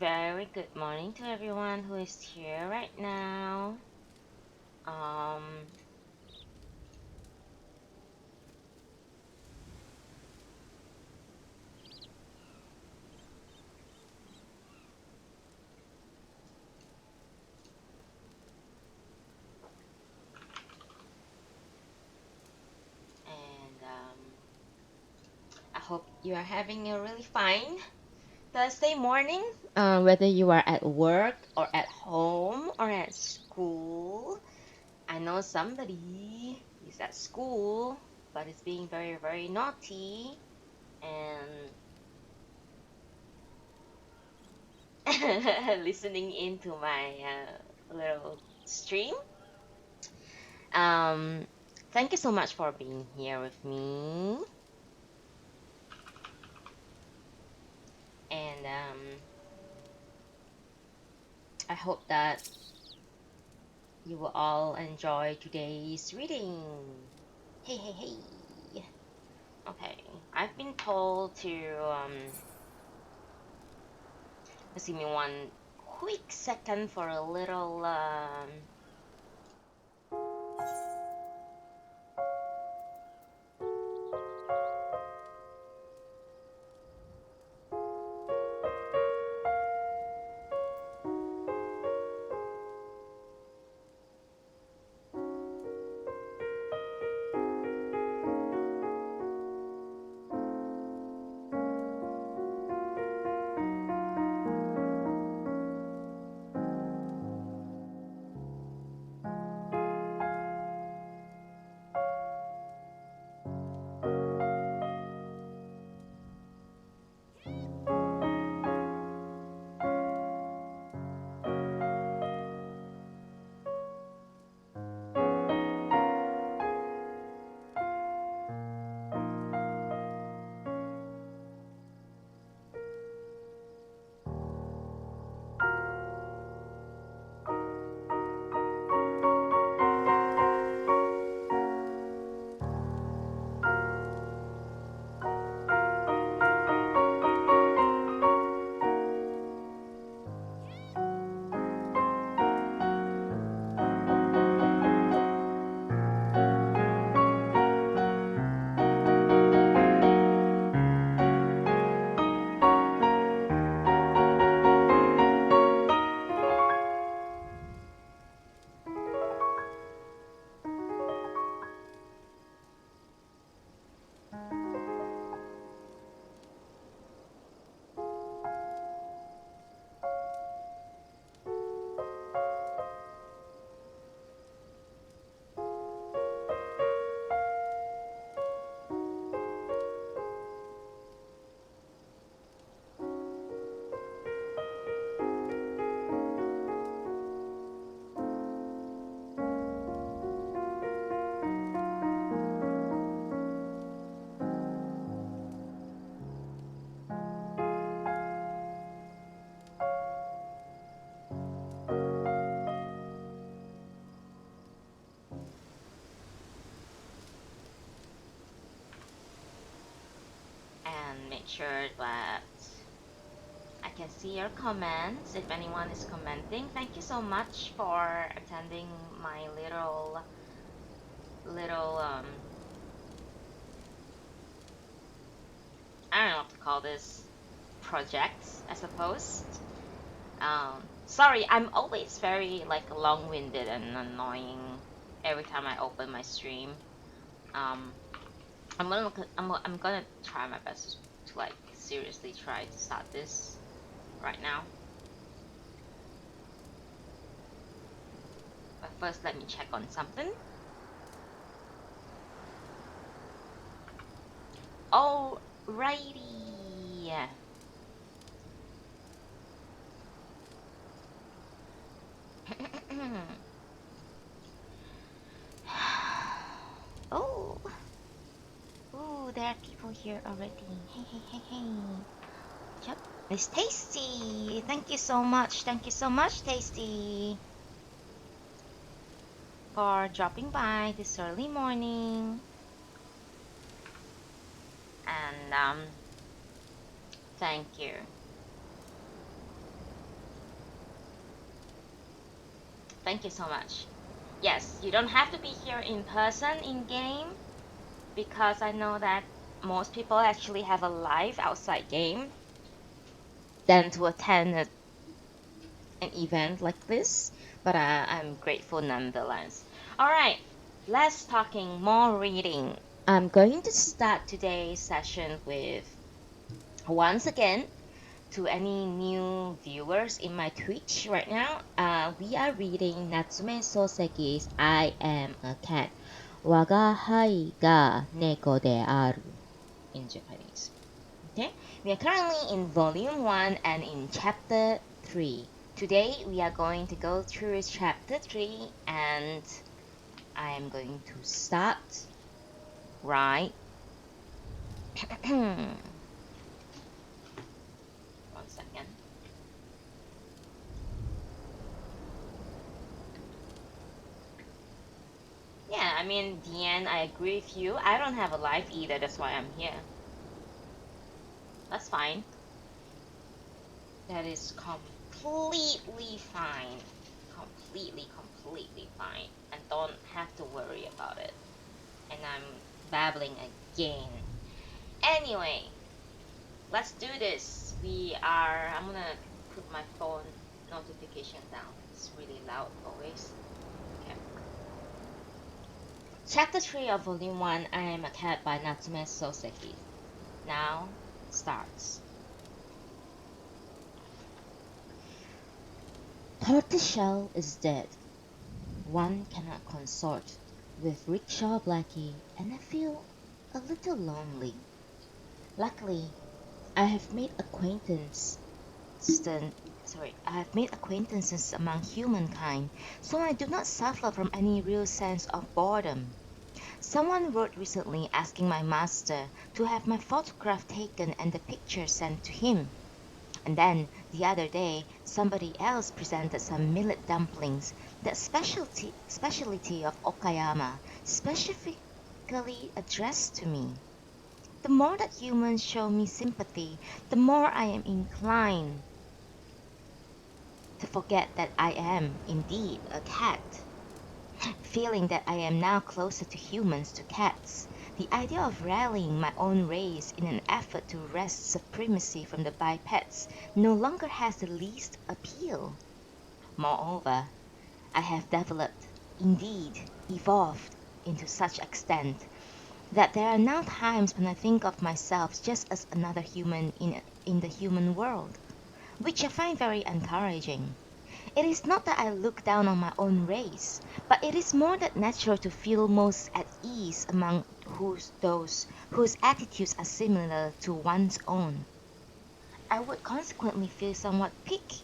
very good morning to everyone who is here right now. Um, and I hope you are having a really fine Thursday morning. Whether you are at work or at home or at school. I know somebody is at school but is being very, very naughty and listening into my little stream. Um, Thank you so much for being here with me. And I hope that you will all enjoy today's reading. Hey, hey, hey. Okay, I've been told to, just give me one quick second for a little, and make sure that I can see your comments. If anyone is commenting, thank you so much for attending my little I don't know what to call this, project, I suppose. Sorry, I'm always very like long-winded and annoying every time I open my stream. Um, I'm gonna try my best to like seriously try to start this right now. But first, let me check on something. Alrighty. Oh, oh, there are people here already. Hey, hey, hey, hey. Yep, Miss Tasty. Thank you so much. Thank you so much, Tasty, for dropping by this early morning. And thank you. Thank you so much. Yes, you don't have to be here in person in game because I know that most people actually have a life outside game than to attend an event like this. But I'm grateful nonetheless. All right, less talking, more reading. I'm going to start today's session with once again to any new viewers in my Twitch right now. We are reading Natsume Soseki's I Am a Cat. 吾輩は猫である in Japanese. Okay, we are currently in volume 1 and in chapter 3. Today we are going to go through chapter 3 and I am going to start right. 1 second. Yeah, I mean, Deanne, I agree with you. I don't have a life either, that's why I'm here. That's fine. That is completely fine. Completely fine. And don't have to worry about it. And I'm babbling again. Anyway, let's do this. I'm gonna put my phone notification down. It's really loud always. Okay. Chapter 3 of Volume 1, I Am a Cat by Natsume Sōseki. Now starts. Tortoiseshell is dead. One cannot consort with Rickshaw Blackie, and I feel a little lonely. Luckily, I have made acquaintances among humankind, so I do not suffer from any real sense of boredom. Someone wrote recently asking my master to have my photograph taken and the picture sent to him. And then, the other day, somebody else presented some millet dumplings, that specialty of Okayama, specifically addressed to me. The more that humans show me sympathy, the more I am inclined to forget that I am, indeed, a cat. Feeling that I am now closer to humans to cats, the idea of rallying my own race in an effort to wrest supremacy from the bipeds no longer has the least appeal. Moreover, I have developed, indeed evolved, into such extent that there are now times when I think of myself just as another human in the human world, which I find very encouraging. It is not that I look down on my own race, but it is more than natural to feel most at ease among those whose attitudes are similar to one's own. I would consequently feel somewhat piqued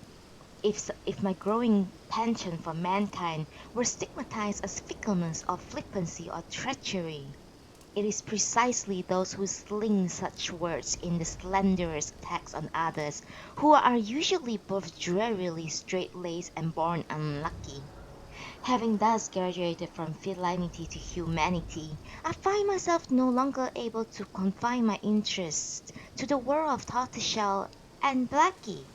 if my growing penchant for mankind were stigmatized as fickleness or flippancy or treachery. It is precisely those who sling such words in the slenderest attacks on others who are usually both drearily straight-laced and born unlucky. Having thus graduated from felinity to humanity, I find myself no longer able to confine my interests to the world of tortoiseshell and blackie.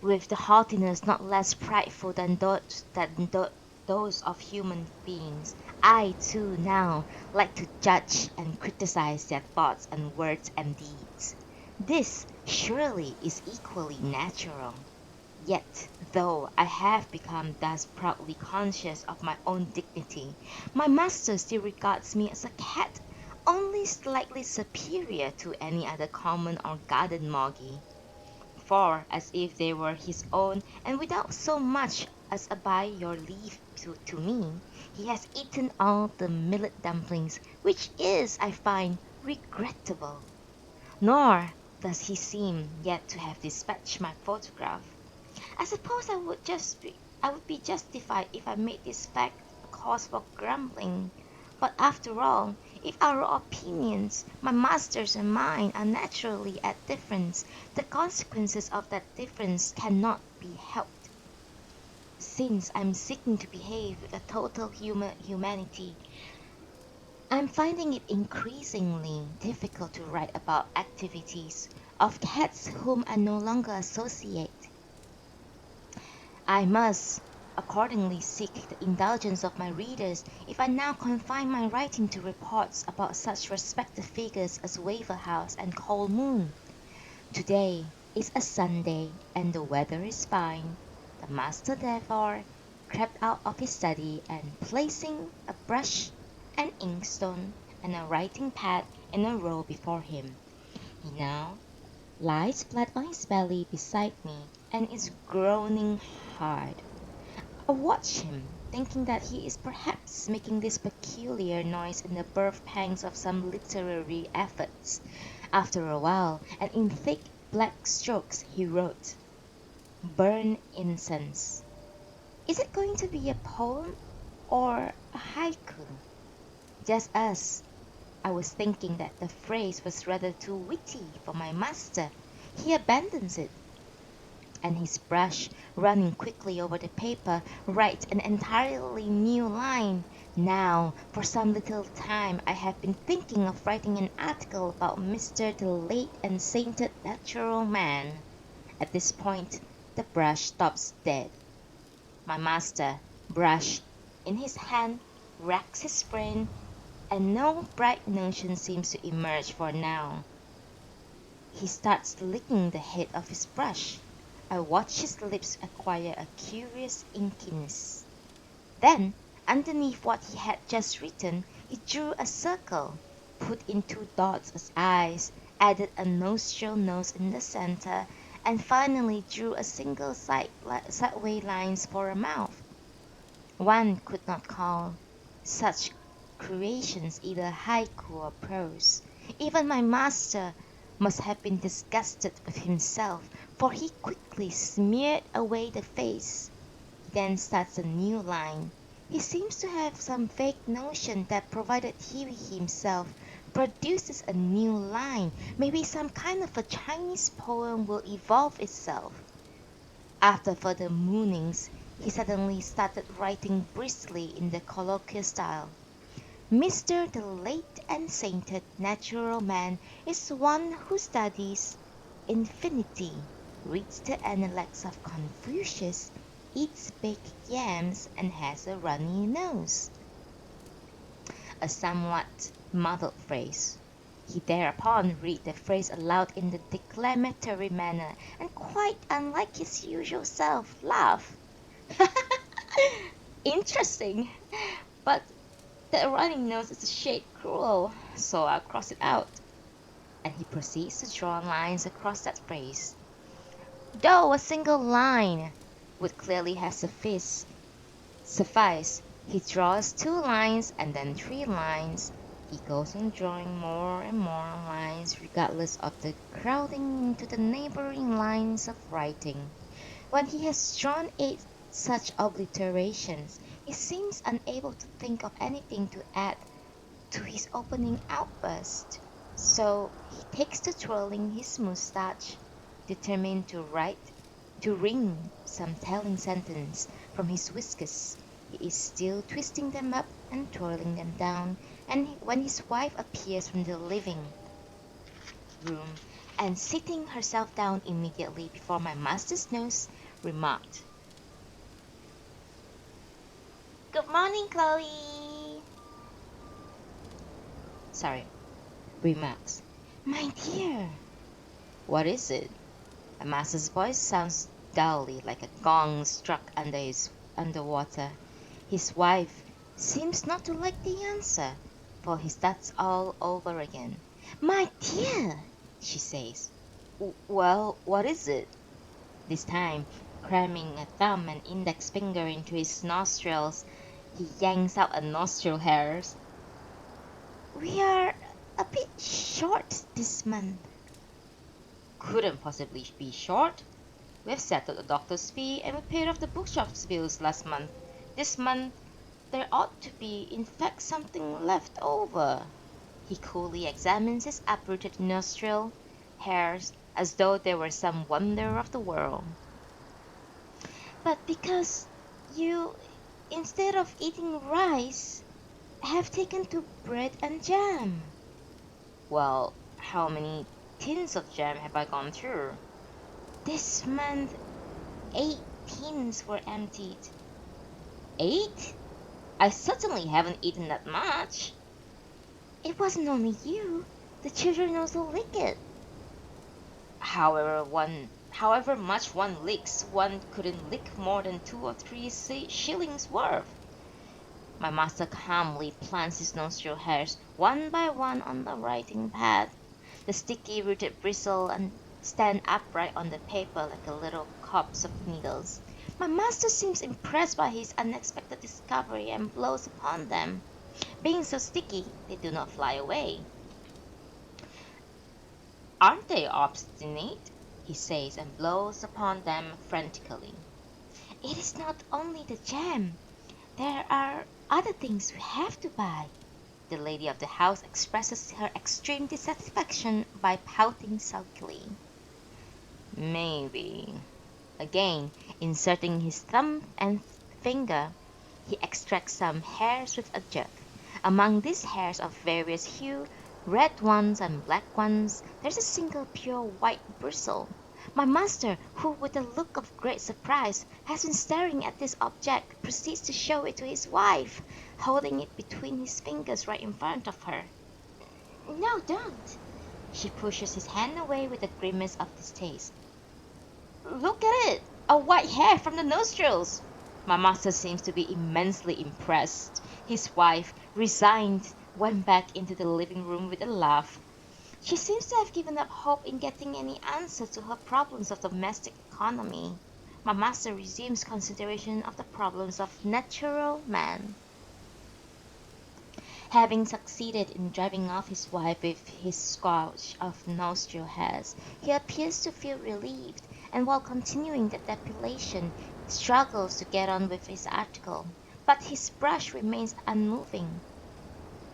With the haughtiness not less prideful than those of human beings, I too now like to judge and criticize their thoughts and words and deeds. This surely is equally natural. Yet, though I have become thus proudly conscious of my own dignity, my master still regards me as a cat, only slightly superior to any other common or garden moggy. For, as if they were his own, and without so much as a by your leave to me, he has eaten all the millet dumplings, which is, I find, regrettable. Nor does he seem yet to have dispatched my photograph. I suppose I would be justified if I made this fact a cause for grumbling. But after all, if our opinions, my master's and mine, are naturally at difference, the consequences of that difference cannot be helped. Since I'm seeking to behave with a total humanity, I'm finding it increasingly difficult to write about activities of cats whom I no longer associate. I must accordingly seek the indulgence of my readers if I now confine my writing to reports about such respected figures as Waverhouse and Cold Moon. Today is a Sunday and the weather is fine. The master therefore crept out of his study and placing a brush, an inkstone, and a writing pad in a row before him, he now lies flat on his belly beside me and is groaning hard. I watch him, thinking that he is perhaps making this peculiar noise in the birth pangs of some literary efforts. After a while, and in thick black strokes, he wrote, "Burn incense." Is it going to be a poem or a haiku? Just as I was thinking that the phrase was rather too witty for my master, he abandons it, and his brush, running quickly over the paper, writes an entirely new line. Now, for some little time, I have been thinking of writing an article about Mr. the late and sainted natural man. At this point, the brush stops dead. My master, brush in his hand, racks his brain, and no bright notion seems to emerge for now. He starts licking the head of his brush. I watch his lips acquire a curious inkiness. Then, underneath what he had just written, he drew a circle, put in two dots as eyes, added a nostril nose in the center, and finally drew a single sideway lines for a mouth. One could not call such creations either haiku or prose. Even my master must have been disgusted with himself, for he quickly smeared away the face. He then starts a new line. He seems to have some vague notion that provided he himself produces a new line, maybe some kind of a Chinese poem will evolve itself. After further moonings, he suddenly started writing briskly in the colloquial style. Mr. the late and sainted natural man is one who studies infinity, reads the Analects of Confucius, eats baked yams, and has a runny nose. A somewhat muddled phrase. He thereupon read the phrase aloud in the declamatory manner, and quite unlike his usual self, laughed. Interesting, but that running nose is a shade cruel, so I'll cross it out. And he proceeds to draw lines across that phrase. Though a single line would clearly have sufficed, he draws two lines and then three lines. He goes on drawing more and more lines regardless of the crowding into the neighboring lines of writing. When he has drawn eight such obliterations, he seems unable to think of anything to add to his opening outburst. So he takes to twirling his moustache, determined to wring some telling sentence from his whiskers. He is still twisting them up and twirling them down, and when his wife appears from the living room and sitting herself down immediately before my master's nose, remarked, "Good morning, Chloe." Sorry, remarks, "My dear." What is it? My master's voice sounds dully like a gong struck underwater. His wife seems not to like the answer, for he starts all over again. "My dear," she says. Well, what is it?" This time, cramming a thumb and index finger into his nostrils, he yanks out a nostril hairs. "We are a bit short this month." "Couldn't possibly be short. We've settled the doctor's fee and we paid off the bookshop's bills last month. This month there ought to be, in fact, something left over." He coolly examines his uprooted nostril hairs as though they were some wonder of the world. "But because you, instead of eating rice, have taken to bread and jam." "Well, how many tins of jam have I gone through?" "This month, 8." tins were emptied. 8? I certainly haven't eaten that much. It wasn't only you. The children also lick it. However much one licks, one couldn't lick more than 2 or 3 shillings worth. My master calmly plants his nostril hairs one by one on the writing pad. The sticky rooted bristle and stand upright on the paper like a little copse of needles. My master seems impressed by his unexpected discovery and blows upon them. Being so sticky, they do not fly away. Aren't they obstinate? He says and blows upon them frantically. It is not only the jam. There are other things we have to buy. The lady of the house expresses her extreme dissatisfaction by pouting sulkily. Maybe. Again, inserting his thumb and finger, he extracts some hairs with a jerk. Among these hairs of various hue, red ones and black ones, there's a single pure white bristle. My master, who with a look of great surprise has been staring at this object, proceeds to show it to his wife, holding it between his fingers right in front of her. No, don't. She pushes his hand away with a grimace of distaste. Look at it! A white hair from the nostrils! My master seems to be immensely impressed. His wife, resigned, went back into the living room with a laugh. She seems to have given up hope in getting any answer to her problems of domestic economy. My master resumes consideration of the problems of natural man. Having succeeded in driving off his wife with his scourge of nostril hairs, he appears to feel relieved, and while continuing the depilation, struggles to get on with his article. But his brush remains unmoving.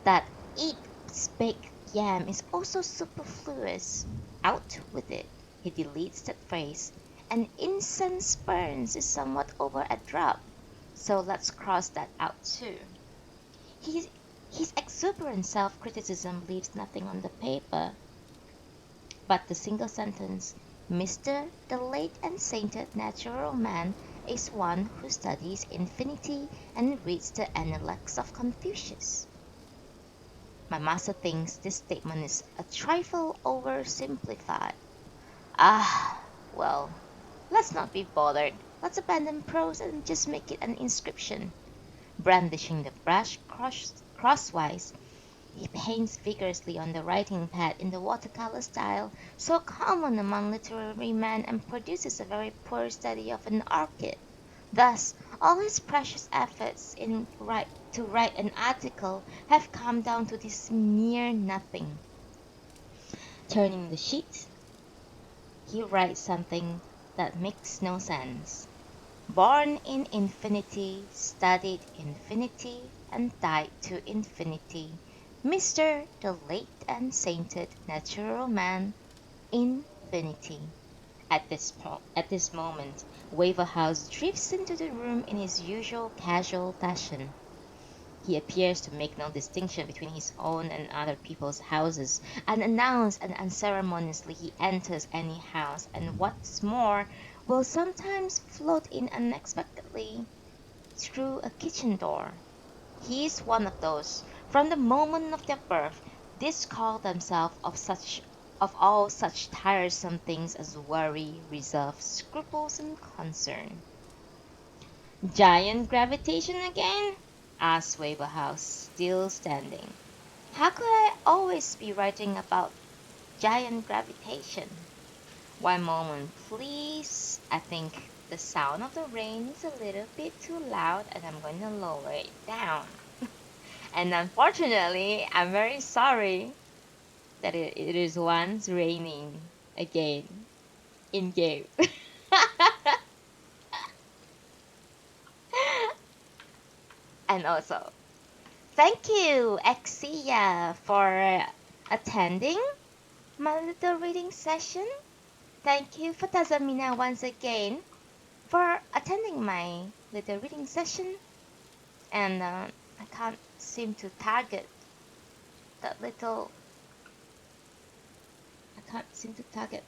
That "eats baked yam" is also superfluous. Out with it. He deletes that phrase. And "incense burns" is somewhat over a drop. So let's cross that out too. He His exuberant self-criticism leaves nothing on the paper but the single sentence, "Mr. the late and sainted natural man is one who studies infinity and reads the Analects of Confucius." My master thinks this statement is a trifle oversimplified. Ah, well, let's not be bothered. Let's abandon prose and just make it an inscription. Brandishing the brush crosswise, he paints vigorously on the writing pad in the watercolor style so common among literary men and produces a very poor study of an orchid. Thus, all his precious efforts to write an article have come down to this mere nothing. Turning the sheet, he writes something that makes no sense. Born in infinity, studied infinity, and died to infinity, Mr. the late and sainted natural man, infinity. At this moment, Waverhouse drifts into the room in his usual casual fashion. He appears to make no distinction between his own and other people's houses. Unannounced and unceremoniously he enters any house, and what's more, will sometimes float in unexpectedly through a kitchen door. He is one of those, from the moment of their birth, discard themselves of all such tiresome things as worry, reserve, scruples, and concern. Giant gravitation again? Asked Waverhouse, still standing. How could I always be writing about giant gravitation? One moment, please. I think the sound of the rain is a little bit too loud and I'm going to lower it down. And unfortunately, I'm very sorry that it is once raining again in game. And also, thank you, Exia, for attending my little reading session. Thank you for Tazamina once again for attending my little reading session. And I can't seem to target that little. I can't seem to target.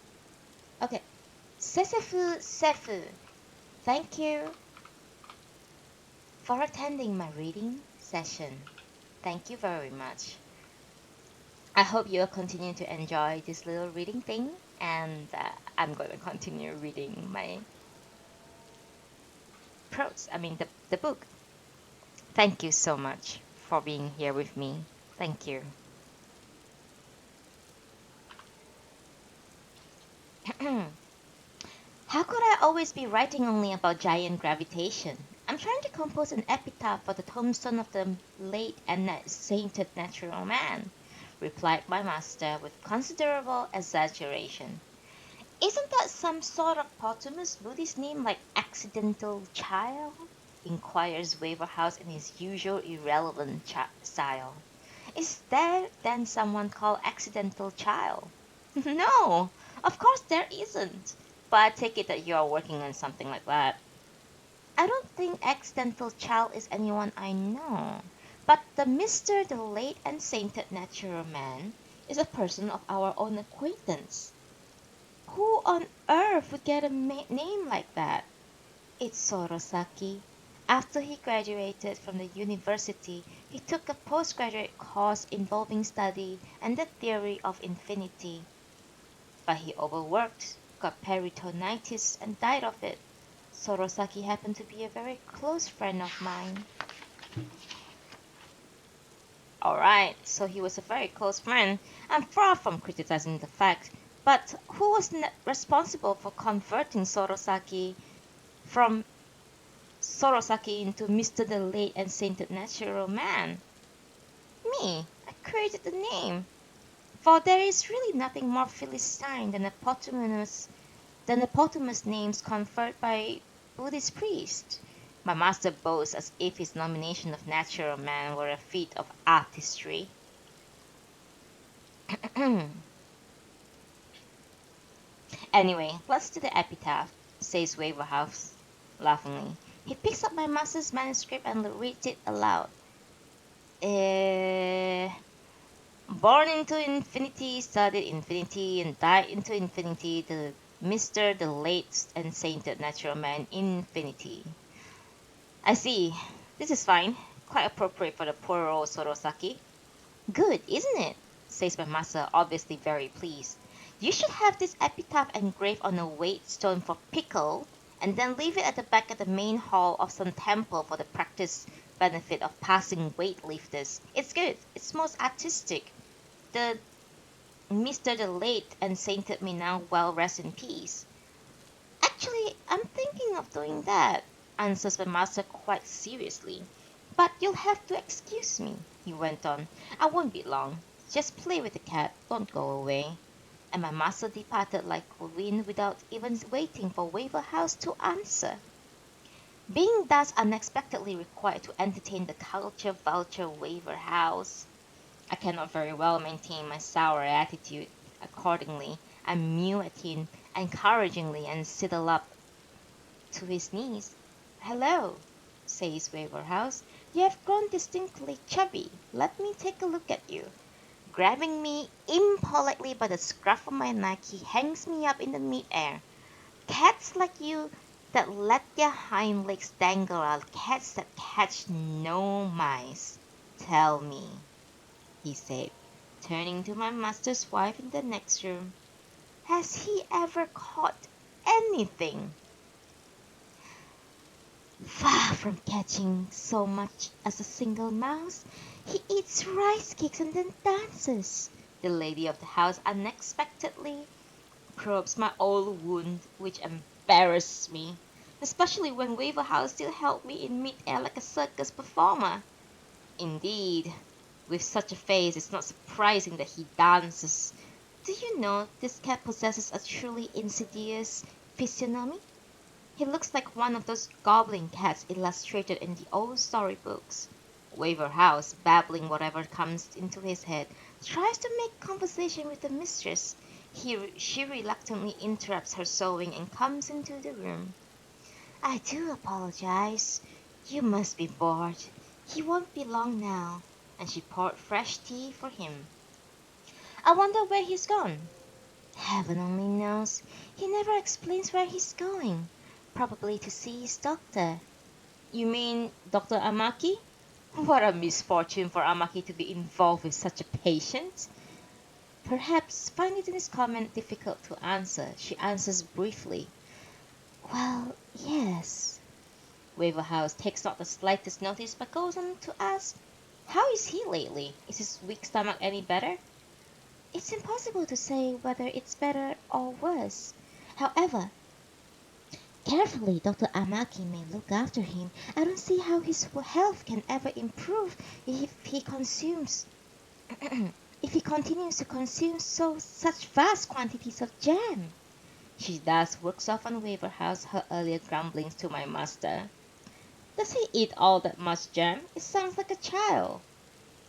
Okay. Sesefu Sefu. Thank you for attending my reading session. Thank you very much. I hope you'll continue to enjoy this little reading thing, and I'm going to continue reading my the book. Thank you so much for being here with me. Thank you. How could I always be writing only about giant gravitation? I'm trying to compose an epitaph for the tombstone of the late and sainted natural man, replied my master with considerable exaggeration. Isn't that some sort of posthumous Buddhist name like accidental child? Inquires Waverhouse in his usual irrelevant style. Is there then someone called accidental child? No, of course there isn't. But I take it that you are working on something like that. I don't think accidental child is anyone I know. But the Mr. the late and sainted natural man is a person of our own acquaintance. Who on earth would get a name like that? It's Sōseki. After he graduated from the university, he took a postgraduate course involving study and the theory of infinity. But he overworked, got peritonitis, and died of it. Sōseki happened to be a very close friend of mine. Alright, so he was a very close friend. I'm far from criticizing the fact, but who was responsible for converting from Sōseki into Mr. the late and sainted natural man? Me. I created the name. For there is really nothing more Philistine than eponymous names conferred by Buddhist priests. My master boasts as if his nomination of natural man were a feat of artistry. Anyway, let's do the epitaph, says Waverhouse laughingly. He picks up my master's manuscript and reads it aloud. Born into infinity, studied infinity, and died into infinity, the Mr. the late and sainted natural man infinity. I see. This is fine. Quite appropriate for the poor old Sōseki. Good, isn't it? Says my master, obviously very pleased. You should have this epitaph engraved on a weight stone for pickle, and then leave it at the back of the main hall of some temple for the practice benefit of passing weightlifters. It's good. It's most artistic. The Mr. the late and sainted may now well rest in peace. Actually, I'm thinking of doing that, answers my master quite seriously. But you'll have to excuse me, he went on. I won't be long. Just play with the cat, don't go away. And my master departed like a wind without even waiting for Waverhouse to answer. Being thus unexpectedly required to entertain the culture vulture Waverhouse, I cannot very well maintain my sour attitude. Accordingly, I mew at him encouragingly and sidle up to his knees. Hello, says Waverhouse. You have grown distinctly chubby. Let me take a look at you. Grabbing me impolitely by the scruff of my neck, he hangs me up in the mid-air. Cats like you that let their hind legs dangle are cats that catch no mice. Tell me, he said, turning to my master's wife in the next room. Has he ever caught anything? Far from catching so much as a single mouse, he eats rice cakes and then dances. The lady of the house unexpectedly probes my old wound, which embarrasses me, especially when Waverhouse still held me in mid-air like a circus performer. Indeed, with such a face, it's not surprising that he dances. Do you know this cat possesses a truly insidious physiognomy? He looks like one of those goblin cats illustrated in the old storybooks. Waverhouse, babbling whatever comes into his head, tries to make conversation with the mistress. She reluctantly interrupts her sewing and comes into the room. I do apologize. You must be bored. He won't be long now. And she poured fresh tea for him. I wonder where he's gone. Heaven only knows. He never explains where he's going. probably to see his doctor. You mean Dr. Amaki? What a misfortune for Amaki to be involved with such a patient. Perhaps finding this comment difficult to answer, she answers briefly. Well, yes. Waverhouse takes not the slightest notice but goes on to ask, how is he lately? Is his weak stomach any better? It's impossible to say whether it's better or worse. However, carefully Dr. Amaki may look after him. I don't see how his health can ever improve if he consumes if he continues to consume such vast quantities of jam. She thus works off on Waverhouse her earlier grumblings to my master. Does he eat all that much jam? It sounds like a child.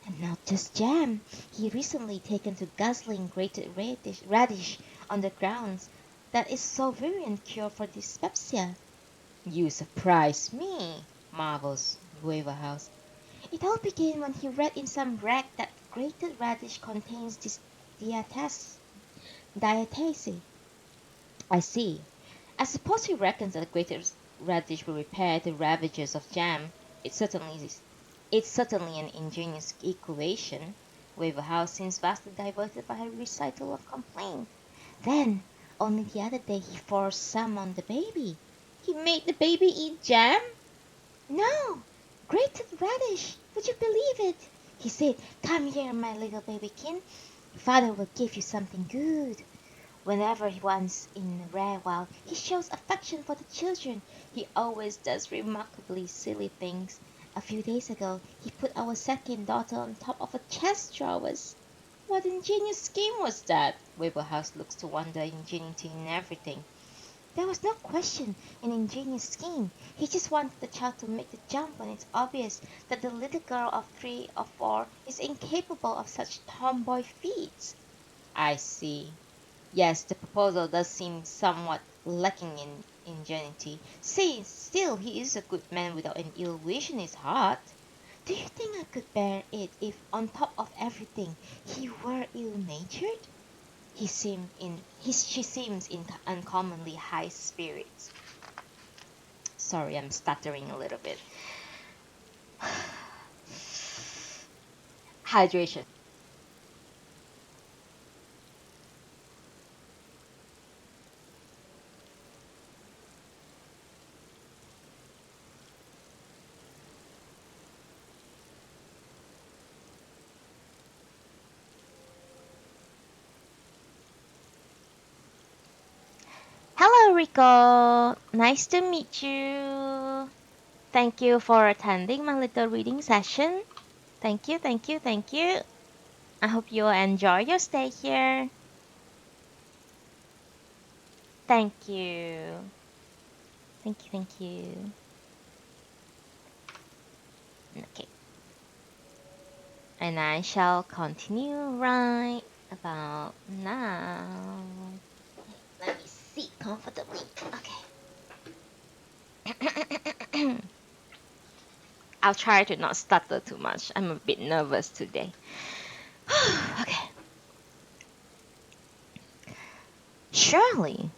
And not just jam. He recently taken to guzzling grated radish on the grounds that is so virulent cure for dyspepsia. You surprise me, marvels Waverhouse. It all began when he read in some rag that grated radish contains this diatas, diatase. I see. I suppose he reckons that the grated radish will repair the ravages of jam. It certainly is. It's certainly an ingenious equation. Waverhouse seems vastly diverted by her recital of complaint. Then, only the other day he forced some on the baby. He made the baby eat jam? No, grated radish. Would you believe it? He said, come here, my little babykin. Father will give you something good. Whenever he wants in rare wild, he shows affection for the children. He always does remarkably silly things. A few days ago, he put our second daughter on top of a chest drawers. What ingenious scheme was that? Waverhouse looks to wonder ingenuity in everything. There was no question an ingenious scheme. He just wanted the child to make the jump when it's obvious that the little girl of 3 or 4 is incapable of such tomboy feats. I see. Yes, the proposal does seem somewhat lacking in ingenuity. See, still, he is a good man without an ill wish in his heart. Do you think I could bear it if, on top of everything, he were ill-natured? She seems in uncommonly high spirits. Sorry, I'm stuttering a little bit. Hydration. Hello, Rico. Nice to meet you. Thank you for attending my little reading session. Thank you, thank you, thank you. I hope you enjoy your stay here. Thank you. Thank you, thank you. Okay. And I shall continue right about now. Let me sit comfortably. Okay. I'll try to not stutter too much. I'm a bit nervous today. Okay. Surely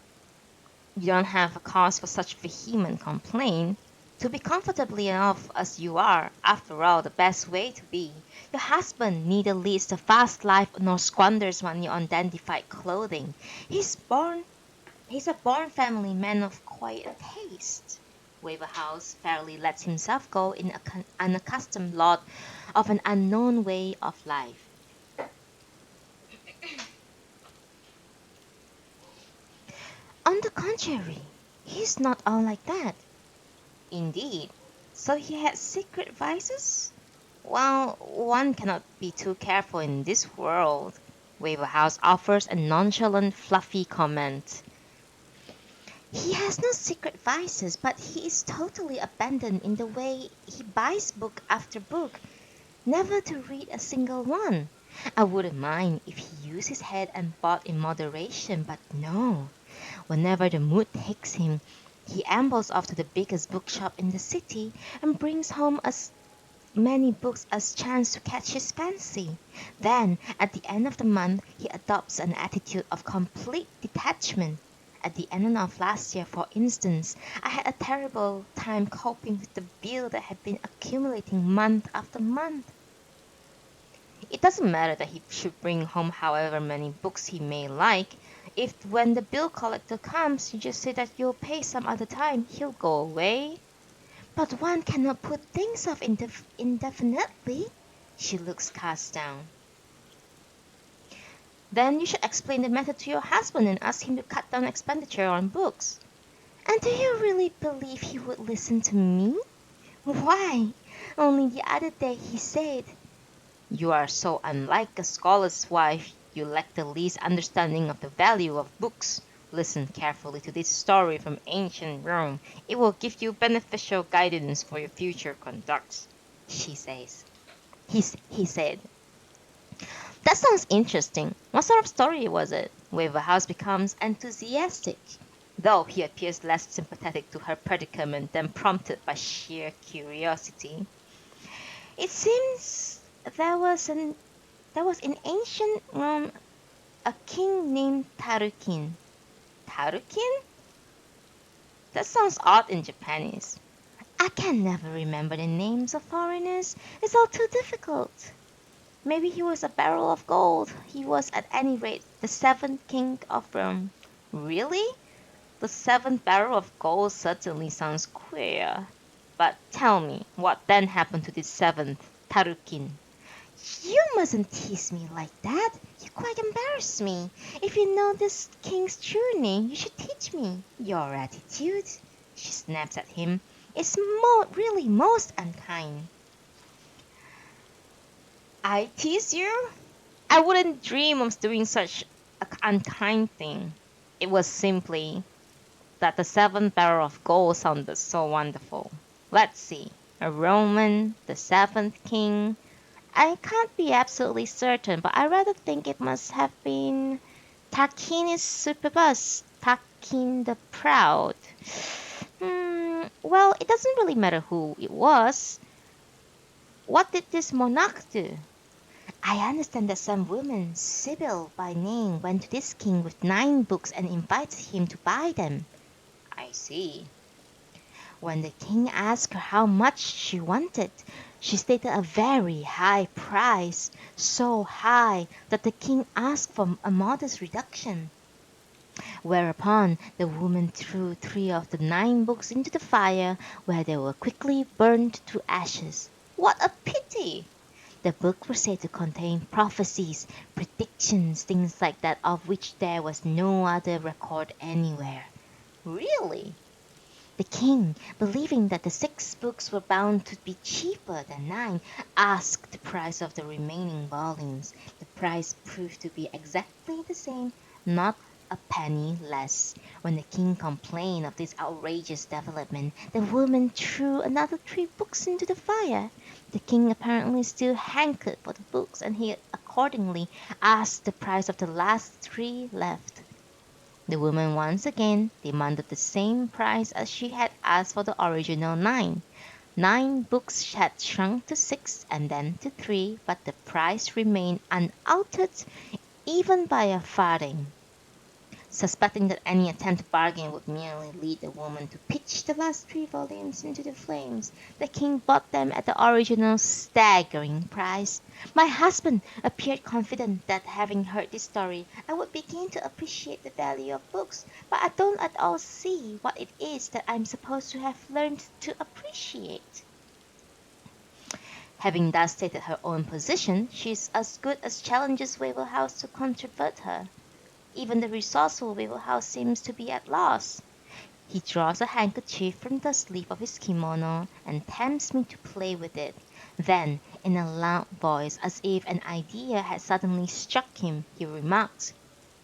you don't have a cause for such vehement complaint. To be comfortably enough as you are, after all, the best way to be. Your husband neither leads a fast life nor squanders money on dandified clothing. He's a born family man of quiet taste. Waverhouse fairly lets himself go in an unaccustomed lot of an unknown way of life. On the contrary, he's not all like that. Indeed. So he had secret vices? Well, one cannot be too careful in this world. Waverhouse offers a nonchalant, fluffy comment. He has no secret vices, but he is totally abandoned in the way he buys book after book, never to read a single one. I wouldn't mind if he used his head and bought in moderation, but no. Whenever the mood takes him, he ambles off to the biggest bookshop in the city and brings home as many books as chance to catch his fancy. Then, at the end of the month, he adopts an attitude of complete detachment, At the end of last year, for instance, I had a terrible time coping with the bill that had been accumulating month after month. It doesn't matter that he should bring home however many books he may like. If when the bill collector comes, you just say that you'll pay some other time, he'll go away. But one cannot put things off indefinitely. She looks cast down. Then you should explain the matter to your husband and ask him to cut down expenditure on books. And do you really believe he would listen to me? Why? Only the other day he said, "You are so unlike a scholar's wife. You lack the least understanding of the value of books. Listen carefully to this story from ancient Rome. It will give you beneficial guidance for your future conduct," she says. He said. That sounds interesting. What sort of story was it? Waverhouse becomes enthusiastic, though he appears less sympathetic to her predicament than prompted by sheer curiosity. It seems there was in ancient Rome a king named Tarukin. Tarukin? That sounds odd in Japanese. I can never remember the names of foreigners. It's all too difficult. Maybe he was a barrel of gold. He was at any rate the seventh king of Rome. Really? The seventh barrel of gold certainly sounds queer. But tell me, what then happened to this seventh, Tarukin? You mustn't tease me like that. You quite embarrass me. If you know this king's true name, you should teach me. Your attitude, she snaps at him, is really most unkind. I tease you? I wouldn't dream of doing such an unkind thing. It was simply that the seventh barrel of gold sounded so wonderful. Let's see. A Roman, the seventh king. I can't be absolutely certain, but I rather think it must have been Tacitus Superbus, Takin the Proud. Well, it doesn't really matter who it was. What did this monarch do? I understand that some woman, Sibyl by name, went to this king with 9 books and invited him to buy them. I see. When the king asked her how much she wanted, she stated a very high price, so high that the king asked for a modest reduction. Whereupon the woman threw 3 of the 9 books into the fire, where they were quickly burned to ashes. What a pity! The book was said to contain prophecies, predictions, things like that, of which there was no other record anywhere. Really? The king, believing that the 6 books were bound to be cheaper than 9, asked the price of the remaining volumes. The price proved to be exactly the same, not a penny less. When the king complained of this outrageous development, the woman threw another 3 books into the fire. The king apparently still hankered for the books, and he accordingly asked the price of the last 3 left. The woman once again demanded the same price as she had asked for the original 9. 9 books had shrunk to 6 and then to 3, but the price remained unaltered even by a farthing. Suspecting that any attempt to bargain would merely lead the woman to pitch the last 3 volumes into the flames, the king bought them at the original staggering price. My husband appeared confident that, having heard this story, I would begin to appreciate the value of books, but I don't at all see what it is that I'm supposed to have learned to appreciate. Having thus stated her own position, she is as good as challenges Waverhouse to controvert her. Even the resourceful Waverhouse seems to be at loss. He draws a handkerchief from the sleeve of his kimono and tempts me to play with it. Then, in a loud voice, as if an idea had suddenly struck him, he remarks,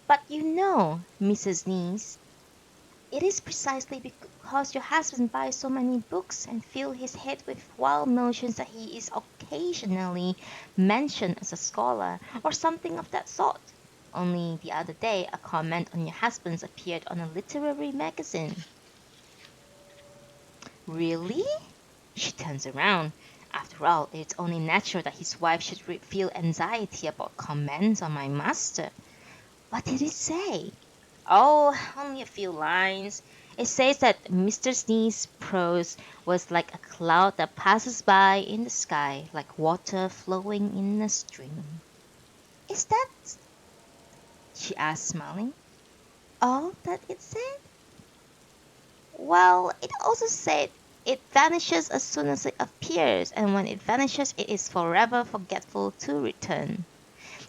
"But you know, Mrs. Niece, it is precisely because your husband buys so many books and fills his head with wild notions that he is occasionally mentioned as a scholar, or something of that sort. Only the other day a comment on your husband's appeared on a literary magazine." Really? She turns around. After all, it's only natural that his wife should feel anxiety about comments on my master. What did it say? Oh, only a few lines. It says that Mr. Sneeze's prose was like a cloud that passes by in the sky, like water flowing in a stream. Is that, she asked, smiling, all that it said? Well, it also said it vanishes as soon as it appears, and when it vanishes, it is forever forgetful to return.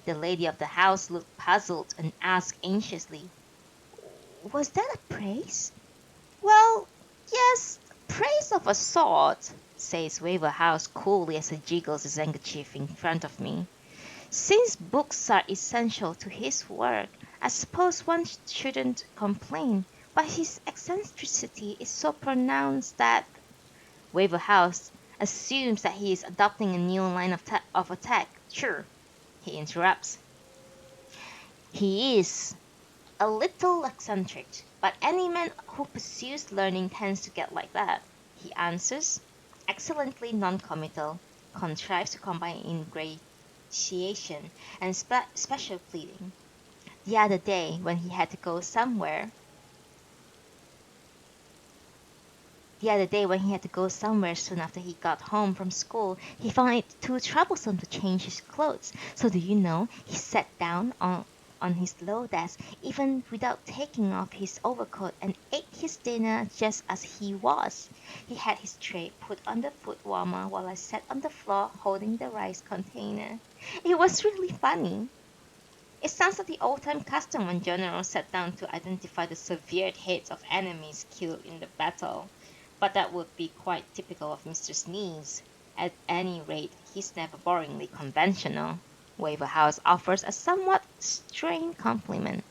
The lady of the house looked puzzled and asked anxiously, was that a praise? Well, yes, praise of a sort, says Waverhouse coolly as he jiggles his handkerchief in front of me. Since books are essential to his work, I suppose one shouldn't complain, but his eccentricity is so pronounced that Waverhouse assumes that he is adopting a new line of attack. Sure, he interrupts. He is a little eccentric, but any man who pursues learning tends to get like that, he answers, excellently non-committal, contrives to combine ingratiation and special pleading. The other day, when he had to go somewhere, The other day, when he had to go somewhere soon after he got home from school, he found it too troublesome to change his clothes. So do you know, he sat down on his low desk, even without taking off his overcoat, and ate his dinner just as he was. He had his tray put on the foot warmer while I sat on the floor holding the rice container. It was really funny. It sounds like the old-time custom when generals sat down to identify the severed heads of enemies killed in the battle. But that would be quite typical of Mr. Sneeze. At any rate, he's never boringly conventional. Waverhouse offers a somewhat strained compliment.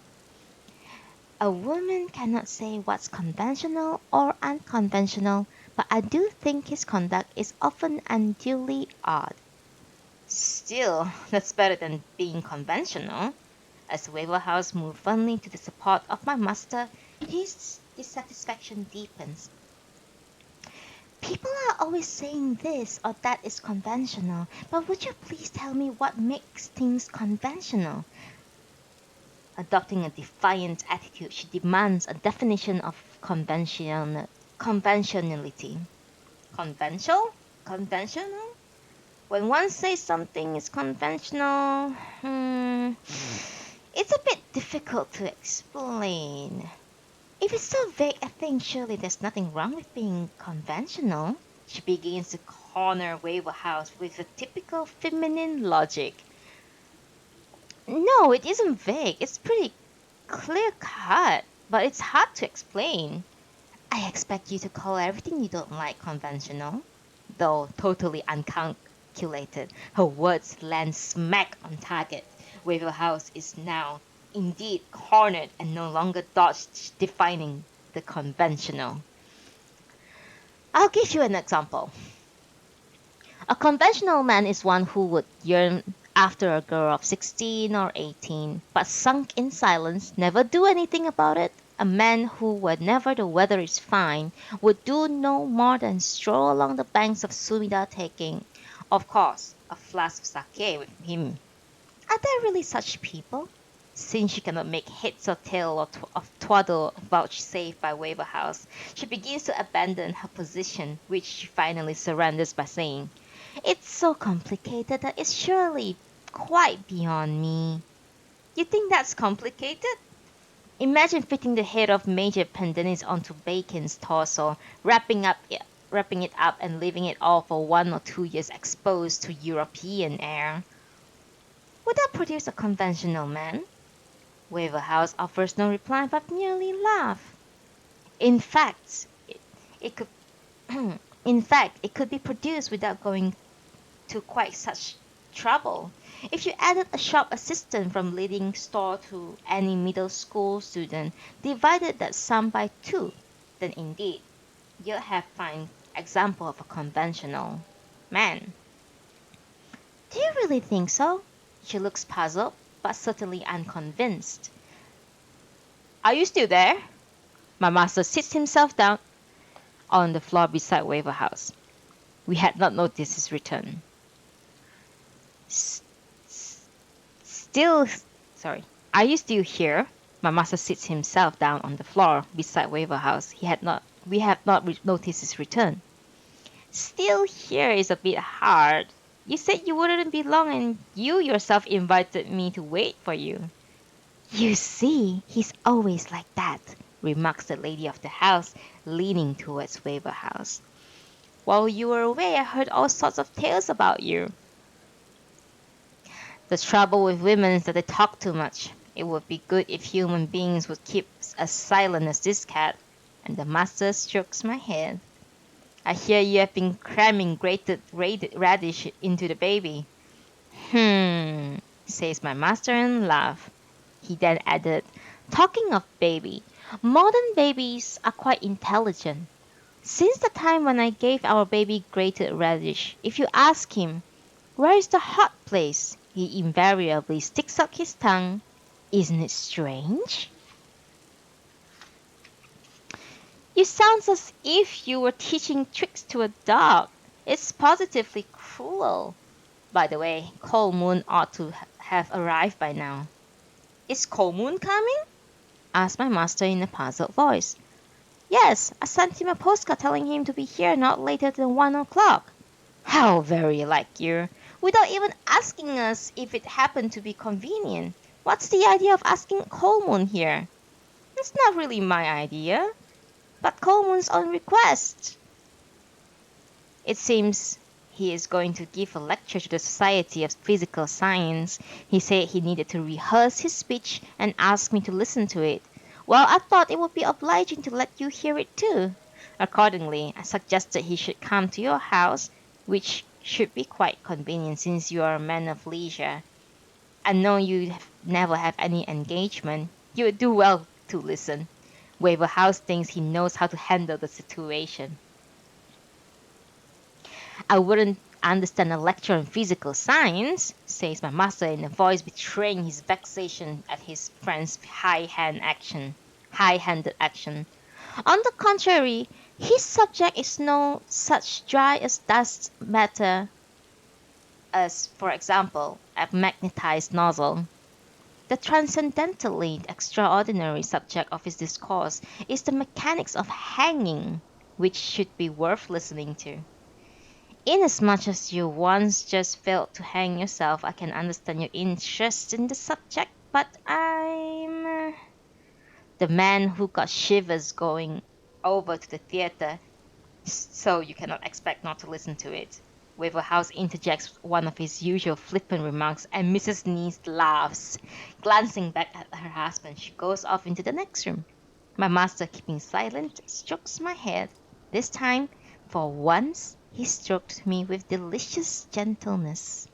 A woman cannot say what's conventional or unconventional, but I do think his conduct is often unduly odd. Still, that's better than being conventional. As Waverhouse moved firmly to the support of my master, his dissatisfaction deepens. People are always saying this or that is conventional, but would you please tell me what makes things conventional? Adopting a defiant attitude, she demands a definition of conventionality. Conventional? Conventional? When one says something is conventional, it's a bit difficult to explain. If it's so vague a thing, surely there's nothing wrong with being conventional. She begins to corner Waverhouse with a typical feminine logic. No, it isn't vague. It's pretty clear cut, but it's hard to explain. I expect you to call everything you don't like conventional. Though totally uncalculated, her words land smack on target. Waverhouse is now indeed cornered and no longer dodged defining the conventional. I'll give you an example. A conventional man is one who would yearn after a girl of 16 or 18, but sunk in silence, never do anything about it. A man who, whenever the weather is fine, would do no more than stroll along the banks of Sumida taking, of course, a flask of sake with him. Are there really such people? Since she cannot make heads or tail of twaddle vouchsafed by Waverhouse, she begins to abandon her position, which she finally surrenders by saying, it's so complicated that it's surely quite beyond me. You think that's complicated? Imagine fitting the head of Major Pendennis onto Bacon's torso, wrapping it up and leaving it all for 1 or 2 years exposed to European air. Would that produce a conventional man? Waverhouse offers no reply but merely laugh. In fact, it could in fact it could be produced without going to quite such trouble. If you added a shop assistant from leading store to any middle school student, divided that sum by two, then indeed you'll have fine example of a conventional man. Do you really think so? She looks puzzled, but certainly unconvinced. Are you still there? My master sits himself down on the floor beside Waverhouse. We had not noticed his return. S- s- Still, sorry. Are you still here? My master sits himself down on the floor beside Waverhouse. We have not noticed his return. Still here is a bit hard. You said you wouldn't be long and you yourself invited me to wait for you. You see, he's always like that, remarks the lady of the house, leaning towards Waverhouse. While you were away, I heard all sorts of tales about you. The trouble with women is that they talk too much. It would be good if human beings would keep as silent as this cat. And the master strokes my head. I hear you have been cramming grated radish into the baby. Says my master and laughed. He then added, talking of baby, modern babies are quite intelligent. Since the time when I gave our baby grated radish, if you ask him, where is the hot place? He invariably sticks out his tongue. Isn't it strange? You sound as if you were teaching tricks to a dog. It's positively cruel. By the way, Cold Moon ought to have arrived by now. Is Cold Moon coming? Asked my master in a puzzled voice. Yes, I sent him a postcard telling him to be here not later than 1 o'clock. How very like you. Without even asking us if it happened to be convenient. What's the idea of asking Colemoon here? It's not really my idea, but Colemoon's own request. It seems he is going to give a lecture to the Society of Physical Science. He said he needed to rehearse his speech and asked me to listen to it. Well, I thought it would be obliging to let you hear it too. Accordingly, I suggested he should come to your house, which should be quite convenient since you are a man of leisure. I know you never have any engagement. You would do well to listen. Waverhouse thinks he knows how to handle the situation. I wouldn't understand a lecture on physical science, says my master in a voice betraying his vexation at his friend's high-handed action. On the contrary, his subject is no such dry as dust matter as, for example, a magnetized nozzle. The transcendentally extraordinary subject of his discourse is the mechanics of hanging, which should be worth listening to. Inasmuch as you once just failed to hang yourself, I can understand your interest in the subject, but I'm the man who got shivers going over to the theater, so you cannot expect not to listen to it. Waverhouse interjects one of his usual flippant remarks, and Mrs. Neese laughs. Glancing back at her husband, she goes off into the next room. My master, keeping silent, strokes my head. This time, for once, he stroked me with delicious gentleness.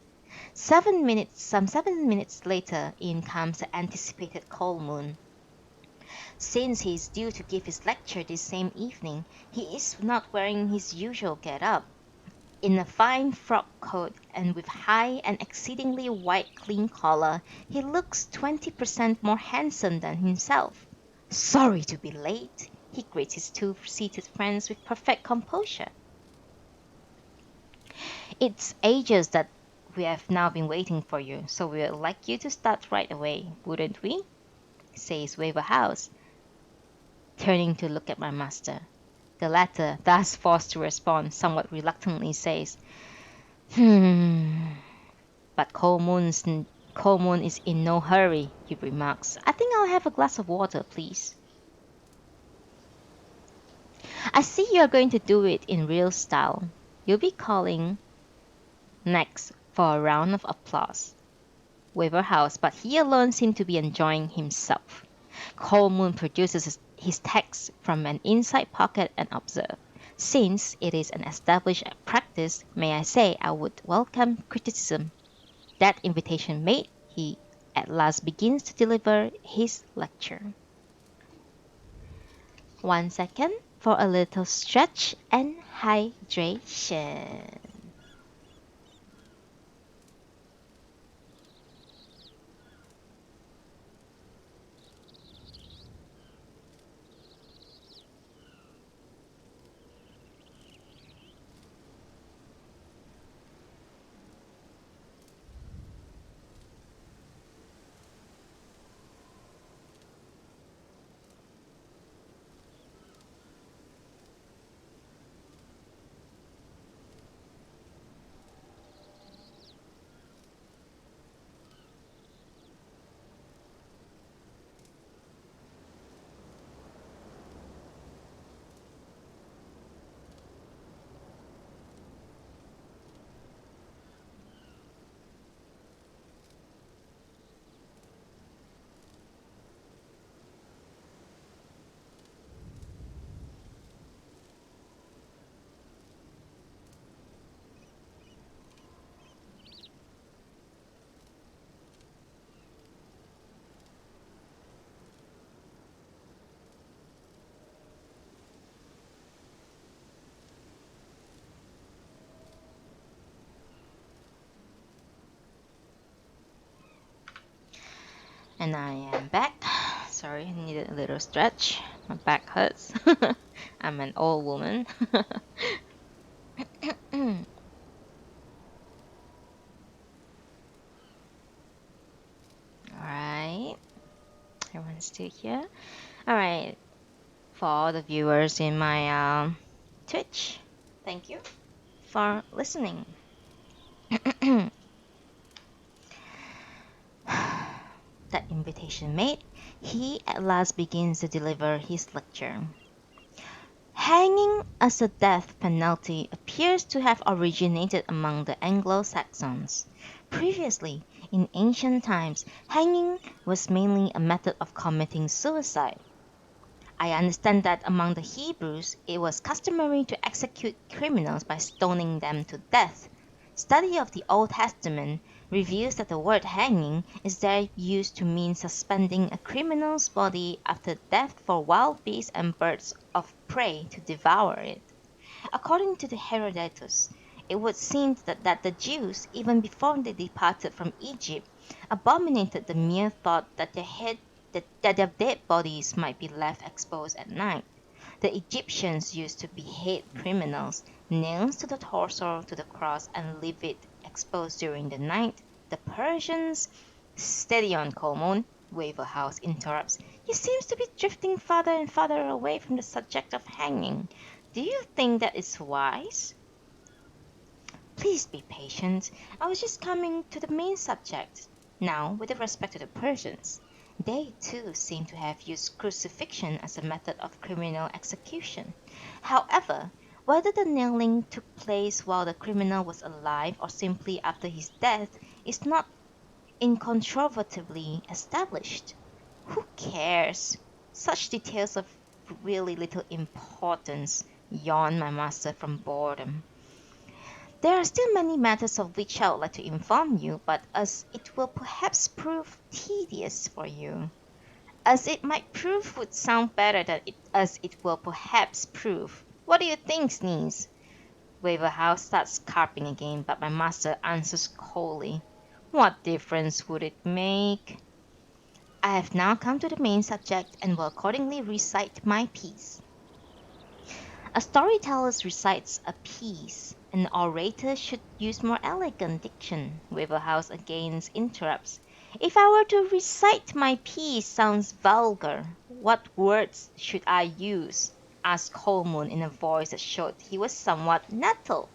Some 7 minutes later, in comes the anticipated Cold Moon. Since he is due to give his lecture this same evening, he is not wearing his usual get-up. In a fine frock coat and with high and exceedingly white clean collar, he looks 20% more handsome than himself. Sorry to be late, he greets his two seated friends with perfect composure. It's ages that we have now been waiting for you, so we'd like you to start right away, wouldn't we? Says Waverhouse, turning to look at my master. The latter, thus forced to respond, somewhat reluctantly says, But Cold Moon is in no hurry, he remarks. I think I'll have a glass of water, please. I see you're going to do it in real style. You'll be calling next for a round of applause. Waverhouse, but he alone seemed to be enjoying himself. Cold Moon produces his text from an inside pocket and observes. Since it is an established practice, may I say I would welcome criticism. That invitation made, he at last begins to deliver his lecture. 1 second for a little stretch and hydration. And I am back. Sorry, I needed a little stretch. My back hurts. I'm an old woman. Alright, everyone's still here. Alright, for all the viewers in my Twitch, thank you for listening. That invitation made, he at last begins to deliver his lecture. Hanging as a death penalty appears to have originated among the Anglo-Saxons. Previously, in ancient times, hanging was mainly a method of committing suicide. I understand that among the Hebrews, it was customary to execute criminals by stoning them to death. Study of the Old Testament reveals that the word hanging is there used to mean suspending a criminal's body after death for wild beasts and birds of prey to devour it. According to the Herodotus, it would seem that the Jews, even before they departed from Egypt, abominated the mere thought that that their dead bodies might be left exposed at night. The Egyptians used to behead criminals, nails to the torso to the cross, and leave it exposed during the night. The Persians, steady on Colmon, Waverhouse interrupts. You seem to be drifting farther and farther away from the subject of hanging. Do you think that is wise? Please be patient. I was just coming to the main subject. Now, with respect to the Persians, they too seem to have used crucifixion as a method of criminal execution. However, whether the nailing took place while the criminal was alive or simply after his death is not incontrovertibly established. Who cares? Such details of really little importance, yawned my master from boredom. There are still many matters of which I would like to inform you, but as it will perhaps prove tedious for you. As it might prove would sound better than as it will perhaps prove. What do you think, Sneeze? Waverhouse starts carping again, but my master answers coldly. What difference would it make? I have now come to the main subject and will accordingly recite my piece. A storyteller recites a piece. An orator should use more elegant diction. Waverhouse again interrupts. If I were to recite my piece sounds vulgar. What words should I use? Asked Colmoon in a voice that showed he was somewhat nettled.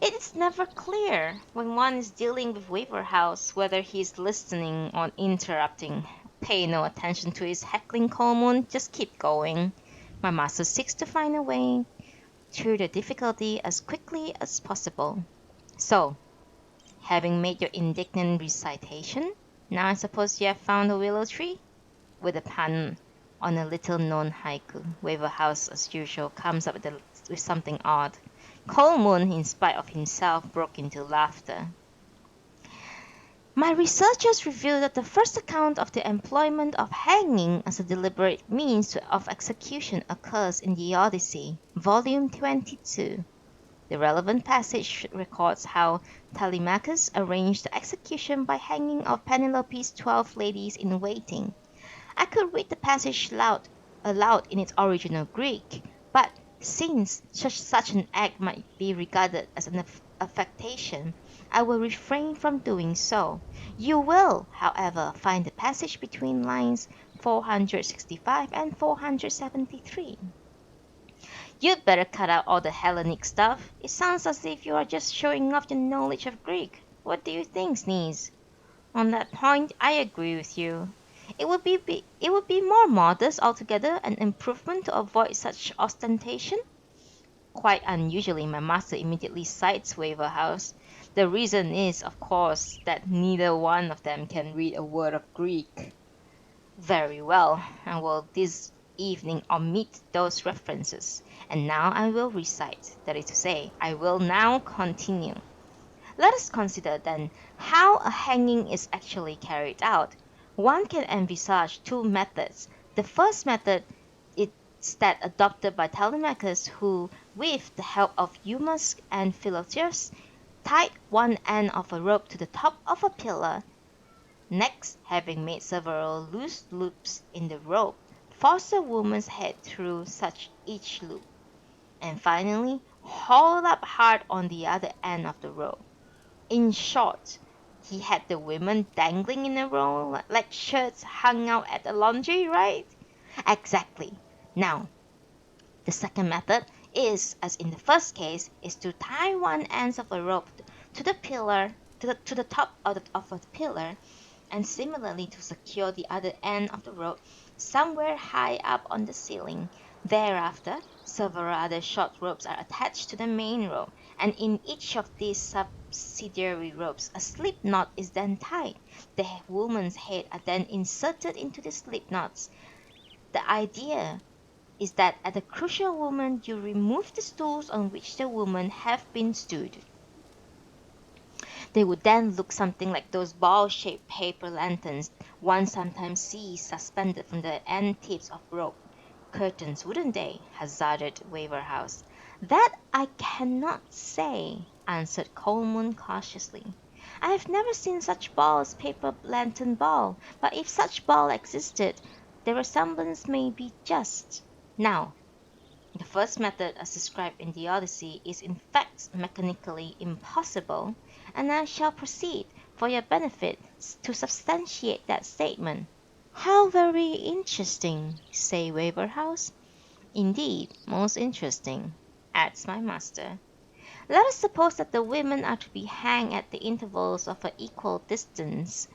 It is never clear, when one is dealing with Waverhouse, whether he is listening or interrupting. Pay no attention to his heckling, Colmoon, just keep going. My master seeks to find a way through the difficulty as quickly as possible. So, having made your indignant recitation, now I suppose you have found a willow tree? With a pun on a little-known haiku, Waverhouse, as usual, comes up with something odd. Colmoon, in spite of himself, broke into laughter. My researches reveal that the first account of the employment of hanging as a deliberate means of execution occurs in the Odyssey, volume 22. The relevant passage records how Telemachus arranged the execution by hanging of Penelope's 12 ladies in waiting. I could read the passage aloud in its original Greek, but since such an act might be regarded as an affectation, I will refrain from doing so. You will, however, find the passage between lines 465 and 473. You'd better cut out all the Hellenic stuff. It sounds as if you are just showing off your knowledge of Greek. What do you think, Sneeze? On that point, I agree with you. It would be more modest altogether, an improvement to avoid such ostentation. Quite unusually, my master immediately cites Waverhouse. The reason is, of course, that neither one of them can read a word of Greek. Very well, I will this evening omit those references, and now I will recite, that is to say, I will now continue. Let us consider, then, how a hanging is actually carried out. One can envisage two methods. The first method is that adopted by Telemachus, who, with the help of Eumus and Philotheus, tied one end of a rope to the top of a pillar Next, having made several loose loops in the rope, force the woman's head through such each loop, and finally haul up hard on the other end of the rope. In short, he had the women dangling in a row like shirts hung out at a laundry, right? Exactly. Now, the second method is, as in the first case, is to tie one end of a rope to the pillar, to the top of a pillar, and similarly to secure the other end of the rope somewhere high up on the ceiling. Thereafter, several other short ropes are attached to the main rope, and in each of these subsidiary ropes, a slip knot is then tied. The woman's head are then inserted into the slip knots. The idea is that at the crucial moment you remove the stools on which the women have been stood. They would then look something like those ball-shaped paper lanterns one sometimes sees suspended from the end tips of rope. Curtains, wouldn't they? Hazarded Waverhouse. That I cannot say, answered Coleman cautiously. I have never seen such ball as paper lantern ball, but if such ball existed, the resemblance may be just. Now, the first method as described in the Odyssey is in fact mechanically impossible, and I shall proceed, for your benefit, to substantiate that statement. How very interesting, say Waverhouse. Indeed, most interesting, adds my master. Let us suppose that the women are to be hanged at the intervals of an equal distance,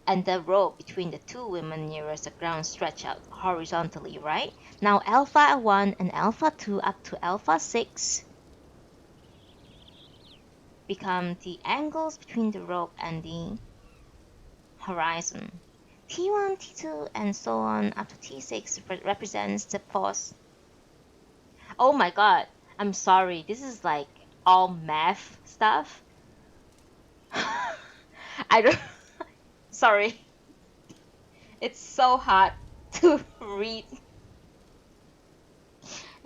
and the rope between the two women nearest the ground stretched out horizontally, right? Now alpha 1 and alpha 2 up to alpha 6 become the angles between the rope and the horizon. T1, T2, and so on up to T6 represents the force. Oh my god, I'm sorry, this is like all math stuff. I don't. Sorry, it's so hard to read.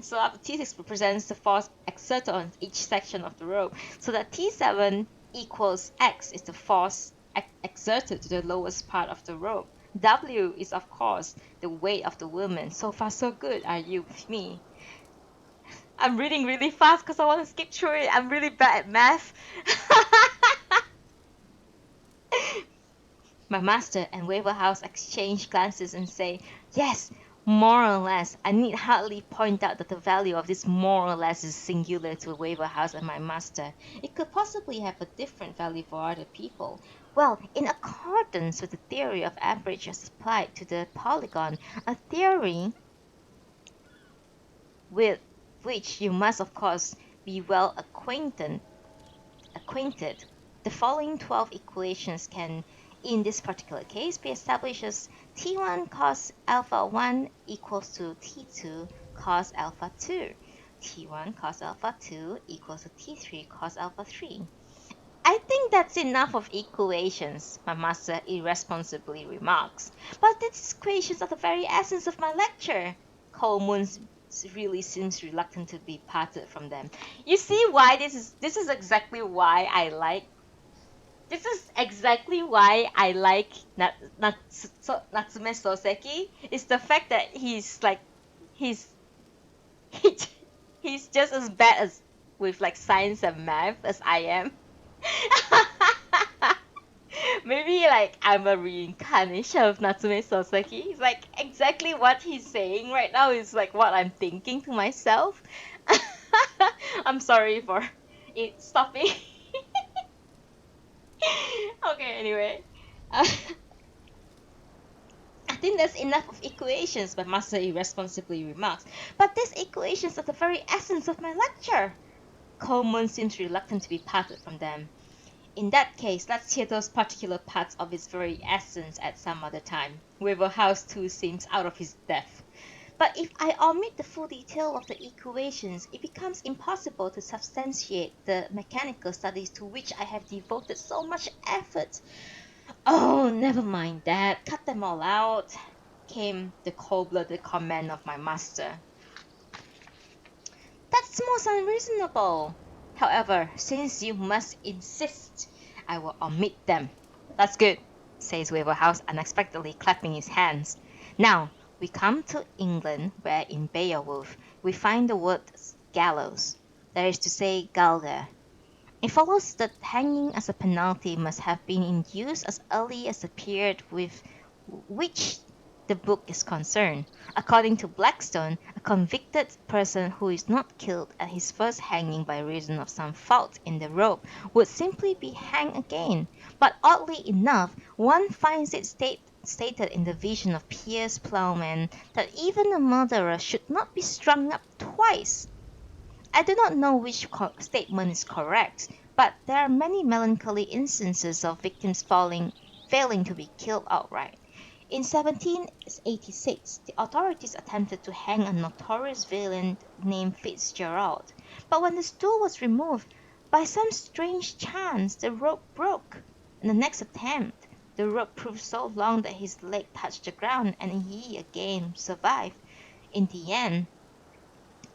So up to T6 represents the force exerted on each section of the rope. So that T7 equals X is the force exerted to the lowest part of the rope. W is, of course, the weight of the woman. So far, so good. Are you with me? I'm reading really fast because I want to skip through it. I'm really bad at math. My master and Waverhouse exchange glances and say, yes, more or less. I need hardly point out that the value of this more or less is singular to Waverhouse and my master. It could possibly have a different value for other people. Well, in accordance with the theory of averages applied to the polygon, a theory with which you must of course be well acquainted, the following 12 equations can, in this particular case, be established as T1 cos alpha 1 equals to T2 cos alpha 2. T1 cos alpha 2 equals to T3 cos alpha 3. I think that's enough of equations, my master irresponsibly remarks. But these equations are the very essence of my lecture. Coleman really seems reluctant to be parted from them. You see why this is exactly why I like Natsume Sōseki. Is the fact that he's like he's he, he's just as bad as with like science and math as I am. Maybe like I'm a reincarnation of Natsume Sōseki. It's like exactly what he's saying right now is like what I'm thinking to myself. I'm sorry for it stopping. Okay, anyway. Uh, I think that's enough of equations, my master irresponsibly remarks. But these equations are the very essence of my lecture. Coleman seems reluctant to be parted from them. In that case, let's hear those particular parts of its very essence at some other time. Waverhouse too seems out of his depth. But if I omit the full detail of the equations, it becomes impossible to substantiate the mechanical studies to which I have devoted so much effort. Oh, never mind that. Cut them all out, came the cold-blooded command of my master. That's most unreasonable. However, since you must insist, I will omit them. That's good, says Waverhouse, unexpectedly clapping his hands. Now, we come to England, where in Beowulf we find the word gallows. That is to say, galga. It follows that hanging as a penalty must have been in use as early as the period with which the book is concerned. According to Blackstone, a convicted person who is not killed at his first hanging by reason of some fault in the rope would simply be hanged again. But oddly enough, one finds it stated in the Vision of Piers Plowman that even a murderer should not be strung up twice. I do not know which statement is correct, but there are many melancholy instances of victims failing to be killed outright. In 1786, the authorities attempted to hang a notorious villain named Fitzgerald, but when the stool was removed, by some strange chance the rope broke. In the next attempt, the rope proved so long that his leg touched the ground, and he again survived. In the end,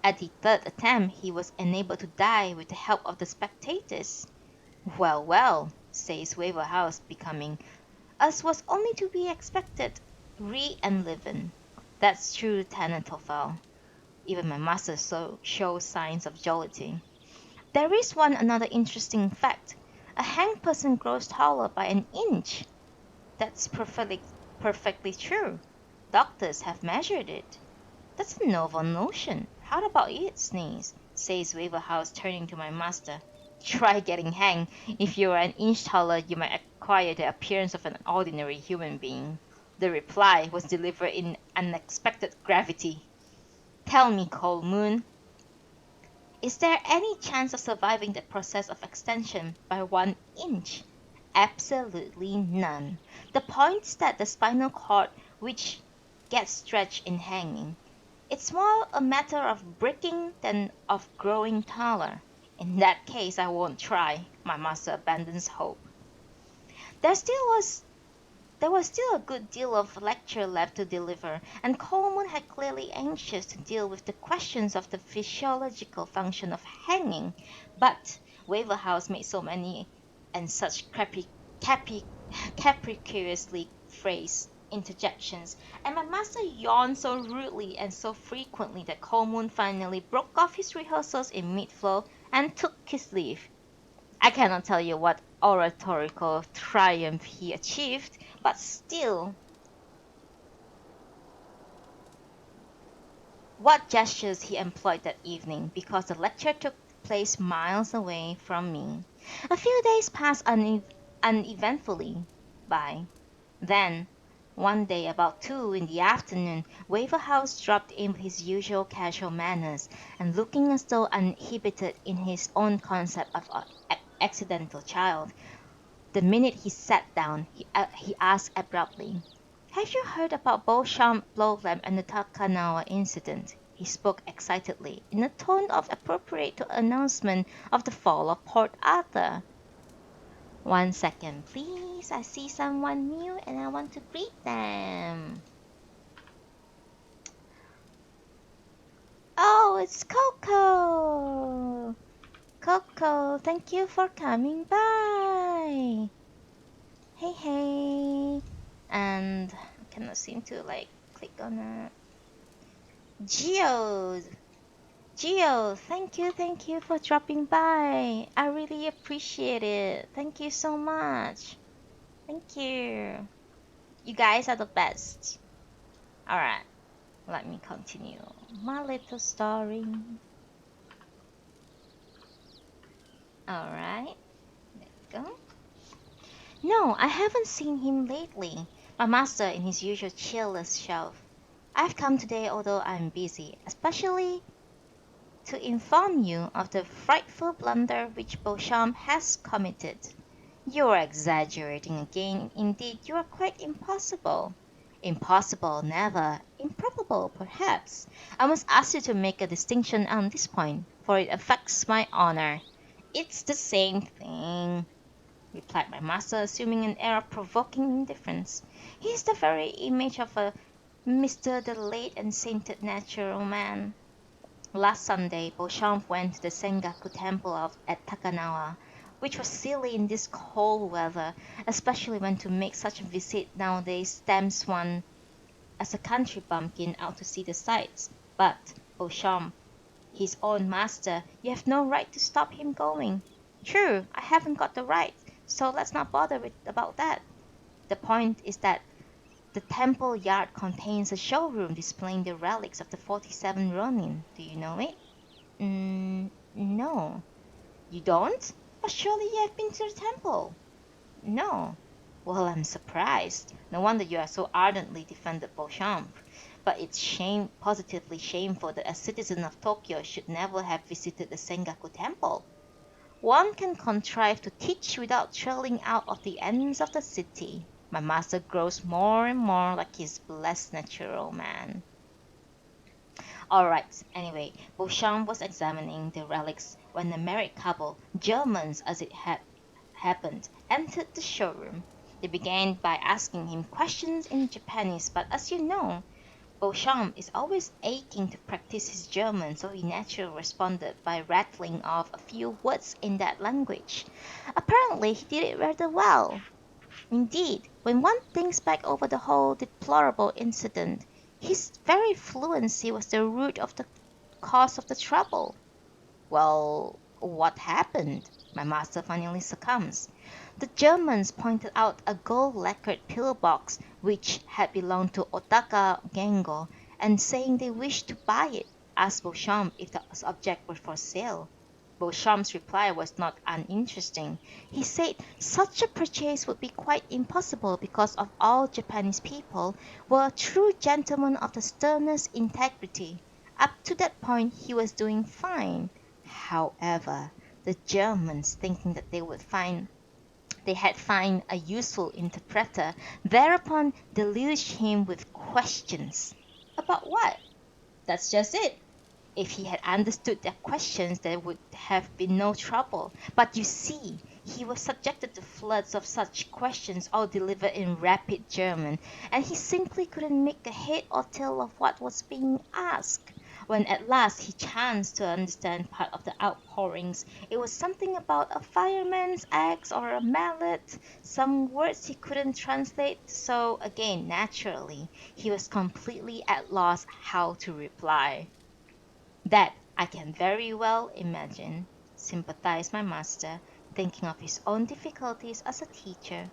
at the third attempt he was enabled to die with the help of the spectators. Well, well, says Waverhouse, becoming, as was only to be expected, re-enliven. That's true, Lieutenant Toffel. Even my master shows signs of jollity. There is one another interesting fact. A hanged person grows taller by an inch. That's perfectly true. Doctors have measured it. That's a novel notion. How about it, Sneeze? Says Waverhouse, turning to my master. Try getting hanged. If you are an inch taller, you might acquire the appearance of an ordinary human being. The reply was delivered in unexpected gravity. Tell me, Cold Moon, is there any chance of surviving the process of extension by 1 inch? Absolutely none. The point is that the spinal cord, which gets stretched in hanging, it's more a matter of breaking than of growing taller. In that case, I won't try. My master abandons hope. There still was there was still a good deal of lecture left to deliver, and Coleman had clearly anxious to deal with the questions of the physiological function of hanging, but Waverhouse made so many and such capriciously phrased interjections, and my master yawned so rudely and so frequently that Coleman finally broke off his rehearsals in mid-flow and took his leave. I cannot tell you what oratorical triumph he achieved, but still, what gestures he employed that evening, because the lecture took place miles away from me. A few days passed uneventfully by. Then, one day about 2 in the afternoon, Waverhouse dropped in with his usual casual manners, and looking as though uninhibited in his own concept of an accidental child. The minute he sat down, he asked abruptly, "Have you heard about Beauchamp Blowlamp and the Takanawa incident?" He spoke excitedly, in a tone of appropriate to announcement of the fall of Port Arthur. "One second, please. I see someone new and I want to greet them." "Oh, it's Coco! Coco, thank you for coming by." Hey, hey. And I cannot seem to click on it. Geo, Geo, thank you for dropping by. I really appreciate it. Thank you so much. Thank you. You guys are the best. Alright, let me continue my little story. Alright, there we go. No, I haven't seen him lately. My master in his usual cheerless shelf. I've come today although I'm busy, especially to inform you of the frightful blunder which Beauchamp has committed. You are exaggerating again. Indeed, you are quite impossible. Impossible, never. Improbable, perhaps. I must ask you to make a distinction on this point, for it affects my honor. It's the same thing, replied my master, assuming an air of provoking indifference. He is the very image of a Mr. the late and sainted natural man. Last Sunday, Beauchamp went to the Sengaku temple at Takanawa. which was silly in this cold weather, especially when to make such a visit nowadays tempts one as a country bumpkin out to see the sights. But, Beauchamp, his own master, you have no right to stop him going. True, I haven't got the right, so let's not bother about that. The point is that the temple yard contains a showroom displaying the relics of the 47 Ronin. Do you know it? No. You don't? But surely you have been to the temple. No. Well, I'm surprised. No wonder you are so ardently defended Beauchamp. But it's positively shameful that a citizen of Tokyo should never have visited the Sengaku Temple. One can contrive to teach without trailing out of the ends of the city. My master grows more and more like his blessed natural man. Alright, anyway, Beauchamp was examining the relics when a married couple, Germans as it had happened, entered the showroom. They began by asking him questions in Japanese, but as you know, Beauchamp is always aching to practice his German, so he naturally responded by rattling off a few words in that language. Apparently, he did it rather well. Indeed, when one thinks back over the whole deplorable incident, his very fluency was the root of the cause of the trouble. Well, what happened? My master finally succumbs. The Germans pointed out a gold-lacquered pillbox which had belonged to Otaka Gengo, and saying they wished to buy it, asked Beauchamp if the object were for sale. Beauchamp's reply was not uninteresting. He said such a purchase would be quite impossible because of all Japanese people were true gentlemen of the sternest integrity. Up to that point he was doing fine. However, the Germans, thinking that they had found a useful interpreter, thereupon deluged him with questions. About what? That's just it. If he had understood their questions, there would have been no trouble. But you see, he was subjected to floods of such questions, all delivered in rapid German, and he simply couldn't make a head or tail of what was being asked. When at last he chanced to understand part of the outpourings, it was something about a fireman's axe or a mallet, some words he couldn't translate, so again, naturally, he was completely at loss how to reply. That I can very well imagine, sympathized my master, thinking of his own difficulties as a teacher.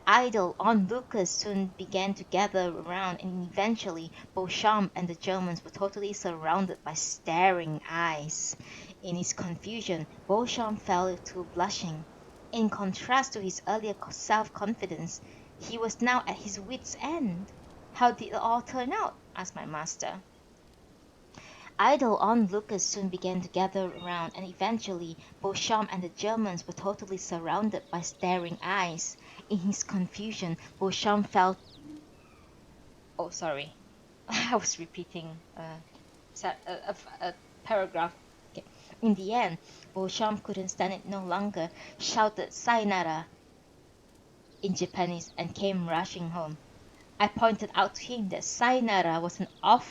Idle onlookers soon began to gather around, and eventually Beauchamp and the Germans were totally surrounded by staring eyes. In his confusion, Beauchamp fell to blushing. In contrast to his earlier self-confidence, he was now at his wits' end. How did it all turn out? Asked my master. Idle onlookers soon began to gather around, and eventually Beauchamp and the Germans were totally surrounded by staring eyes. In his confusion, Beauchamp felt. Oh, sorry. I was repeating a paragraph. Okay. In the end, Beauchamp couldn't stand it no longer, shouted sayonara in Japanese, and came rushing home. I pointed out to him that sayonara was an odd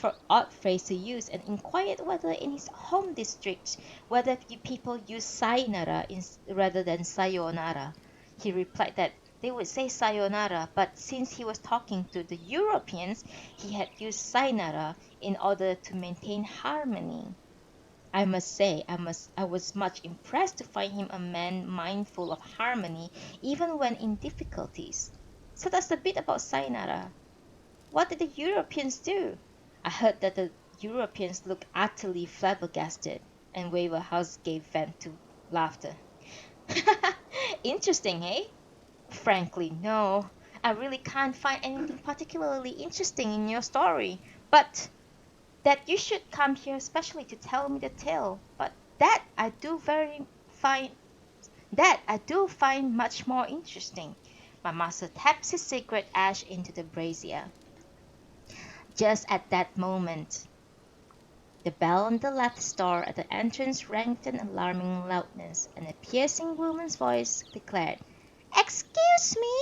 phrase to use, and inquired whether in his home district whether you people use sayonara rather than sayonara. He replied that they would say sayonara, but since he was talking to the Europeans, he had used sayonara in order to maintain harmony. I must say, I was much impressed to find him a man mindful of harmony even when in difficulties. So that's the bit about sayonara. What did the Europeans do? I heard that the Europeans looked utterly flabbergasted, and Waverhouse gave vent to laughter. Interesting, eh? Frankly, no. I really can't find anything particularly interesting in your story, but that you should come here especially to tell me the tale. But that I do find much more interesting. My master taps his cigarette ash into the brazier. Just at that moment, the bell on the left store at the entrance rang with an alarming loudness, and a piercing woman's voice declared, "Excuse me!"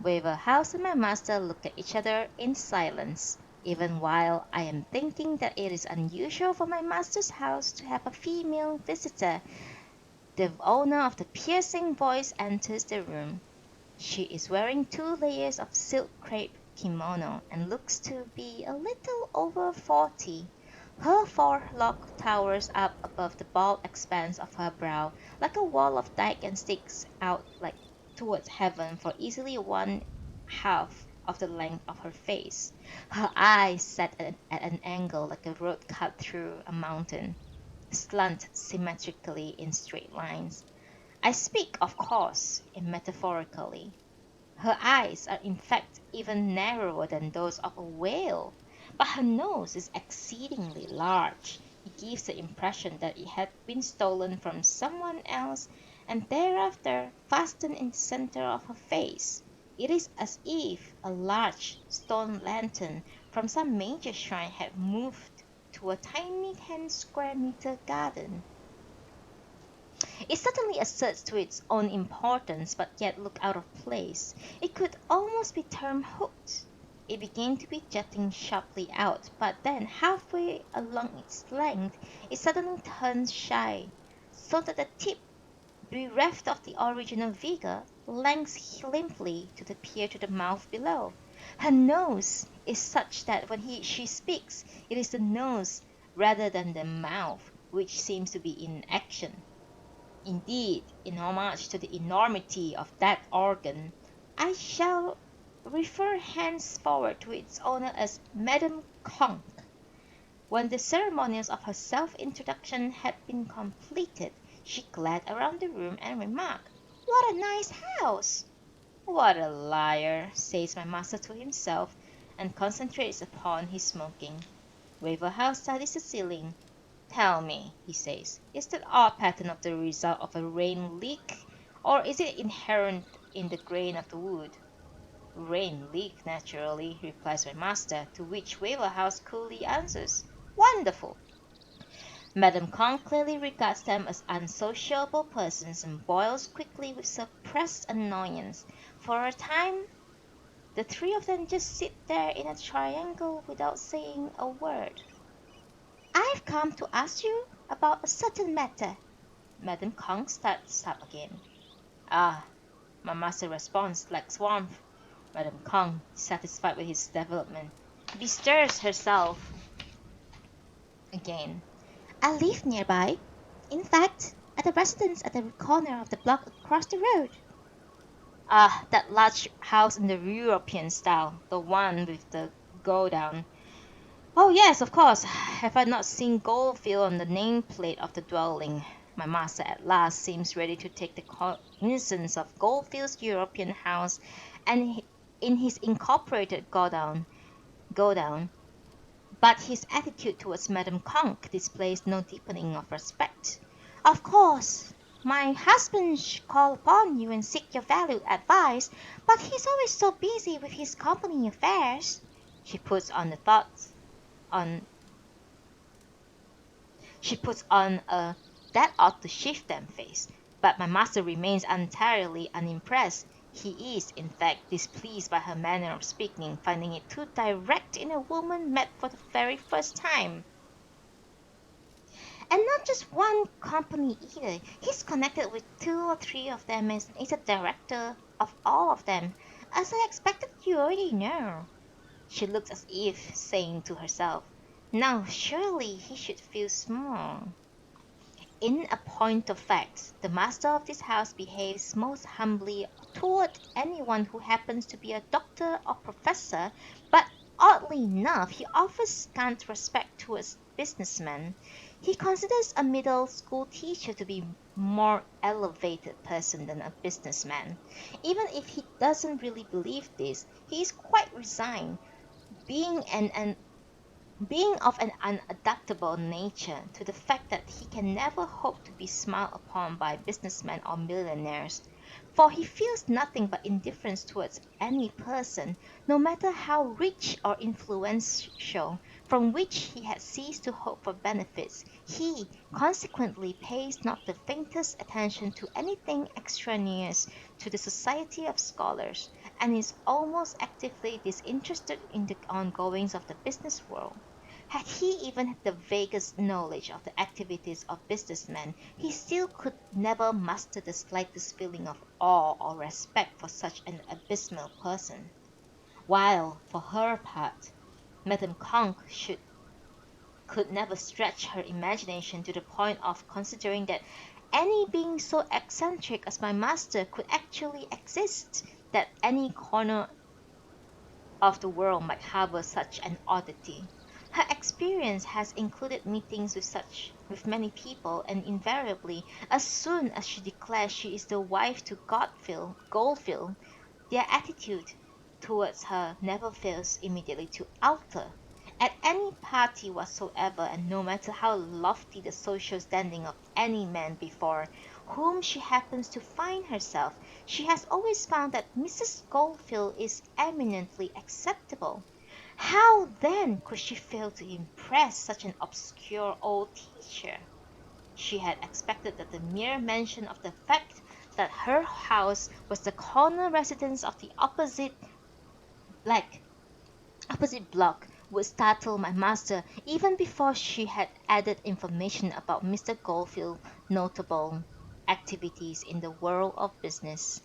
Waverhouse and my master looked at each other in silence. Even while I am thinking that it is unusual for my master's house to have a female visitor, The owner of the piercing voice enters the room. She is wearing 2 layers of silk crepe kimono and looks to be a little over 40. Her forelock towers up above the bald expanse of her brow like a wall of dike and sticks out like towards heaven for easily one half of the length of her face. Her eyes set at an angle like a road cut through a mountain, slant symmetrically in straight lines. I speak, of course, metaphorically. Her eyes are in fact even narrower than those of a whale, but her nose is exceedingly large. It gives the impression that it had been stolen from someone else and thereafter fastened in the center of her face. It is as if a large stone lantern from some major shrine had moved to a tiny 10 square meter garden. It certainly asserts to its own importance, but yet look out of place. It could almost be termed hooked. It began to be jutting sharply out, but then halfway along its length it suddenly turns shy, so that the tip, bereft of the original vigor, lengths limply to appear to the mouth below. Her nose is such that when she speaks, it is the nose rather than the mouth which seems to be in action. Indeed, in homage to the enormity of that organ, I shall refer henceforward to its owner as Madame Conk. When the ceremonials of her self-introduction had been completed, she glared around the room and remarked, "What a nice house!" "What a liar!" says my master to himself, and concentrates upon his smoking. Waverhouse studies the ceiling. "Tell me," he says, "is that odd pattern of the result of a rain leak, or is it inherent in the grain of the wood?" "Rain leak, naturally," replies my master, to which Waverhouse coolly answers, "Wonderful!" Madame Kong clearly regards them as unsociable persons and boils quickly with suppressed annoyance. For a time the three of them just sit there in a triangle without saying a word. "I've come to ask you about a certain matter." Madame Kong starts up again. "Ah," my master responds, lacks warmth. Madame Kong, dissatisfied with his development, bestirs herself again. I live nearby. In fact, at a residence at the corner of the block across the road. "Ah, that large house in the European style, the one with the go down." "Oh yes, of course. Have I not seen Goldfield on the nameplate of the dwelling?" My master at last seems ready to take the cognizance of Goldfield's European house, and in his incorporated go down, but his attitude towards Madame Conk displays no deepening of respect. Of course, my husband should call upon you and seek your valued advice, but he's always so busy with his company affairs. She puts on the thoughts on She puts on a "that ought to shift them" face, but my master remains entirely unimpressed. He is, in fact, displeased by her manner of speaking, finding it too direct in a woman met for the very first time. And not just one company either. He's connected with 2 or 3 of them and is a director of all of them, as I expected you already know. She looks as if saying to herself, "Now surely he should feel small." In a point of fact, the master of this house behaves most humbly toward anyone who happens to be a doctor or professor, but oddly enough he offers scant respect towards businessmen. He considers a middle school teacher to be a more elevated person than a businessman. Even if he doesn't really believe this, he is quite resigned, being being of an unadaptable nature, to the fact that he can never hope to be smiled upon by businessmen or millionaires, for he feels nothing but indifference towards any person, no matter how rich or influential, from which he has ceased to hope for benefits. He, consequently, pays not the faintest attention to anything extraneous to the society of scholars, and is almost actively disinterested in the ongoings of the business world. Had he even had the vaguest knowledge of the activities of businessmen, he still could never muster the slightest feeling of awe or respect for such an abysmal person. While, for her part, Madame Conk could never stretch her imagination to the point of considering that any being so eccentric as my master could actually exist, that any corner of the world might harbor such an oddity. Her experience has included meetings with many people, and invariably, as soon as she declares she is the wife to Goldfield, their attitude towards her never fails immediately to alter. At any party whatsoever, and no matter how lofty the social standing of any man before whom she happens to find herself, she has always found that Mrs. Goldfield is eminently acceptable. How then could she fail to impress such an obscure old teacher? She had expected that the mere mention of the fact that her house was the corner residence of the like opposite block would startle my master even before she had added information about Mr. Goldfield's notable activities in the world of business.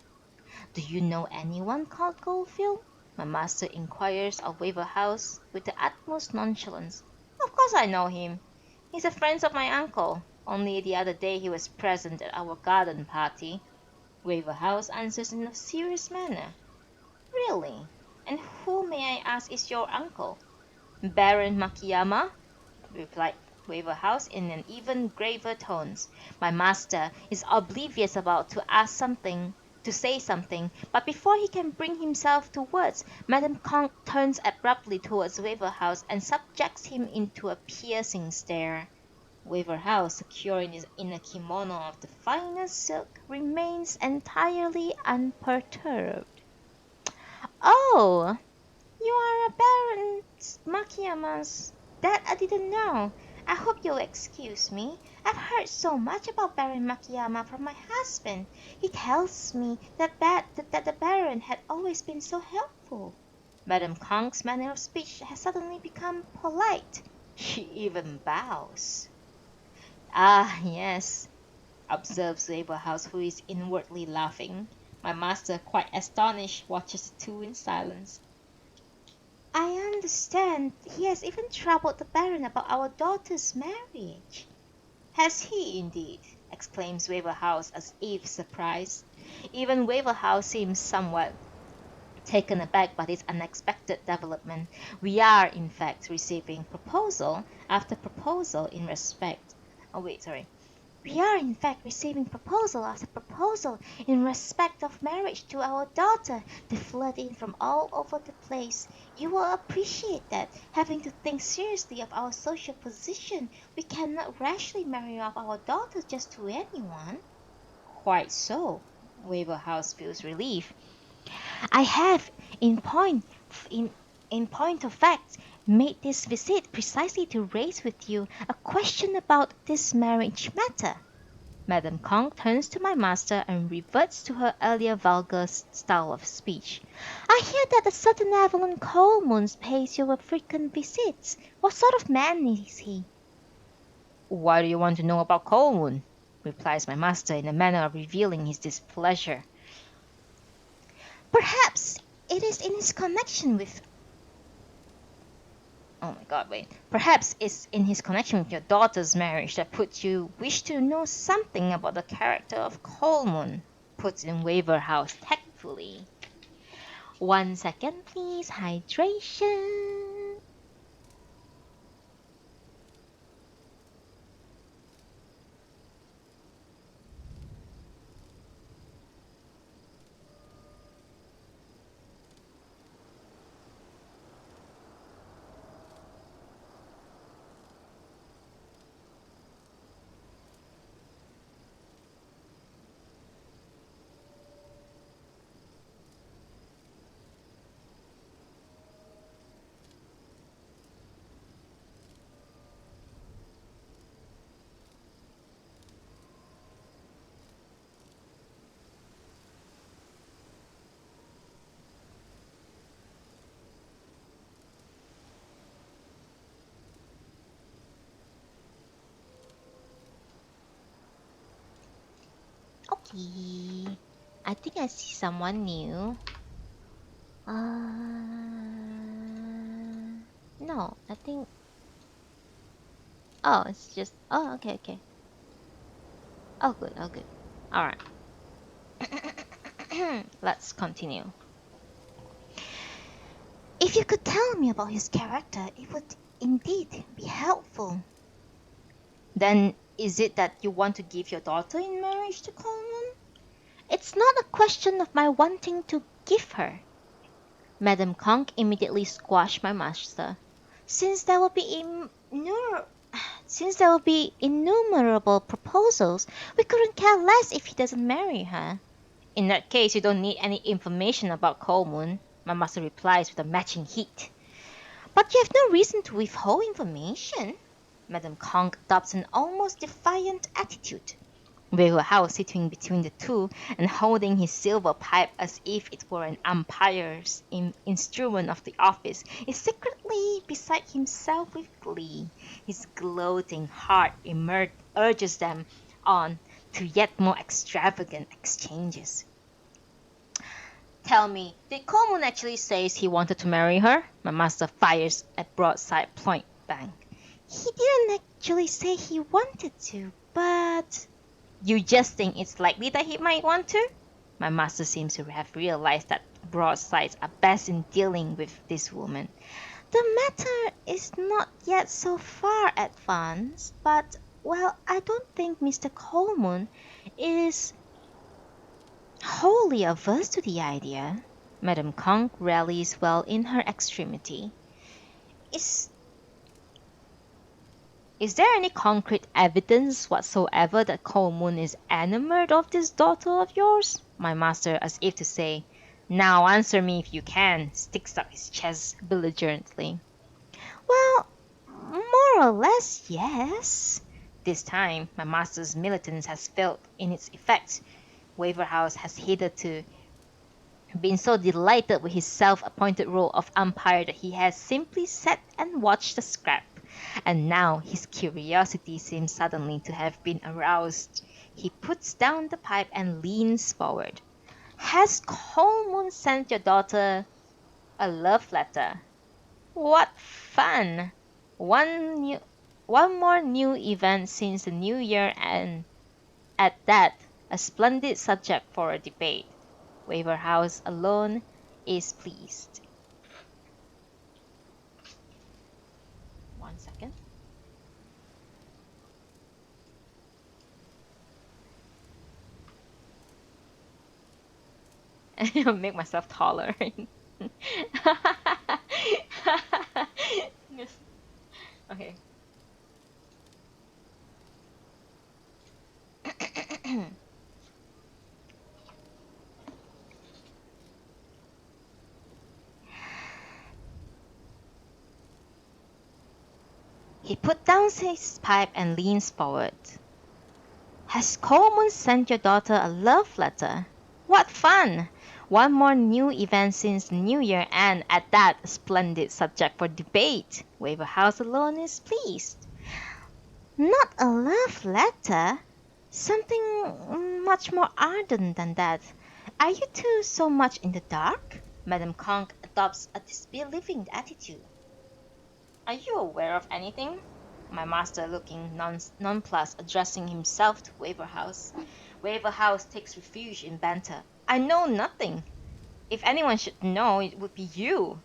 Do you know anyone called Goldfield? My master inquires of Waverhouse with the utmost nonchalance. Of course I know him. He's a friend of my uncle. Only the other day he was present at our garden party. Waverhouse answers in a serious manner. Really? And who, may I ask, is your uncle? Baron Makiyama, replied Waverhouse in an even graver tones. My master is oblivious about to say something, but before he can bring himself to words, Madame Conk turns abruptly towards Waverhouse and subjects him into a piercing stare. Waverhouse, secure in a kimono of the finest silk, remains entirely unperturbed. Oh, you are a Baron Makiyamas. That I didn't know. I hope you'll excuse me. I've heard so much about Baron Makiyama from my husband. He tells me that the Baron had always been so helpful. Madame Kong's manner of speech has suddenly become polite. She even bows. Ah, yes, observes Waverhouse, who is inwardly laughing. My master, quite astonished, watches the two in silence. I understand he has even troubled the Baron about our daughter's marriage. Has he indeed? Exclaims Waverhouse as if surprised. Even Waverhouse seems somewhat taken aback by this unexpected development. We are, in fact, receiving proposal after proposal in respect. Oh, wait, sorry. We are in fact receiving proposal after proposal in respect of marriage to our daughter. They flood in from all over the place. You will appreciate that, having to think seriously of our social position, we cannot rashly marry off our daughter just to anyone. Quite so. Waverhouse feels relief. I have, in point, in, in point of fact, made this visit precisely to raise with you a question about this marriage matter. Madame Kong turns to my master and reverts to her earlier vulgar style of speech. I hear that a certain Avalon Colemoons pays you a frequent visits. What sort of man is he? Why do you want to know about Colemoon? Replies my master in a manner of revealing his displeasure. Perhaps it is in his connection with Oh my god, wait. Perhaps it's in his connection with your daughter's marriage that puts you wish to know something about the character of Coleman, puts in Waverhouse tactfully. 1 second, please. Hydration. see. I think I see someone new. No, I think. Oh, it's just. Oh, okay, okay. Oh, good, oh, good. Alright. Let's continue. If you could tell me about his character, it would indeed be helpful. Then is it that you want to give your daughter in marriage to Coleman? It's not a question of my wanting to give her. Madame Conk immediately squashed my master. Since there will be since there will be innumerable proposals, we couldn't care less if he doesn't marry her. In that case, you don't need any information about Coleman, my master replies with a matching heat. But you have no reason to withhold information. Madame Conk adopts an almost defiant attitude. Wei House sitting between the two and holding his silver pipe as if it were an umpire's instrument of the office, is secretly beside himself with glee. His gloating heart urges them on to yet more extravagant exchanges. Tell me, did Coleman actually say he wanted to marry her? My master fires a broadside point blank. He didn't actually say he wanted to, but... You just think it's likely that he might want to? My master seems to have realized that broadsides are best in dealing with this woman. The matter is not yet so far advanced, but, well, I don't think Mr. Coleman is wholly averse to the idea. Madame Conk rallies well in her extremity. Is there any concrete evidence whatsoever that Coleman is enamored of this daughter of yours? My master, as if to say, now answer me if you can, sticks up his chest belligerently. Well, more or less, yes. This time, my master's militance has failed in its effect. Waverhouse has hitherto been so delighted with his self-appointed role of umpire that he has simply sat and watched the scrap. And now his curiosity seems suddenly to have been aroused. He puts down the pipe and leans forward. Has Coleman sent your daughter a love letter? What fun! One more new event since the new year, and at that, a splendid subject for a debate. Waverhouse alone is pleased. 1 second. I'll make myself taller. Okay. He put down his pipe and leans forward. Has Coleman sent your daughter a love letter? What fun! One more new event since the new year, and at that, a splendid subject for debate. Waverhouse alone is pleased. Not a love letter. Something much more ardent than that. Are you two so much in the dark? Madame Conk adopts a disbelieving attitude. Are you aware of anything? My master, looking nonplussed, addressing himself to Waverhouse. Waverhouse takes refuge in banter. I know nothing. If anyone should know, it would be you.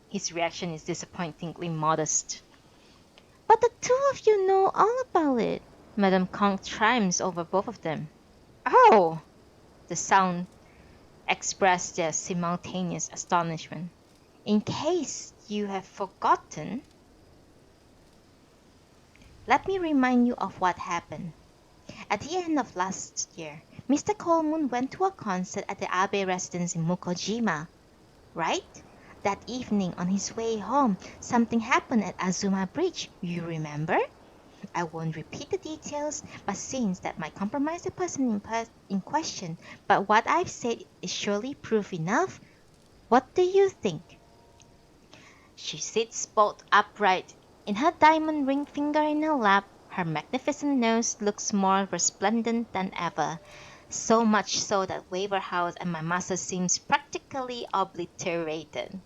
His reaction is disappointingly modest. But the two of you know all about it. Madame Conk triumphs over both of them. Oh! The sound expressed their simultaneous astonishment. In case you have forgotten, let me remind you of what happened. At the end of last year, Mr. Coleman went to a concert at the Abe residence in Mukojima, right? That evening on his way home, something happened at Azuma Bridge, you remember? I won't repeat the details, but since that might compromise the person in question, but what I've said is surely proof enough. What do you think? She sits bolt upright, in her diamond ring finger in her lap. Her magnificent nose looks more resplendent than ever. So much so that Waver House and my master seems practically obliterated.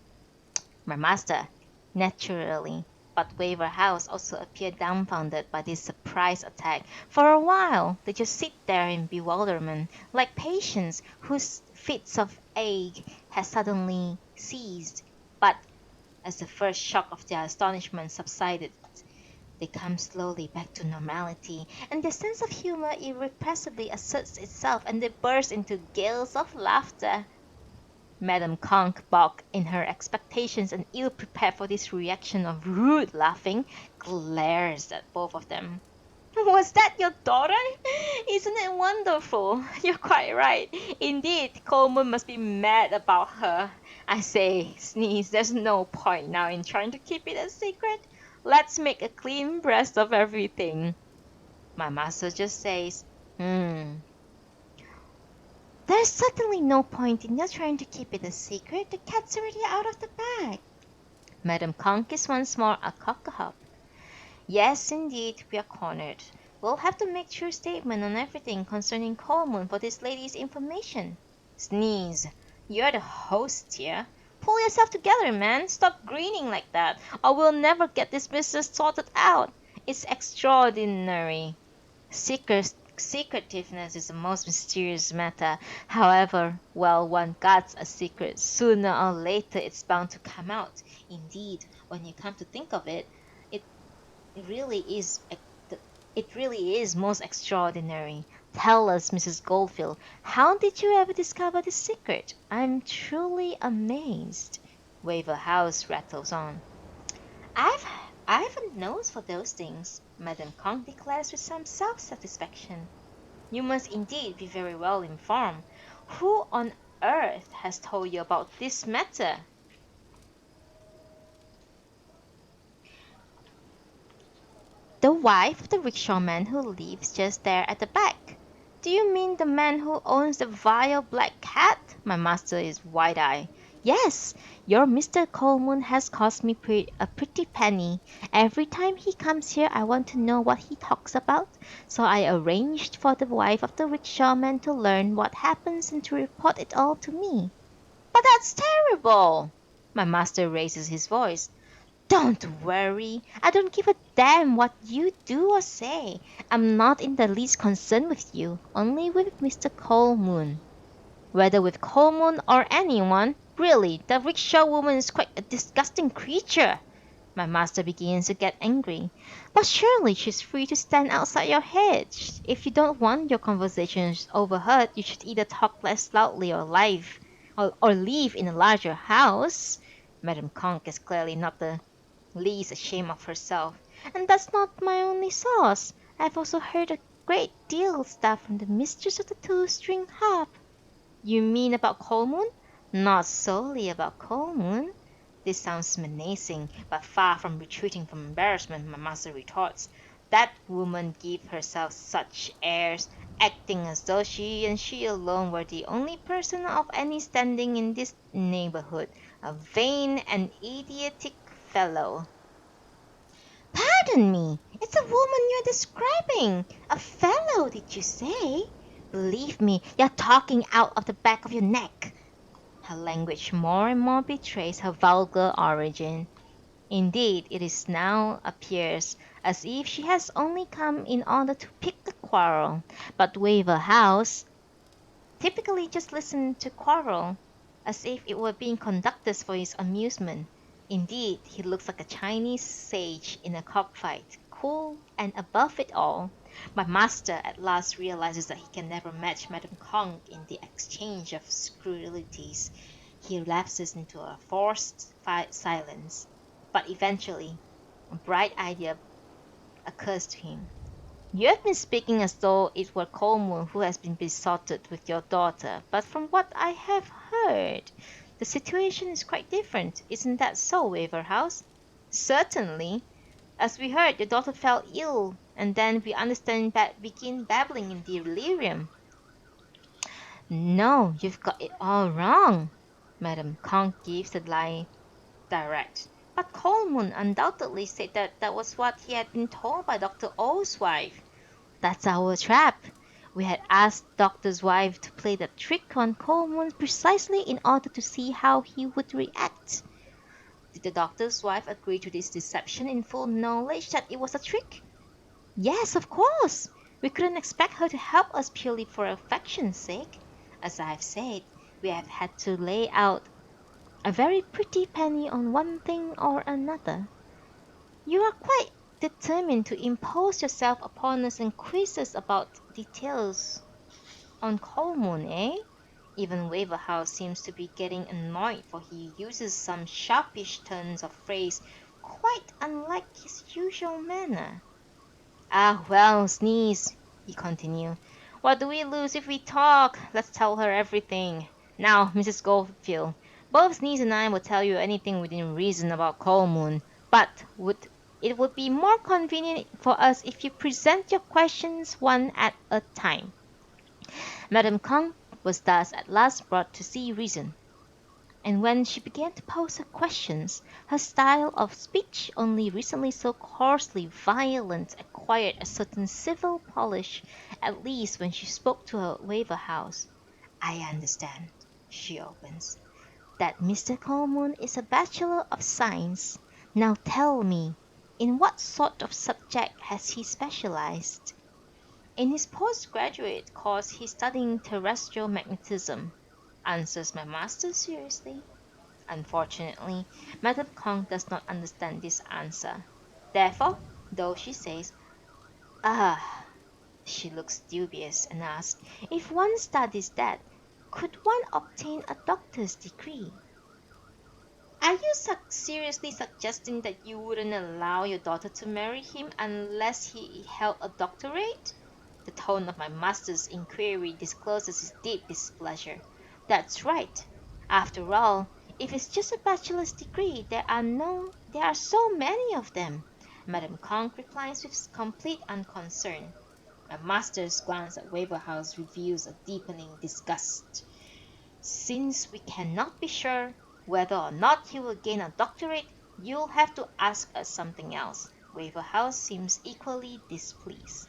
My master, naturally, but Waver House also appeared dumbfounded by this surprise attack. For a while, they just sit there in bewilderment, like patients whose fits of ague has suddenly ceased. But as the first shock of their astonishment subsided, they come slowly back to normality, and their sense of humor irrepressibly asserts itself, and they burst into gales of laughter. Madame Conk, balked in her expectations and ill prepared for this reaction of rude laughing, glares at both of them. Was that your daughter? Isn't it wonderful? You're quite right. Indeed, Coleman must be mad about her. I say, Sneeze, there's no point now in trying to keep it a secret. Let's make a clean breast of everything. My master just says, There's certainly no point in your trying to keep it a secret. The cat's already out of the bag. Madame Conk is once more a cock-a-hop. Yes, indeed, we are cornered. We'll have to make true statement on everything concerning Coleman for this lady's information. Sneeze. You're the host here. Pull yourself together, man. Stop grinning like that, or we'll never get this business sorted out. It's extraordinary. Secretiveness is the most mysterious matter. However well one guards a secret, sooner or later it's bound to come out. Indeed, when you come to think of it, it really is it really is most extraordinary. Tell us, Mrs. Goldfield, how did you ever discover this secret? I'm truly amazed. Waver House rattles on. I've I've a nose for those things, Madame Kong declares with some self-satisfaction. You must indeed be very well informed. Who on earth has told you about this matter? The wife of the rickshaw-man who lives just there at the back. Do you mean the man who owns the vile black cat? My master is wide-eyed. Yes, your Mr. Coleman has cost me a pretty penny. Every time he comes here I want to know what he talks about, so I arranged for the wife of the rickshaw-man to learn what happens and to report it all to me. But that's terrible! My master raises his voice. Don't worry. I don't give a damn what you do or say. I'm not in the least concerned with you, only with Mr. Coleman. Whether with Coleman or anyone, really, the rickshaw woman is quite a disgusting creature. My master begins to get angry. But surely she's free to stand outside your hedge. If you don't want your conversations overheard, you should either talk less loudly or live in a larger house. Madame Conk is clearly not the least ashamed of herself. And that's not my only source. I've also heard a great deal of stuff from the mistress of the two-string harp. You mean about Coleman? Not solely about Coleman. This sounds menacing, but far from retreating from embarrassment, my master retorts. That woman gave herself such airs, acting as though she and she alone were the only person of any standing in this neighborhood. A vain and idiotic fellow. Pardon me, it's a woman you're describing. A fellow, did you say? Believe me, you're talking out of the back of your neck. Her language more and more betrays her vulgar origin. Indeed, it is now appears as if she has only come in order to pick a quarrel. But Waver House typically just listen to quarrel, as if it were being conducted for his amusement. Indeed, he looks like a Chinese sage in a cockfight, cool and above it all. My master at last realizes that he can never match Madame Kong in the exchange of scurrilities. He lapses into a forced silence, but eventually a bright idea occurs to him. You have been speaking as though it were Coleman who has been besotted with your daughter, but from what I have heard, the situation is quite different. Isn't that so, Waverhouse? Certainly. As we heard, your daughter fell ill, and then we understand begin babbling in delirium. No, you've got it all wrong. Madame Conk gives the lie direct. But Coleman undoubtedly said that that was what he had been told by Dr. O's wife. That's our trap. We had asked Doctor's wife to play that trick on Coleman precisely in order to see how he would react. Did the Doctor's wife agree to this deception in full knowledge that it was a trick? Yes, of course. We couldn't expect her to help us purely for affection's sake. As I have said, we have had to lay out a very pretty penny on one thing or another. You are quite determined to impose yourself upon us and quiz us about details on Coleman, eh? Even Waverhouse seems to be getting annoyed, for he uses some sharpish turns of phrase quite unlike his usual manner. Ah, well, Sneeze, he continued. What do we lose if we talk? Let's tell her everything. Now, Mrs. Goldfield, both Sneeze and I will tell you anything within reason about Coleman, but it would be more convenient for us if you present your questions one at a time. Madame Kong was thus at last brought to see reason, and when she began to pose her questions, her style of speech, only recently so coarsely violent, acquired a certain civil polish, at least when she spoke to her Waverhouse. I understand, she opens, that Mr. Coleman is a Bachelor of Science. Now tell me, in what sort of subject has he specialized? In his postgraduate course he's studying terrestrial magnetism, answers my master seriously. Unfortunately, Madame Kong does not understand this answer. Therefore, though she says, "Ah," she looks dubious and asks, "If one studies that, could one obtain a doctor's degree?" Are you seriously suggesting that you wouldn't allow your daughter to marry him unless he held a doctorate? The tone of my master's inquiry discloses his deep displeasure. That's right. After all, if it's just a bachelor's degree, there are so many of them. Madame Kong replies with complete unconcern. My master's glance at Waverhouse reveals a deepening disgust. Since we cannot be sure whether or not he will gain a doctorate, you'll have to ask us something else. Waverhouse seems equally displeased.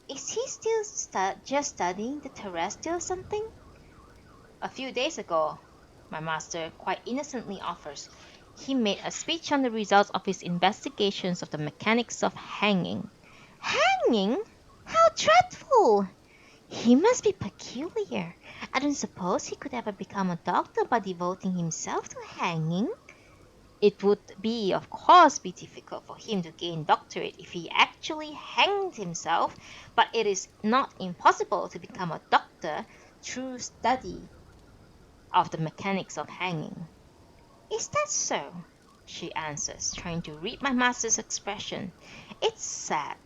Is he still just studying the terrestrial something? A few days ago, my master quite innocently offers, he made a speech on the results of his investigations of the mechanics of hanging. Hanging? How dreadful! He must be peculiar. I don't suppose he could ever become a doctor by devoting himself to hanging. It would of course be difficult for him to gain doctorate if he actually hanged himself, but it is not impossible to become a doctor through study of the mechanics of hanging. Is that so? She answers, trying to read my master's expression. It's sad.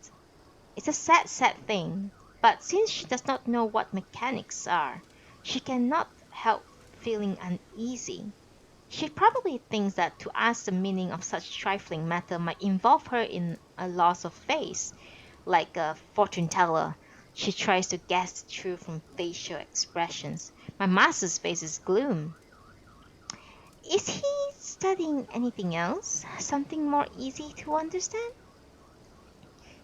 It's a sad, sad thing. But since she does not know what mechanics are, she cannot help feeling uneasy. She probably thinks that to ask the meaning of such trifling matter might involve her in a loss of faith, like a fortune teller. She tries to guess the truth from facial expressions. My master's face is gloom. Is he studying anything else? Something more easy to understand?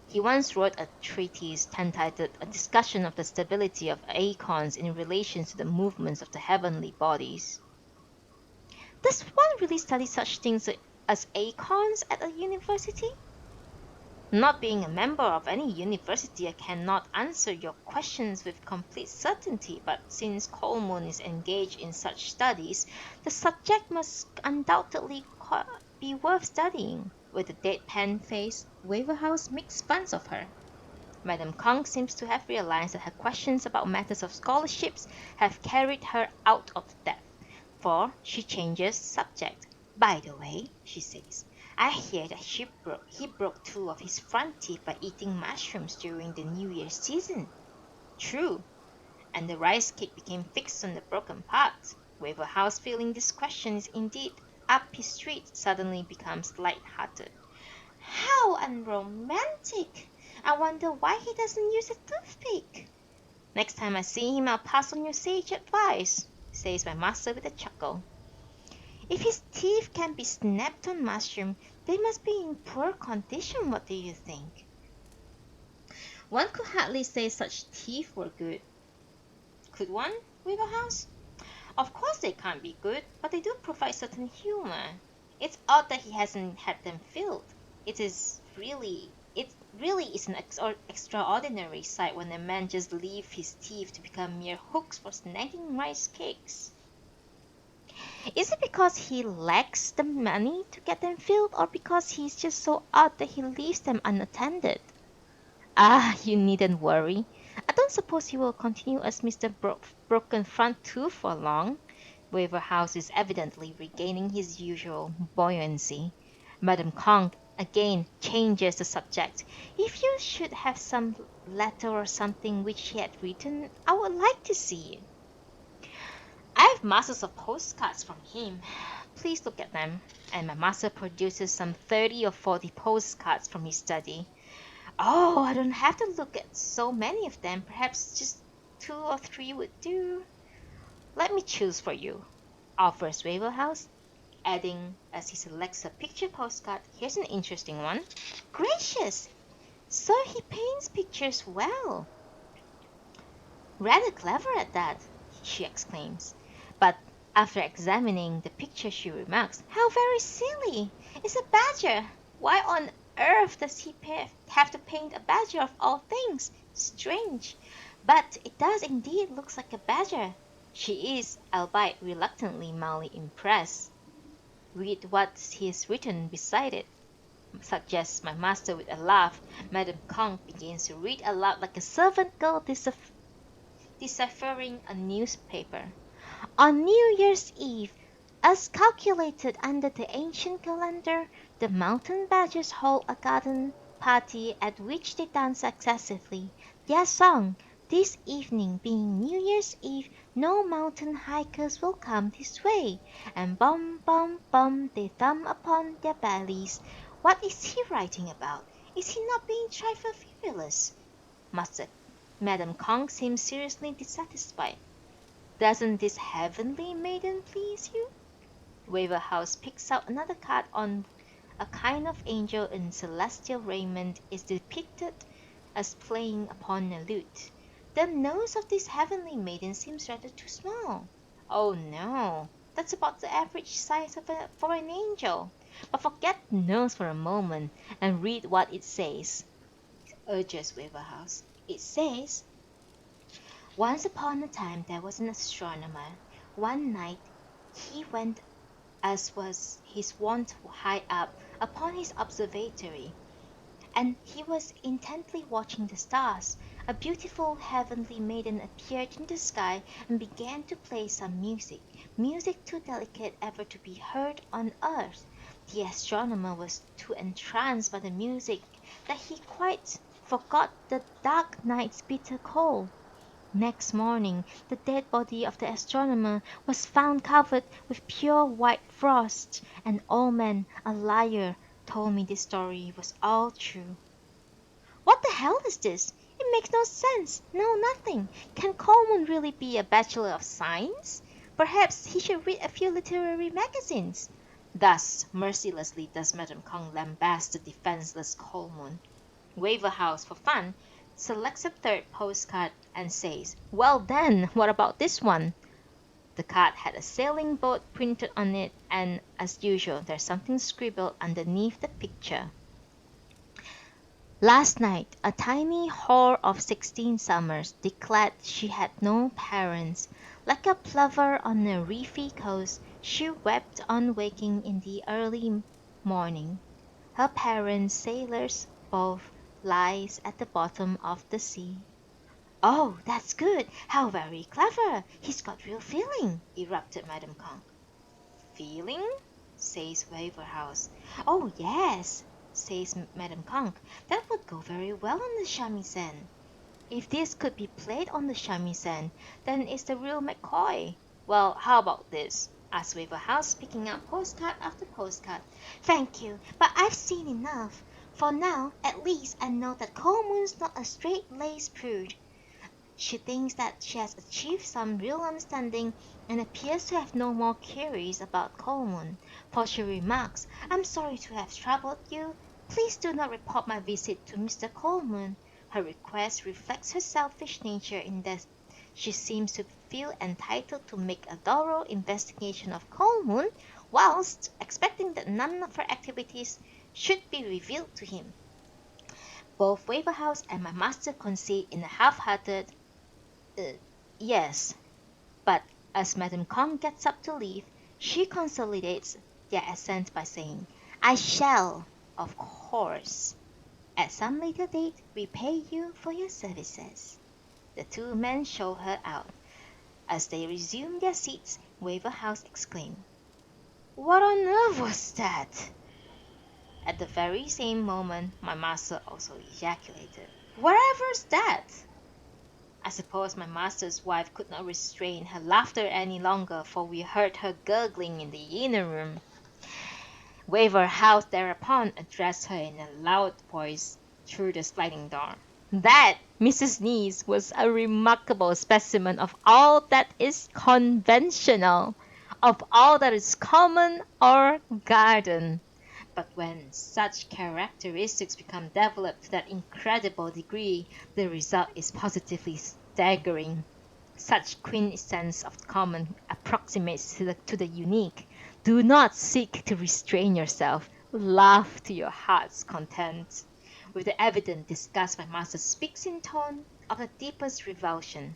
He once wrote a treatise entitled A Discussion of the Stability of Acorns in Relation to the Movements of the Heavenly Bodies. Does one really study such things as acorns at a university? Not being a member of any university, I cannot answer your questions with complete certainty, but since Coleman is engaged in such studies, the subject must undoubtedly be worth studying. With a deadpan face, Waverhouse makes fun of her. Madame Kong seems to have realized that her questions about matters of scholarships have carried her out of depth, for she changes subject. By the way, she says, I hear that he broke two of his front teeth by eating mushrooms during the New Year's season. True, and the rice cake became fixed on the broken part. Waverhouse, feeling this question is indeed up his street, suddenly becomes light-hearted. How unromantic! I wonder why he doesn't use a toothpick. Next time I see him, I'll pass on your sage advice, says my master with a chuckle. If his teeth can be snapped on mushroom, they must be in poor condition. What do you think? One could hardly say such teeth were good. Could one, Wigglehouse? Of course they can't be good, but they do provide certain humor. It's odd that he hasn't had them filled. It really is an extraordinary sight when a man just leaves his teeth to become mere hooks for snagging rice cakes. Is it because he lacks the money to get them filled, or because he's just so odd that he leaves them unattended? Ah, you needn't worry. I don't suppose he will continue as Mr. Broken Front Tooth for long. Waverhouse is evidently regaining his usual buoyancy. Madame Kong again changes the subject. If you should have some letter or something which he had written, I would like to see it. I have masses of postcards from him. Please look at them. And my master produces some 30 or 40 postcards from his study. Oh, I don't have to look at so many of them. Perhaps just 2 or 3 would do. Let me choose for you, offers Waverhouse, adding as he selects a picture postcard, here's an interesting one. Gracious! So he paints pictures well. Rather clever at that, she exclaims. But after examining the picture, she remarks, how very silly! It's a badger! Why on earth does he have to paint a badger of all things? Strange! But it does indeed look like a badger. She is, albeit reluctantly, mildly impressed. Read what he's written beside it, suggests my master with a laugh. Madame Kong begins to read aloud like a servant girl deciphering a newspaper. On New Year's Eve, as calculated under the ancient calendar, the mountain badgers hold a garden party at which they dance excessively. Their song, this evening being New Year's Eve, no mountain hikers will come this way, and bum bum bum they thumb upon their bellies. What is he writing about? Is he not being trifle frivolous? Master Madame Kong seems seriously dissatisfied. Doesn't this heavenly maiden please you? Waverhouse picks out another card on a kind of angel in celestial raiment is depicted as playing upon a lute. The nose of this heavenly maiden seems rather too small. Oh no, that's about the average size for an angel. But forget the nose for a moment and read what it says, urges Waverhouse. It says, once upon a time there was an astronomer. One night he went, as was his wont, high up upon his observatory, and he was intently watching the stars. A beautiful heavenly maiden appeared in the sky and began to play some music too delicate ever to be heard on earth. The astronomer was too entranced by the music that he quite forgot the dark night's bitter cold. Next morning the dead body of the astronomer was found covered with pure white frost. An old man, a liar, told me this story was all true. What the hell is this? It makes no sense. No, nothing. Can Coleman really be a Bachelor of Science? Perhaps he should read a few literary magazines. Thus mercilessly does Madame Kong lambast the defenseless Coleman. Waverhouse, for fun, selects a third postcard and says, well then, what about this one? The card had a sailing boat printed on it, and as usual, there's something scribbled underneath the picture. Last night, a tiny whore of 16 summers declared she had no parents. Like a plover on a reefy coast, she wept on waking in the early morning. Her parents, sailors both, lies at the bottom of the sea. Oh, that's good! How very clever! He's got real feeling! Erupted Madame Kong. Feeling? Says Waverhouse. Oh, yes, says Madame Kong. That would go very well on the shamisen. If this could be played on the shamisen, then it's the real McCoy. Well, how about this? Asked Waverhouse, picking up postcard after postcard. Thank you, but I've seen enough. For now, at least, I know that Coleman's not a straight-laced prude. She thinks that she has achieved some real understanding and appears to have no more queries about Coleman, for she remarks, I'm sorry to have troubled you. Please do not report my visit to Mr. Coleman. Her request reflects her selfish nature in that she seems to feel entitled to make a thorough investigation of Colmoon, whilst expecting that none of her activities should be revealed to him. Both Waverhouse and my master concede in a half-hearted, uh, yes, but as Madame Kong gets up to leave, she consolidates their assent by saying, I shall, of course, at some later date, repay you for your services. The two men show her out. As they resume their seats, Waverhouse exclaimed, What on earth was that? At the very same moment, my master also ejaculated, Whatever's that? I suppose my master's wife could not restrain her laughter any longer, for we heard her gurgling in the inner room. Waverhouse thereupon addressed her in a loud voice through the sliding door. That, Mrs. Nees, was a remarkable specimen of all that is conventional, of all that is common or garden. But when such characteristics become developed to that incredible degree, the result is positively staggering. Such quintessence of common approximates to the unique. Do not seek to restrain yourself. Laugh to your heart's content. With the evident disgust, my master speaks in tone of the deepest revulsion.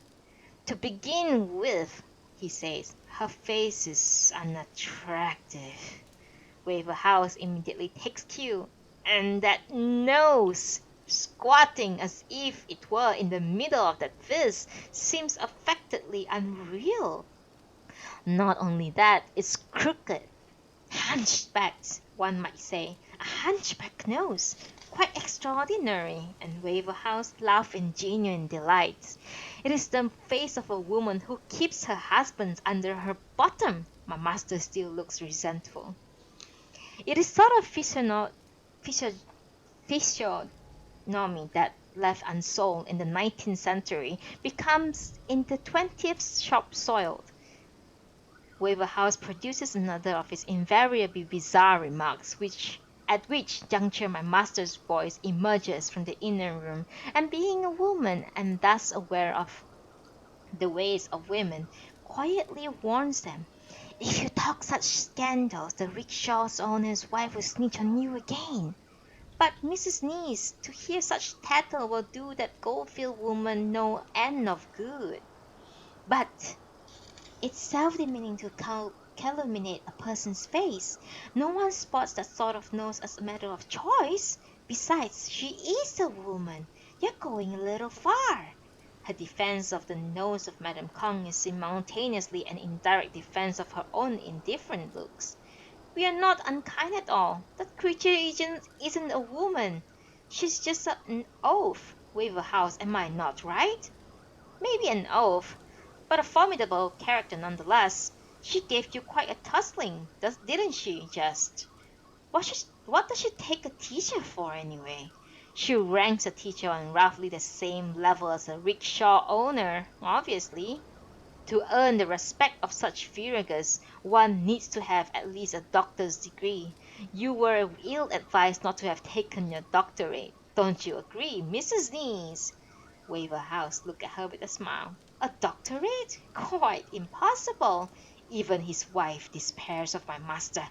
To begin with, he says, her face is unattractive. Waverhouse immediately takes cue, and that nose, squatting as if it were in the middle of that fist, seems affectedly unreal. Not only that, it's crooked, hunchbacked, one might say, a hunchback nose, quite extraordinary, and Waverhouse laughed in genuine delight. It is the face of a woman who keeps her husband under her bottom. My master still looks resentful. It is sort of physiognomy that, left unsold in the 19th century, becomes in the 20th soiled. Waverhouse produces another of his invariably bizarre remarks, at which juncture my master's voice emerges from the inner room, and being a woman and thus aware of the ways of women, quietly warns them. If you talk such scandals, the rickshaw's owner's wife will snitch on you again. But Mrs. Nees, to hear such tattle will do that Goldfield woman no end of good. But it's self-demeaning to calumniate a person's face. No one spots that sort of nose as a matter of choice. Besides, she is a woman. You're going a little far. Her defense of the nose of Madame Kong is simultaneously an indirect defense of her own indifferent looks. We are not unkind at all. That creature isn't a woman. She's just an oaf. Waverhouse, am I not right? Maybe an oaf, but a formidable character nonetheless. She gave you quite a tussling, didn't she, just? What does she take a teacher for, anyway? She ranks a teacher on roughly the same level as a rickshaw owner, obviously. To earn the respect of such viragoes, one needs to have at least a doctor's degree. You were ill-advised not to have taken your doctorate. Don't you agree, Mrs. Nees? Waverhouse looked at her with a smile. A doctorate? Quite impossible. Even his wife despairs of my master.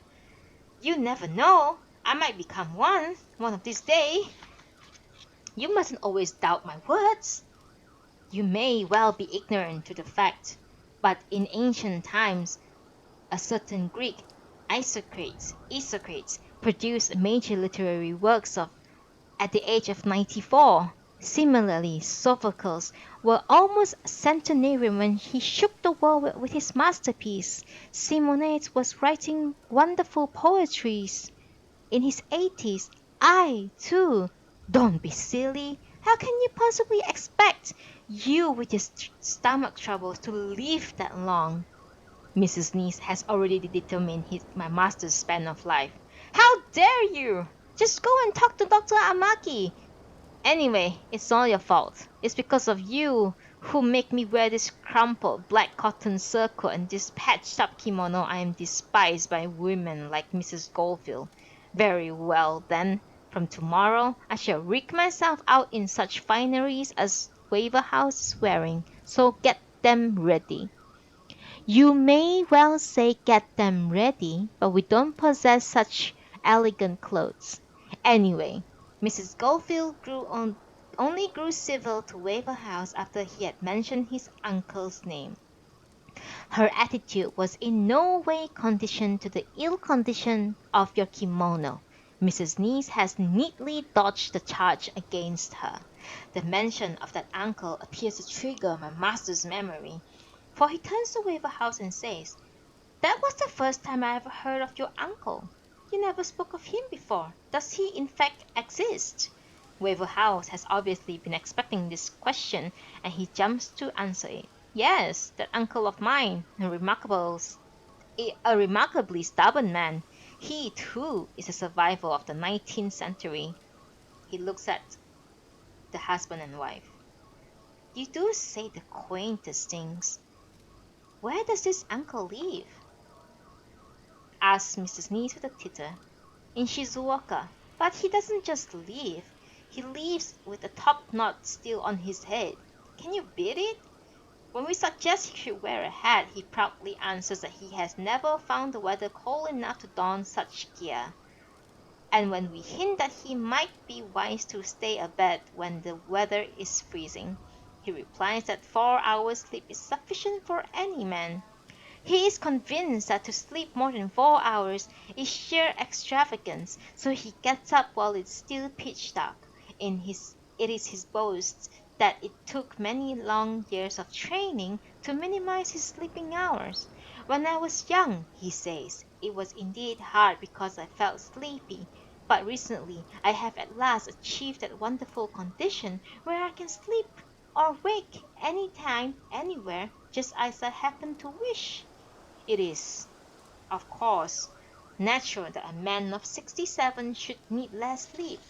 You never know. I might become one of these days. You mustn't always doubt my words. You may well be ignorant to the fact, but in ancient times a certain Greek, Isocrates, produced major literary works at the age of 94. Similarly, Sophocles was almost centenarian when he shook the world with his masterpiece. Simonides was writing wonderful poetries in his 80s. I, too. Don't be silly. How can you possibly expect you with your stomach troubles to live that long? Mrs. Nees has already determined my master's span of life. How dare you! Just go and talk to Dr. Amaki. Anyway, it's all your fault. It's because of you who make me wear this crumpled black cotton surcoat and this patched up kimono. I am despised by women like Mrs. Goldfield. Very well, then. From tomorrow I shall rig myself out in such fineries as Waverhouse is wearing, so get them ready. You may well say get them ready, but we don't possess such elegant clothes. Anyway, Mrs. Goldfield only grew civil to Waverhouse after he had mentioned his uncle's name. Her attitude was in no way conditioned to the ill condition of your kimono. Mrs. Neese has neatly dodged the charge against her. The mention of that uncle appears to trigger my master's memory, for he turns to Waverhouse and says, "That was the first time I ever heard of your uncle. You never spoke of him before. Does he in fact exist?" Waverhouse has obviously been expecting this question, and he jumps to answer it. "Yes, that uncle of mine, a remarkably stubborn man. He, too, is a survival of the 19th century." He looks at the husband and wife. "You do say the quaintest things. Where does this uncle live?" asks Mrs. Neese with a titter. "In Shizuoka. But he doesn't just live. He lives with a top knot still on his head. Can you beat it? When we suggest he should wear a hat, he proudly answers that he has never found the weather cold enough to don such gear. And when we hint that he might be wise to stay abed when the weather is freezing, he replies that 4 hours sleep is sufficient for any man. He is convinced that to sleep more than 4 hours is sheer extravagance, so he gets up while it's still pitch dark. It is his boast that it took many long years of training to minimize his sleeping hours. When I was young, he says, it was indeed hard because I felt sleepy, but recently I have at last achieved that wonderful condition where I can sleep or wake any time, anywhere, just as I happen to wish. It is, of course, natural that a man of 67 should need less sleep.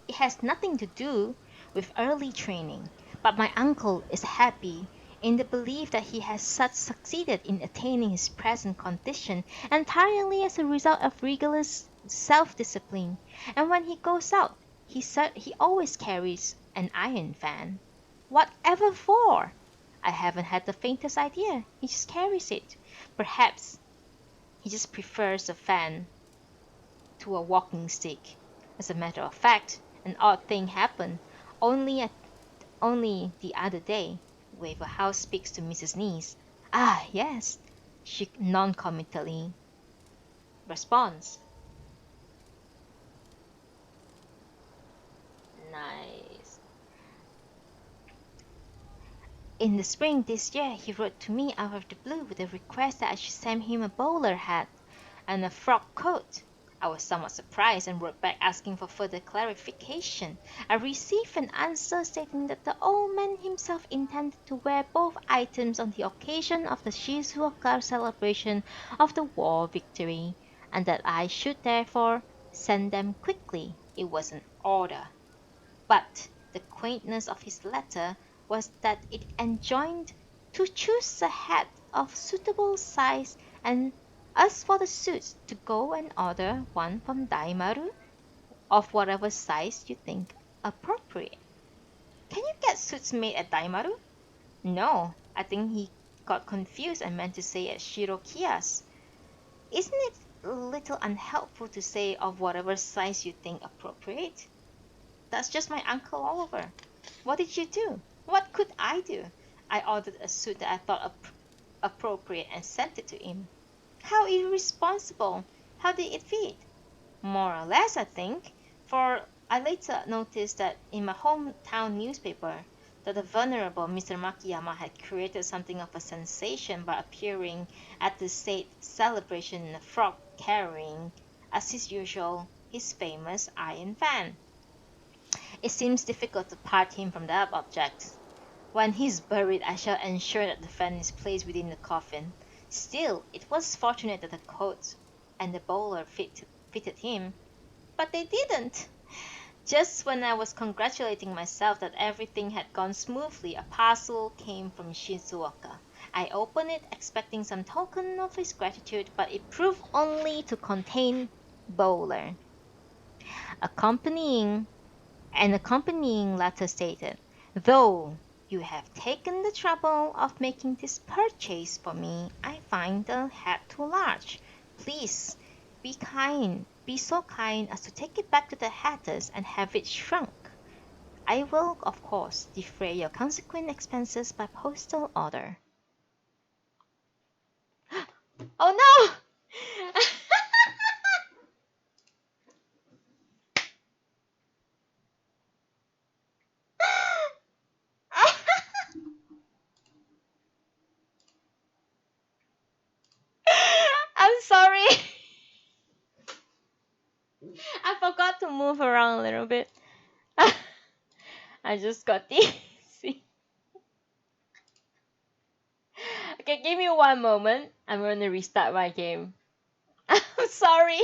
It has nothing to do with early training, but my uncle is happy in the belief that he has succeeded in attaining his present condition entirely as a result of rigorous self-discipline, and when he goes out, he always carries an iron fan. Whatever for? I haven't had the faintest idea. He just carries it. Perhaps he just prefers a fan to a walking stick. As a matter of fact, an odd thing happened. Only at, only the other day, Waverhouse speaks to Mrs. Neese. "Ah, yes," she noncommittally responds. Nice. "In the spring this year he wrote to me out of the blue with a request that I should send him a bowler hat and a frock coat. I was somewhat surprised and wrote back asking for further clarification. I received an answer stating that the old man himself intended to wear both items on the occasion of the Shizuoka celebration of the war victory, and that I should therefore send them quickly. It was an order. But the quaintness of his letter was that it enjoined to choose a hat of suitable size, and as for the suits, to go and order one from Daimaru of whatever size you think appropriate." "Can you get suits made at Daimaru?" "No, I think he got confused and meant to say at Shirokiya's. Isn't it a little unhelpful to say of whatever size you think appropriate? That's just my uncle all over. What did you do? What could I do? I ordered a suit that I thought appropriate and sent it to him." "How irresponsible! How did it fit?" "More or less, I think, for I later noticed that in my hometown newspaper that the venerable Mr. Makiyama had created something of a sensation by appearing at the state celebration in a frock carrying, as is usual, his famous iron fan. It seems difficult to part him from that object. When he's buried I shall ensure that the fan is placed within the coffin. Still, it was fortunate that the coat and the bowler fitted him. But they didn't. Just when I was congratulating myself that everything had gone smoothly, a parcel came from Shizuoka. I opened it, expecting some token of his gratitude, but it proved only to contain bowler. Accompanying An accompanying letter stated, "Though you have taken the trouble of making this purchase for me, I find the hat too large. Please be so kind as to take it back to the hatter's and have it shrunk. I will, of course, defray your consequent expenses by postal order." Oh no! I'm sorry. I forgot to move around a little bit. I just got dizzy. Okay, give me one moment. I'm gonna restart my game. I'm sorry.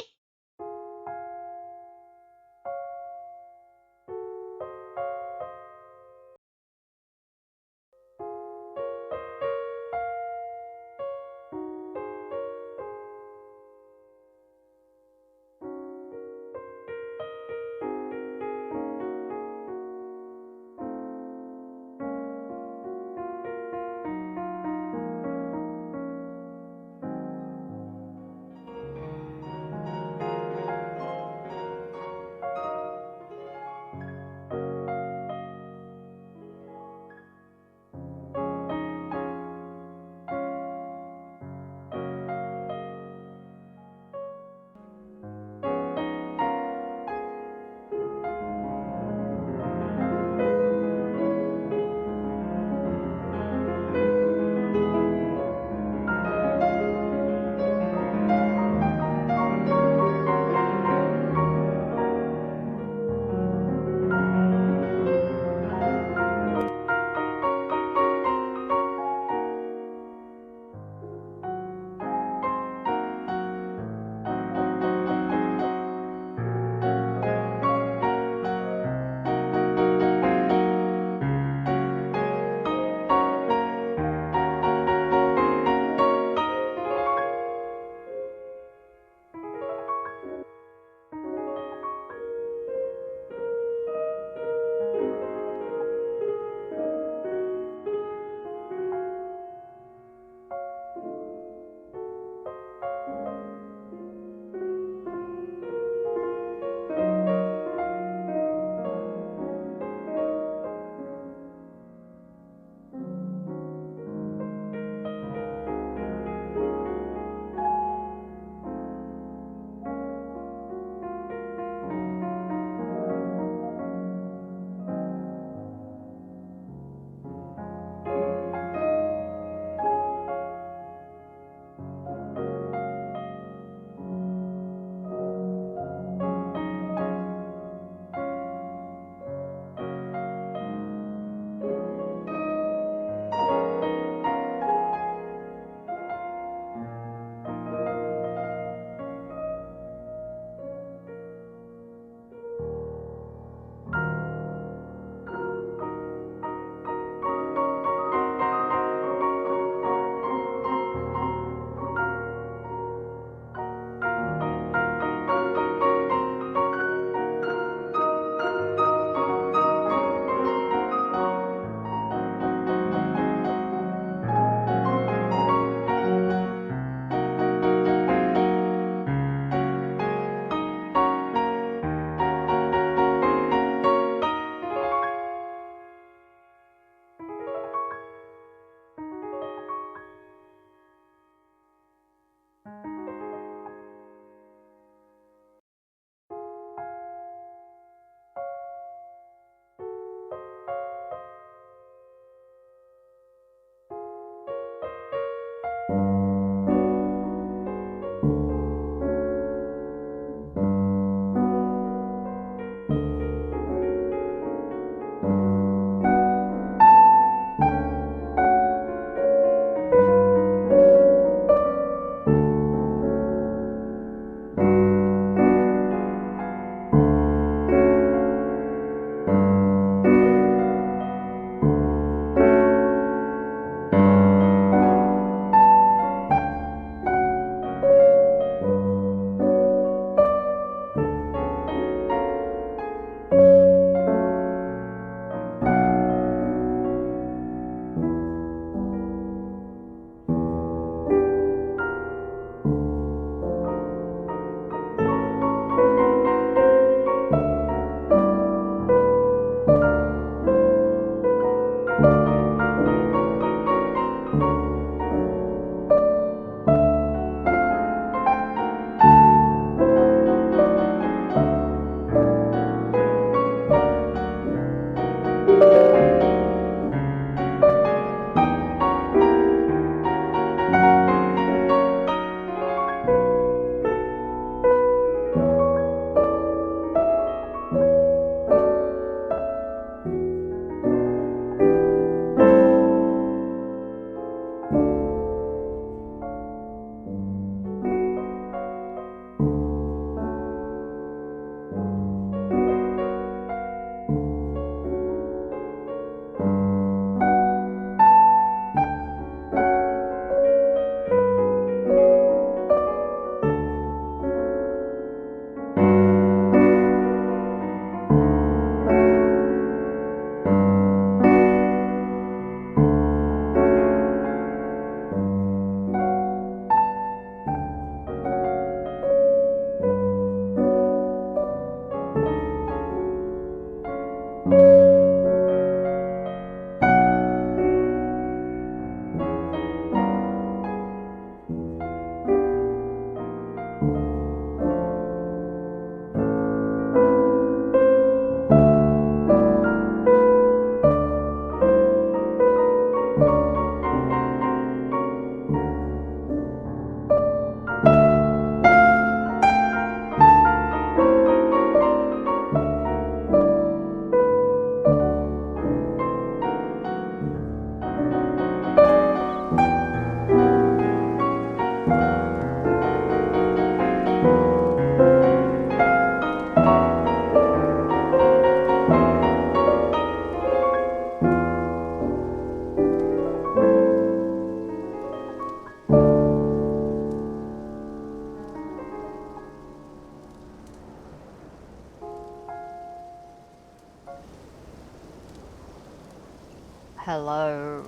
Hello.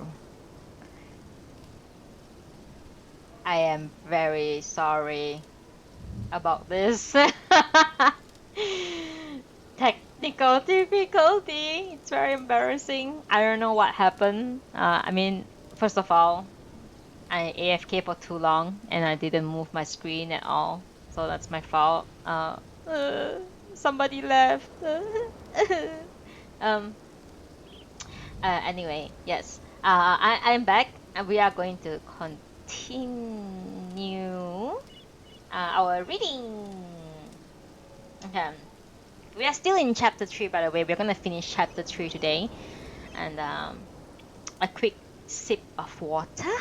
I am very sorry about this. Technical difficulty. It's very embarrassing. I don't know what happened. First of all, I AFK for too long and I didn't move my screen at all. So that's my fault. Somebody left. um. Anyway, yes. I'm back, and we are going to continue our reading. Okay. We are still in chapter 3, by the way. We're gonna finish chapter 3 today. And a quick sip of water.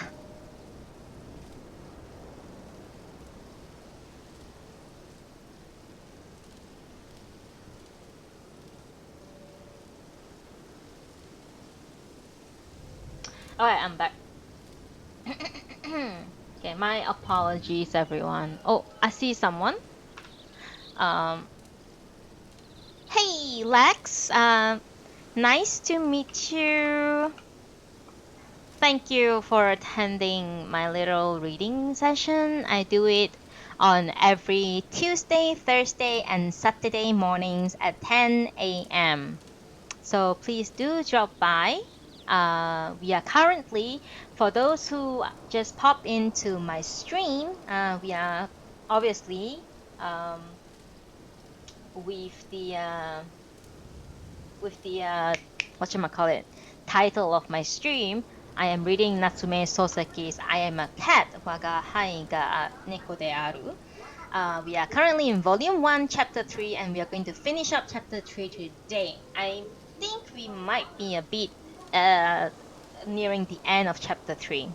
Alright, I'm back. Okay, my apologies, everyone. Oh, I see someone. Hey, Lex. Nice to meet you. Thank you for attending my little reading session. I do it on every Tuesday, Thursday, and Saturday mornings at 10 a.m. So please do drop by. We are currently, for those who just popped into my stream, we are obviously with the whatchamacallit, title of my stream. I am reading Natsume Soseki's I Am a Cat, Waga Hai ga Neko de Aru. We are currently in volume 1, chapter 3, and we are going to finish up chapter 3 today. I think we might be a bit nearing the end of chapter 3.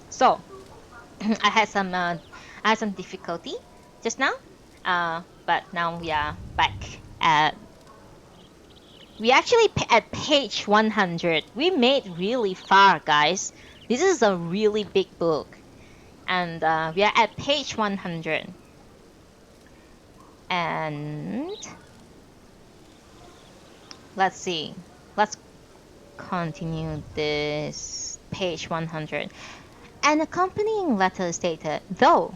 So, I had some difficulty just now, but now we are back at. We actually at page 100. We made really far, guys. This is a really big book, and we are at page 100. And let's see. Let's continue this page 100. An accompanying letter stated, though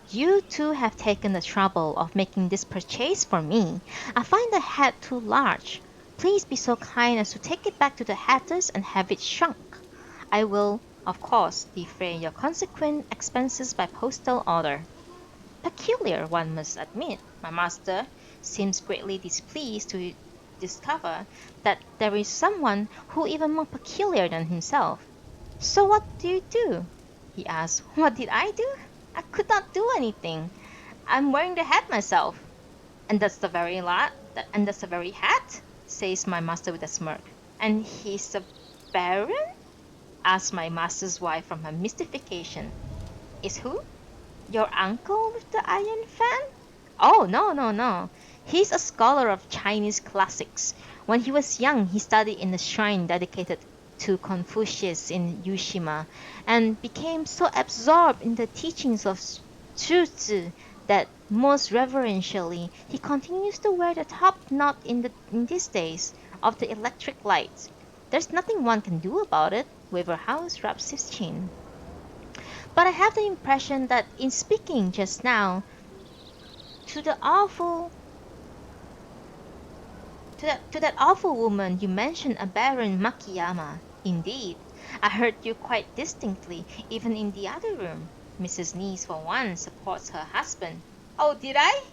you two have taken the trouble of making this purchase for me, I find the hat too large. Please be so kind as to take it back to the hatter's and have it shrunk. I will, of course, defray your consequent expenses by postal order. Peculiar, one must admit. My master seems greatly displeased to discover that there is someone who even more peculiar than himself. So what do you do? He asked. What did I do? I could not do anything. I'm wearing the hat myself. And that's the very hat? Says my master with a smirk. And he's a baron? Asked my master's wife from her mystification. Is who? Your uncle with the iron fan? Oh, no. He's a scholar of Chinese classics. When he was young, he studied in the shrine dedicated to Confucius in Yushima, and became so absorbed in the teachings of Zhuzi that most reverentially he continues to wear the top knot in these days of the electric lights. There's nothing one can do about it. Waverhouse rubs his chin. But I have the impression that in speaking just now to the To that awful woman you mentioned, a Baron Makiyama. Indeed, I heard you quite distinctly, even in the other room. Mrs. Niece, for one, supports her husband. Oh, did I?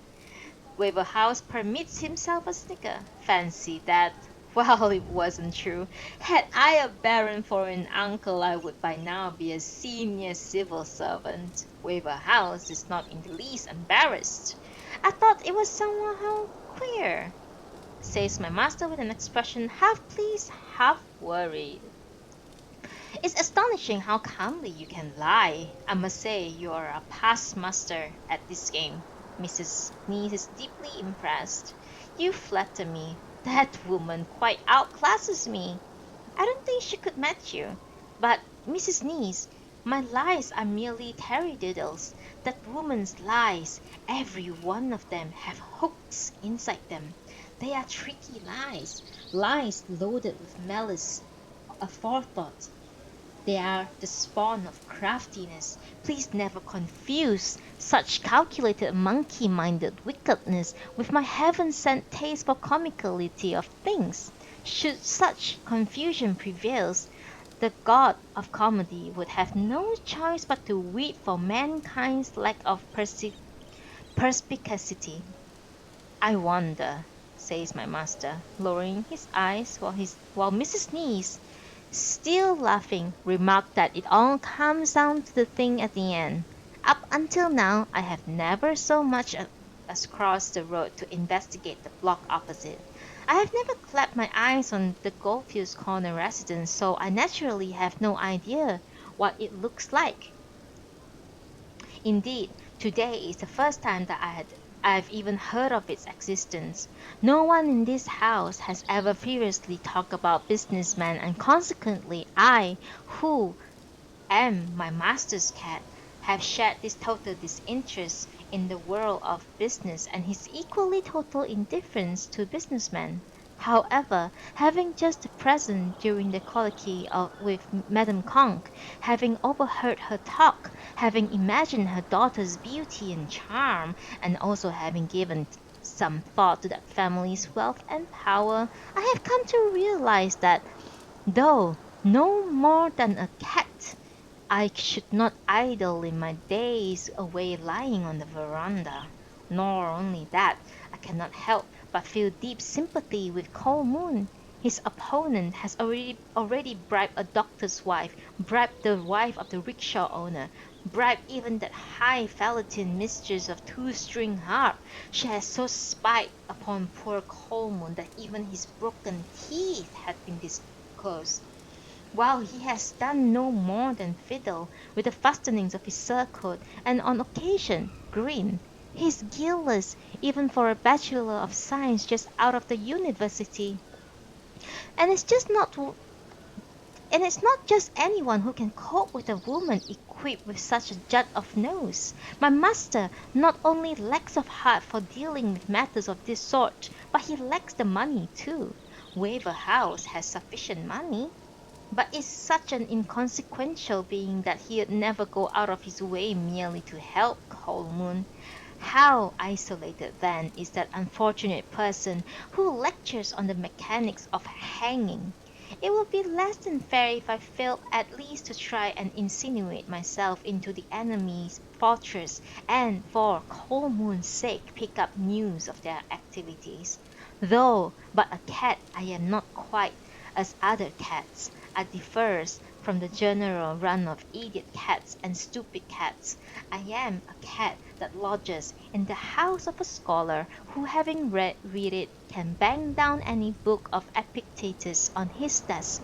Waverhouse permits himself a snicker. Fancy that. Well, it wasn't true. Had I a baron for an uncle, I would by now be a senior civil servant. Waverhouse is not in the least embarrassed. I thought it was somehow queer, says my master with an expression half pleased, half worried. It's astonishing how calmly you can lie. I must say you are a past master at this game. Mrs. Neese is deeply impressed. You flatter me. That woman quite outclasses me. I don't think she could match you. But, Mrs. Neese, my lies are merely taradiddles. That woman's lies, every one of them, have hooks inside them. They are tricky lies, lies loaded with malice, aforethought. They are the spawn of craftiness. Please never confuse such calculated monkey-minded wickedness with my heaven-sent taste for comicality of things. Should such confusion prevail, the god of comedy would have no choice but to weep for mankind's lack of perspicacity. I wonder, says my master, lowering his eyes while Mrs. Neese, still laughing, remarked that it all comes down to the thing at the end. Up until now I have never so much as crossed the road to investigate the block opposite. I have never clapped my eyes on the Goldfields Corner residence, so I naturally have no idea what it looks like. Indeed, today is the first time that I've even heard of its existence. No one in this house has ever previously talked about businessmen, and consequently I, who am my master's cat, have shared this total disinterest in the world of business and his equally total indifference to businessmen. However, having just present during the colloquy with Madame Conk, having overheard her talk, having imagined her daughter's beauty and charm, and also having given some thought to that family's wealth and power, I have come to realize that, though no more than a cat, I should not idle in my days away lying on the veranda. Nor only that, I cannot help but feel deep sympathy with Cole Moon. His opponent has already bribed a doctor's wife, bribed the wife of the rickshaw owner, bribed even that high-falutin mistress of two-string harp. She has so spied upon poor Cole Moon that even his broken teeth had been disclosed, while he has done no more than fiddle with the fastenings of his surcoat, and on occasion grin. He is guiltless even for a bachelor of science just out of the university. And it's just not and it's not just anyone who can cope with a woman equipped with such a jut of nose. My master not only lacks of heart for dealing with matters of this sort, but he lacks the money too. Waverhouse has sufficient money, but is such an inconsequential being that he'd never go out of his way merely to help Moon. How isolated, then, is that unfortunate person who lectures on the mechanics of hanging! It would be less than fair if I failed at least to try and insinuate myself into the enemy's fortress, and for Moon's sake pick up news of their activities. Though but a cat, I am not quite as other cats. I differs from the general run of idiot cats and stupid cats. I am a cat that lodges in the house of a scholar who, having read it, can bang down any book of Epictetus on his desk.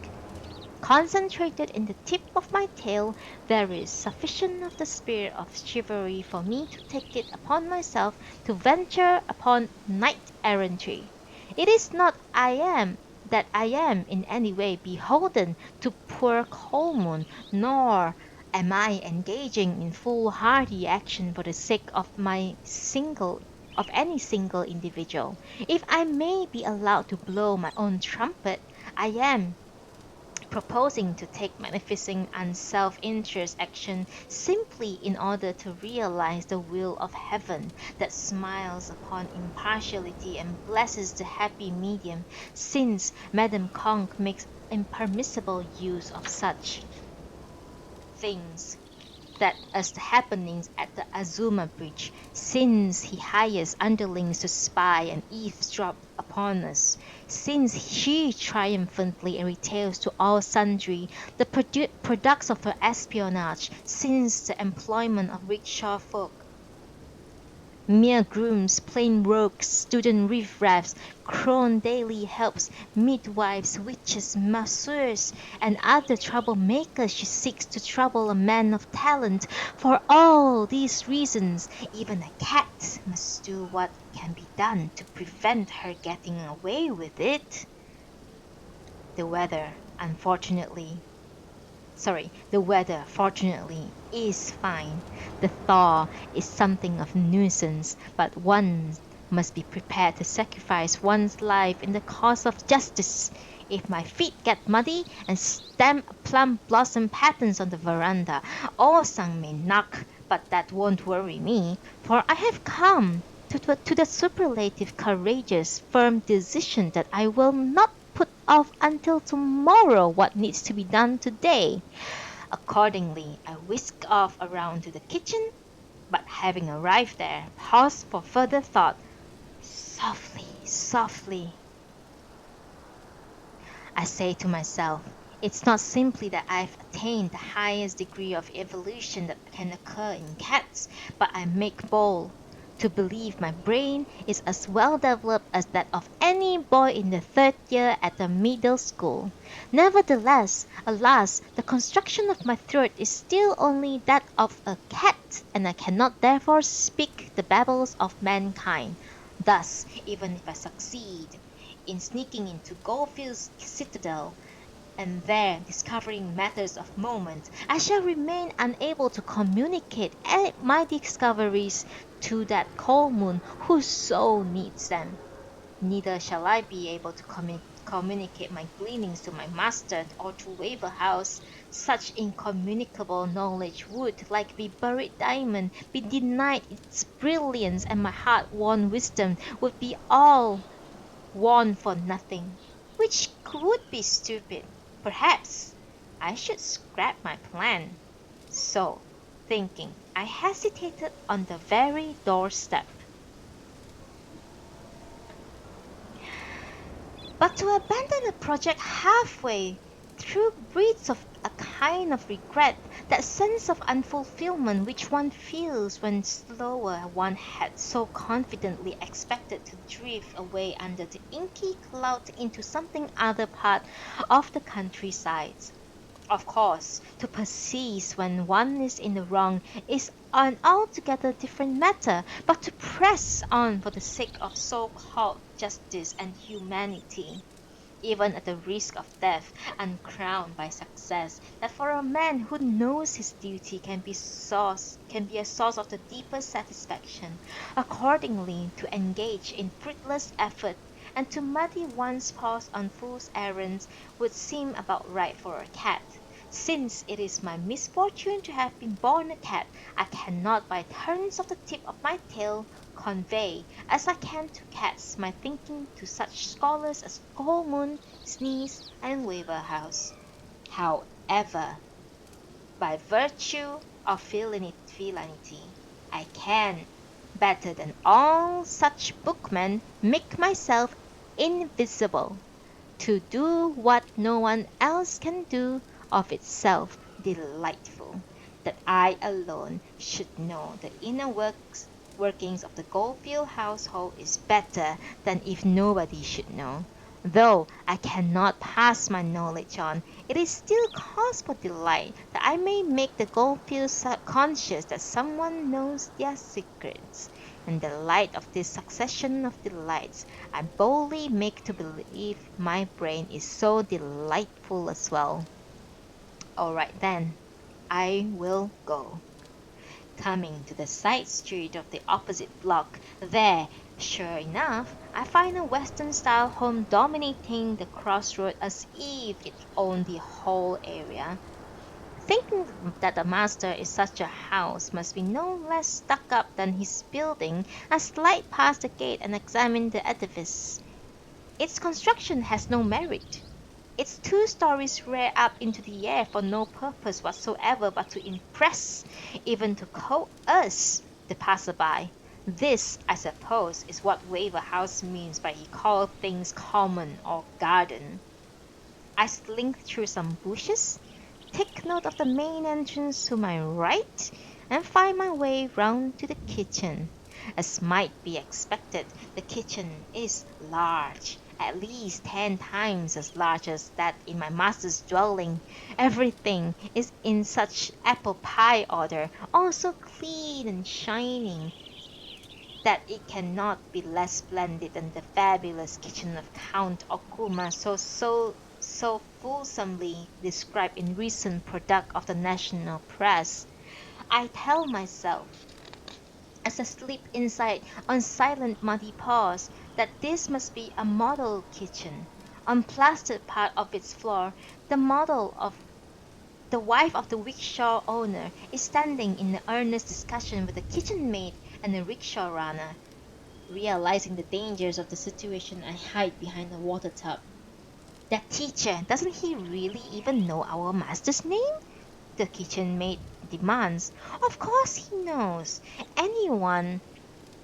Concentrated in the tip of my tail, there is sufficient of the spirit of chivalry for me to take it upon myself to venture upon knight errantry. It is not I am in any way beholden to poor Colman, nor am I engaging in foolhardy action for the sake of any single individual. If I may be allowed to blow my own trumpet, I am proposing to take magnificent and self-interest action simply in order to realize the will of heaven that smiles upon impartiality and blesses the happy medium, since Madame Conk makes impermissible use of such things that as the happenings at the Azuma Bridge, since he hires underlings to spy and eavesdrop upon us, since she triumphantly retails to all sundry the products of her espionage, since the employment of rickshaw folk, mere grooms, plain rogues, student riffraffs, crone daily helps, midwives, witches, masseurs, and other troublemakers she seeks to trouble a man of talent. For all these reasons, even a cat must do what can be done to prevent her getting away with it. The weather, unfortunately, the weather, fortunately, is fine. The thaw is something of nuisance, but one must be prepared to sacrifice one's life in the cause of justice. If my feet get muddy and stamp plum blossom patterns on the veranda, Sang may knock, but that won't worry me, for I have come to the superlative courageous, firm decision that I will not put off until tomorrow what needs to be done today. Accordingly, I whisked off around to the kitchen, but having arrived there, paused for further thought. Softly, softly, I say to myself, it's not simply that I've attained the highest degree of evolution that can occur in cats, but I make bold to believe my brain is as well developed as that of any boy in the third year at the middle school. Nevertheless, alas, the construction of my throat is still only that of a cat, and I cannot therefore speak the babbles of mankind. Thus, even if I succeed in sneaking into Goldfield's citadel, and there discovering matters of moment, I shall remain unable to communicate my discoveries to that cold moon who so needs them. Neither shall I be able to communicate my gleanings to my master or to Waver House. Such incommunicable knowledge would, like the buried diamond, be denied its brilliance, and my hard-won wisdom would be all won for nothing, which would be stupid. Perhaps I should scrap my plan. So, thinking, I hesitated on the very doorstep. But to abandon a project halfway through breeds of a kind of regret, that sense of unfulfillment which one feels when slower one had so confidently expected to drift away under the inky cloud into something other part of the countryside. Of course, to persist when one is in the wrong is an altogether different matter, but to press on for the sake of so-called justice and humanity, even at the risk of death, uncrowned by success, that for a man who knows his duty can be a source of the deepest satisfaction. Accordingly, to engage in fruitless effort and to muddy one's paws on fool's errands would seem about right for a cat. Since it is my misfortune to have been born a cat, I cannot by turns of the tip of my tail convey, as I can to cats, my thinking to such scholars as Coleman, Sneeze, and Waverhouse. However, by virtue of felinity, I can, better than all such bookmen, make myself invisible, to do what no one else can do, of itself delightful. That I alone should know the inner workings of the Goldfield household is better than if nobody should know. Though I cannot pass my knowledge on, it is still cause for delight that I may make the Goldfields conscious that someone knows their secrets. In the light of this succession of delights, I boldly make to believe my brain is so delightful as well. All right then, I will go. Coming to the side street of the opposite block, there, Sure enough, I find a Western style home dominating the crossroad as if it owned the whole area. Thinking that the master is such a house must be no less stuck up than his building, I slide past the gate and examine the edifice. Its construction has no merit. Its 2 stories rear up into the air for no purpose whatsoever but to impress, even to coerce, the passerby. This, I suppose, is what Waver House means by he called things common or garden. I slink through some bushes, take note of the main entrance to my right, and find my way round to the kitchen. As might be expected, the kitchen is large, at least 10 times as large as that in my master's dwelling. Everything is in such apple pie order, all so clean and shining, that it cannot be less splendid than the fabulous kitchen of Count Okuma so fulsomely described in recent product of the national press. I tell myself, as I slip inside on silent muddy paws, that this must be a model kitchen. On plastered part of its floor, the model of the wife of the rickshaw owner is standing in earnest discussion with the kitchen maid and the rickshaw runner. Realizing the dangers of the situation, I hide behind a water tub. That teacher, doesn't he really even know our master's name? The kitchen maid demands. Of course he knows. Anyone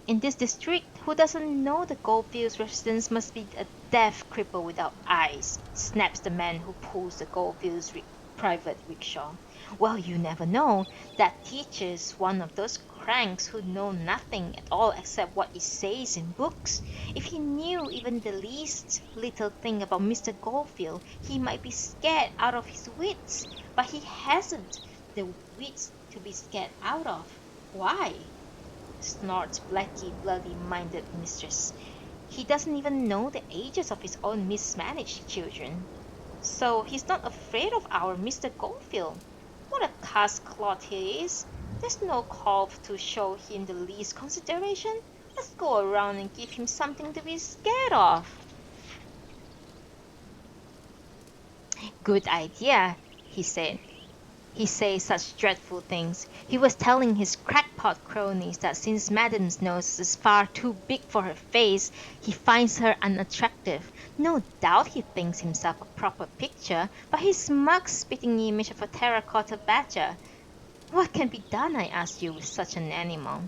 in this district who doesn't know the Goldfields residents must be a deaf cripple without eyes, snaps the man who pulls the Goldfields private rickshaw. Well, you never know. That teacher's one of those cranks who know nothing at all except what it says in books. If he knew even the least little thing about Mr. Goldfield, he might be scared out of his wits. But he hasn't the wits to be scared out of. Why? Snorts Blackie, bloody-minded mistress. He doesn't even know the ages of his own mismanaged children. So he's not afraid of our Mr. Goldfield. What a cast cloth he is. There's no call to show him the least consideration. Let's go around and give him something to be scared of. Good idea, he said. He says such dreadful things. He was telling his crackpot cronies that since Madame's nose is far too big for her face, he finds her unattractive. No doubt he thinks himself a proper picture, but his smug spitting image of a terracotta badger. What can be done, I ask you, with such an animal?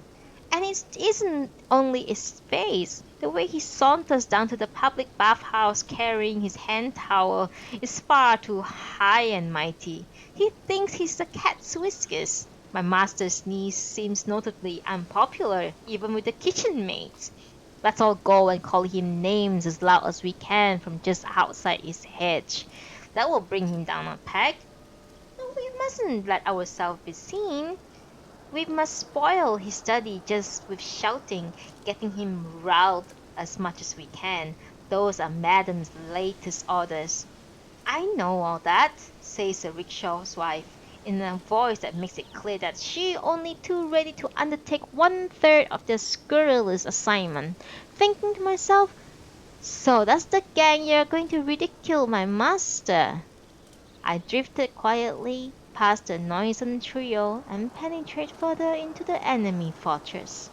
And it isn't only his face. The way he saunters down to the public bathhouse carrying his hand towel is far too high and mighty. He thinks he's the cat's whiskers. My master's niece seems notably unpopular, even with the kitchen maids. Let's all go and call him names as loud as we can from just outside his hedge. That will bring him down a peg. No, we mustn't let ourselves be seen. We must spoil his study just with shouting, getting him riled as much as we can. Those are Madame's latest orders. I know all that, says the rickshaw's wife, in a voice that makes it clear that she only too ready to undertake 1/3 of the scurrilous assignment. Thinking to myself, so that's the gang you're going to ridicule my master. I drifted quietly past the noisome trio and penetrated further into the enemy fortress.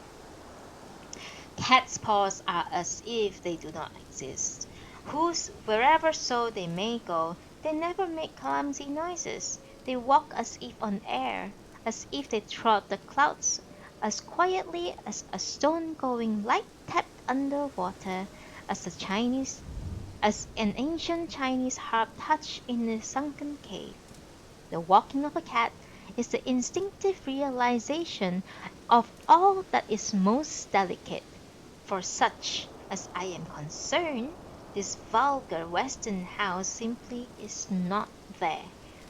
Cat's paws are as if they do not exist. Wherever so they may go, they never make clumsy noises. They walk as if on air, as if they trod the clouds, as quietly as a stone going light tapped under water, as an ancient Chinese harp touched in a sunken cave. The walking of a cat is the instinctive realization of all that is most delicate. For such as I am concerned, this vulgar Western house simply is not there.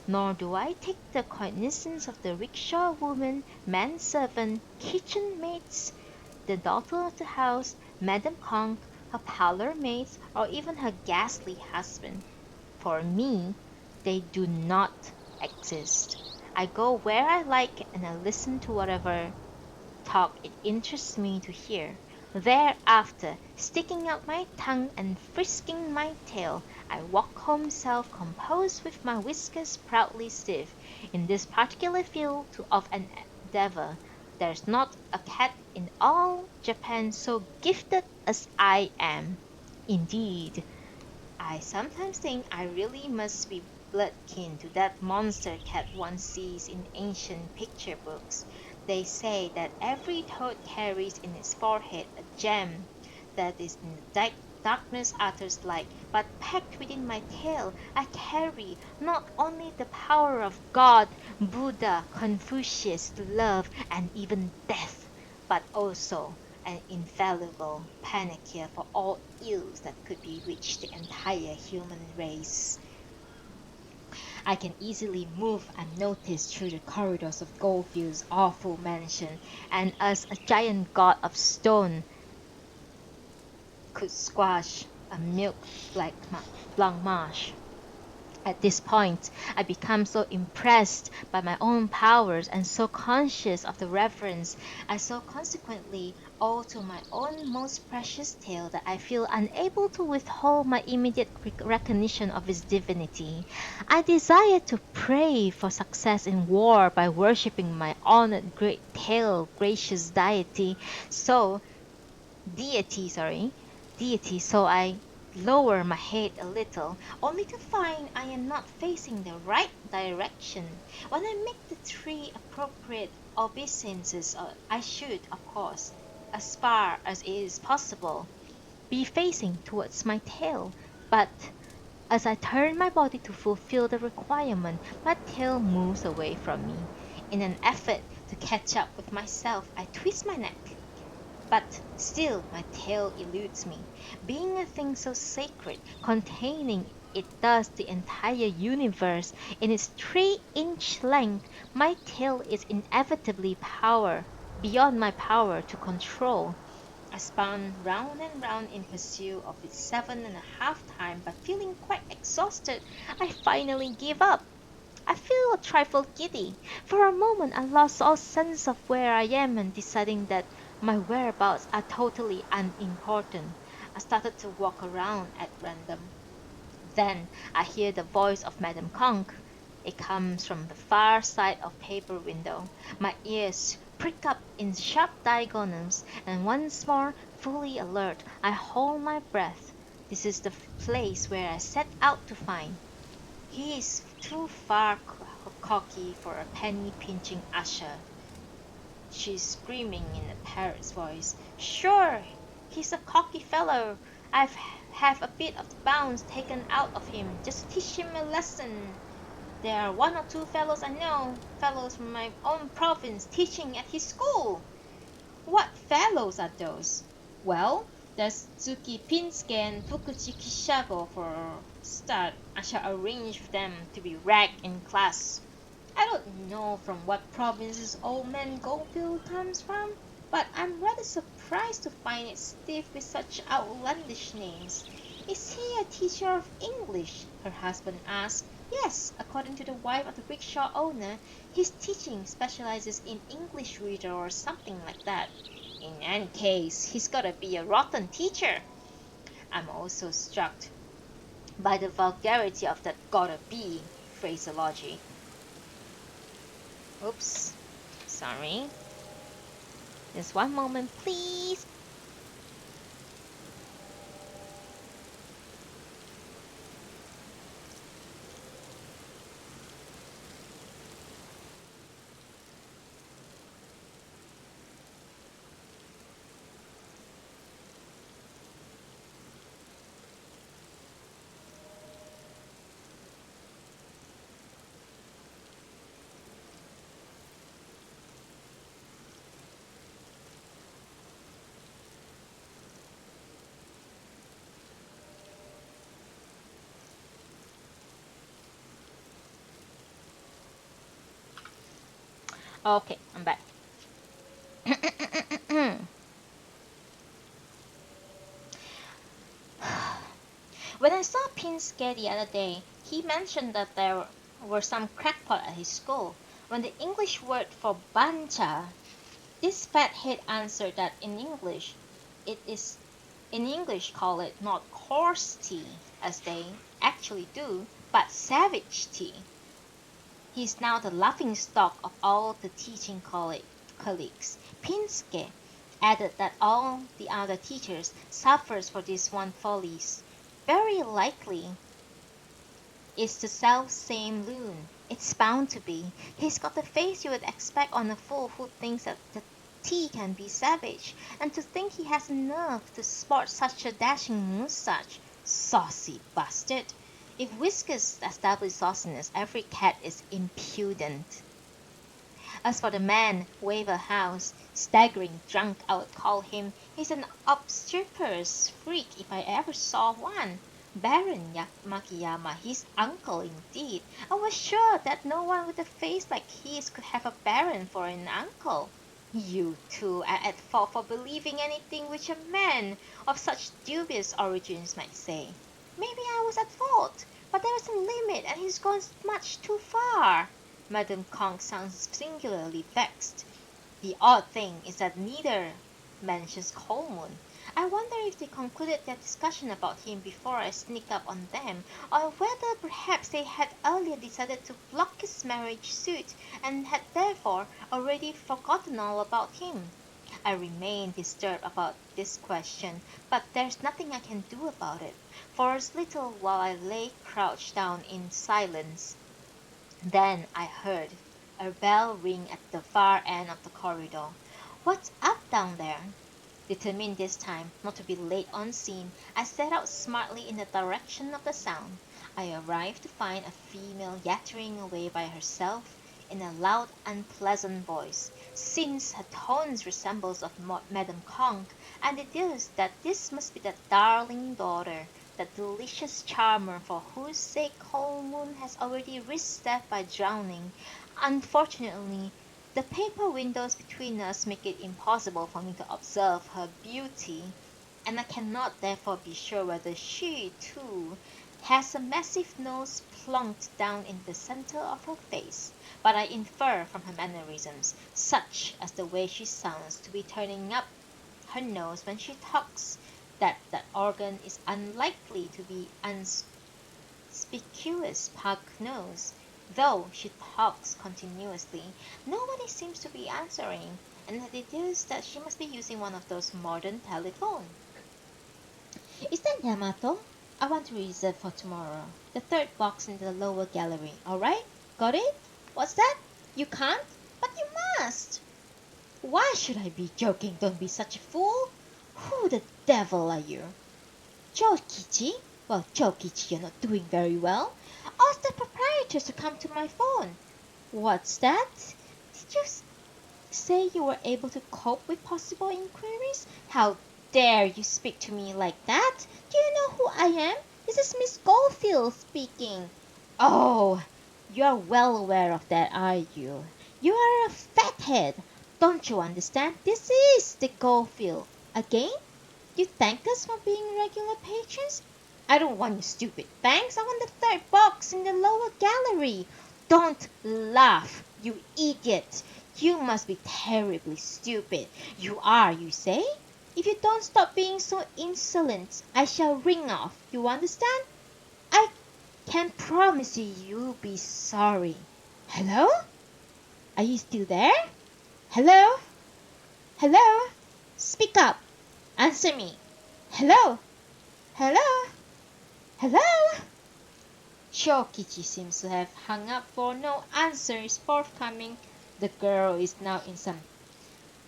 Nor do I take the cognizance of the rickshaw woman, manservant, kitchen maids, the daughter of the house, Madame Conk, her parlour maids, or even her ghastly husband. For me, they do not exist. I go where I like and I listen to whatever talk it interests me to hear. Thereafter, sticking out my tongue and frisking my tail, I walk home self-composed with my whiskers proudly stiff. In this particular field of endeavor, there's not a cat in all Japan so gifted as I am. Indeed, I sometimes think I really must be blood kin to that monster cat one sees in ancient picture books. They say that every toad carries in its forehead a gem that is in the darkness others like, but packed within my tail I carry not only the power of God, Buddha, Confucius, love, and even death, but also an infallible panacea for all ills that could bewitch the entire human race. I can easily move unnoticed through the corridors of Goldfield's awful mansion, and as a giant god of stone could squash a milk blanc marsh. At this point, I become so impressed by my own powers and so conscious of the reverence I so consequently owe to my own most precious tail that I feel unable to withhold my immediate recognition of its divinity. I desire to pray for success in war by worshipping my honored great tail, gracious so deity, sorry, deity, so I lower my head a little, only to find I am not facing the right direction. When I make the three appropriate obeisances, I should, of course, as far as it is possible, be facing towards my tail, but as I turn my body to fulfill the requirement, my tail moves away from me. In an effort to catch up with myself, I twist my neck. But still my tail eludes me. Being a thing so sacred, containing it thus the entire universe in its 3-inch length, my tail is inevitably beyond my power to control. I spun round and round in pursuit of its 7.5 times, but feeling quite exhausted, I finally give up. I feel a trifle giddy. For a moment I lost all sense of where I am and deciding that my whereabouts are totally unimportant. I started to walk around at random. Then I hear the voice of Madame Conk. It comes from the far side of paper window. My ears prick up in sharp diagonals, and once more, fully alert, I hold my breath. This is the place where I set out to find. He is too far cocky for a penny-pinching usher, she's screaming in a parrot's voice. Sure, he's a cocky fellow. I've have a bit of the bounce taken out of him just to teach him a lesson. There are one or two fellows I know, fellows from my own province, teaching at his school. What fellows are those? Well, there's Tsuki Pinsuke and Fukuchi Kishago for a start. I shall arrange for them to be ragged in class. I don't know from what provinces old man Goldfield comes from, but I'm rather surprised to find it stiff with such outlandish names. Is he a teacher of English? Her husband asked. Yes, according to the wife of the rickshaw owner, his teaching specializes in English reader or something like that. In any case, he's gotta be a rotten teacher. I'm also struck by the vulgarity of that gotta be phraseology. Oops, sorry. Just one moment, please. Okay, I'm back. When I saw Pinsuke the other day, he mentioned that there were some crackpot at his school. When the English word for bancha, this fathead answered that in English. It is in English call it not coarse tea, as they actually do, but savage tea. He is now the laughing stock of all the teaching colleagues. Pinske added that all the other teachers suffers for this one follies. Very likely it's the self same loon. It's bound to be. He's got the face you would expect on a fool who thinks that the tea can be savage, and to think he has nerve to sport such a dashing moustache. Saucy bastard! If whiskers establish sauciness, every cat is impudent. As for the man, Waverhouse, staggering drunk, I would call him. He's an obstreperous freak if I ever saw one. Baron Makiyama, his uncle indeed. I was sure that no one with a face like his could have a baron for an uncle. You two are at fault for believing anything which a man of such dubious origins might say. Maybe I was at fault, but there is a limit, and he's gone much too far. Madame Kong sounds singularly vexed. The odd thing is that neither mentions Coleman. I wonder if they concluded their discussion about him before I sneaked up on them, or whether perhaps they had earlier decided to block his marriage suit and had therefore already forgotten all about him. I remain disturbed about this question, but there's nothing I can do about it. For a little while I lay crouched down in silence. Then I heard a bell ring at the far end of the corridor. What's up down there? Determined this time not to be late on scene, I set out smartly in the direction of the sound. I arrived to find a female yattering away by herself in a loud, unpleasant voice. Since her tones resembles of Madame Kong, I deduced that this must be the darling daughter, that delicious charmer for whose sake Whole Moon has already risked death by drowning. Unfortunately, the paper windows between us make it impossible for me to observe her beauty, and I cannot therefore be sure whether she, too, has a massive nose plunked down in the center of her face, but I infer from her mannerisms, such as the way she sounds, to be turning up her nose when she talks, that that organ is unlikely to be unspeakuous pug nose. Though she talks continuously, nobody seems to be answering, and I deduce that she must be using one of those modern telephones. Is that Yamato? I want to reserve for tomorrow. The third box in the lower gallery. Alright? Got it? What's that? You can't? But you must! Why should I be joking? Don't be such a fool! Who the devil are you? Chokichi? Well, Chokichi, you're not doing very well. Ask the proprietors to come to my phone. What's that? Did you say you were able to cope with possible inquiries? How dare you speak to me like that? Do you know who I am? This is Miss Goldfield speaking. Oh, you're well aware of that, are you? You are a fathead. Don't you understand? This is the Goldfield. Again? You thank us for being regular patrons? I don't want your stupid thanks. I want the third box in the lower gallery. Don't laugh, you idiot. You must be terribly stupid. You are, you say? If you don't stop being so insolent, I shall ring off. You understand? I can promise you you'll be sorry. Hello? Are you still there? Hello? Hello? Speak up. Answer me. Hello? Hello? Hello? Shokichi seems to have hung up, for no answer is forthcoming. The girl is now in some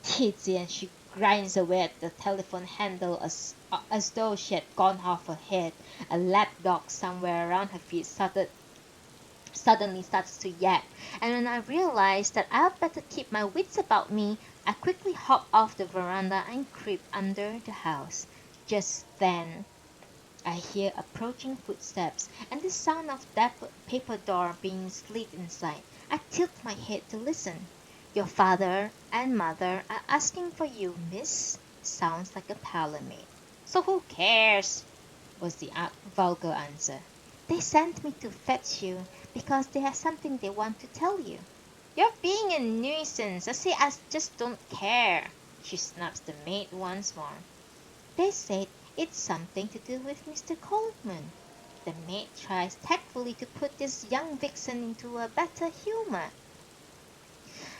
tizzy, and she grinds away at the telephone handle as though she had gone off her head. A lapdog somewhere around her feet suddenly starts to yap, and when I realize that I'd better keep my wits about me, I quickly hop off the veranda and creep under the house. Just then, I hear approaching footsteps and the sound of that paper door being slid inside. I tilt my head to listen. Your father and mother are asking for you, miss. Sounds like a parlor maid. So who cares? Was the vulgar answer. They sent me to fetch you because they have something they want to tell you. You're being a nuisance. I say I just don't care. She snaps the maid once more. They said it's something to do with Mr. Coleman. The maid tries tactfully to put this young vixen into a better humor.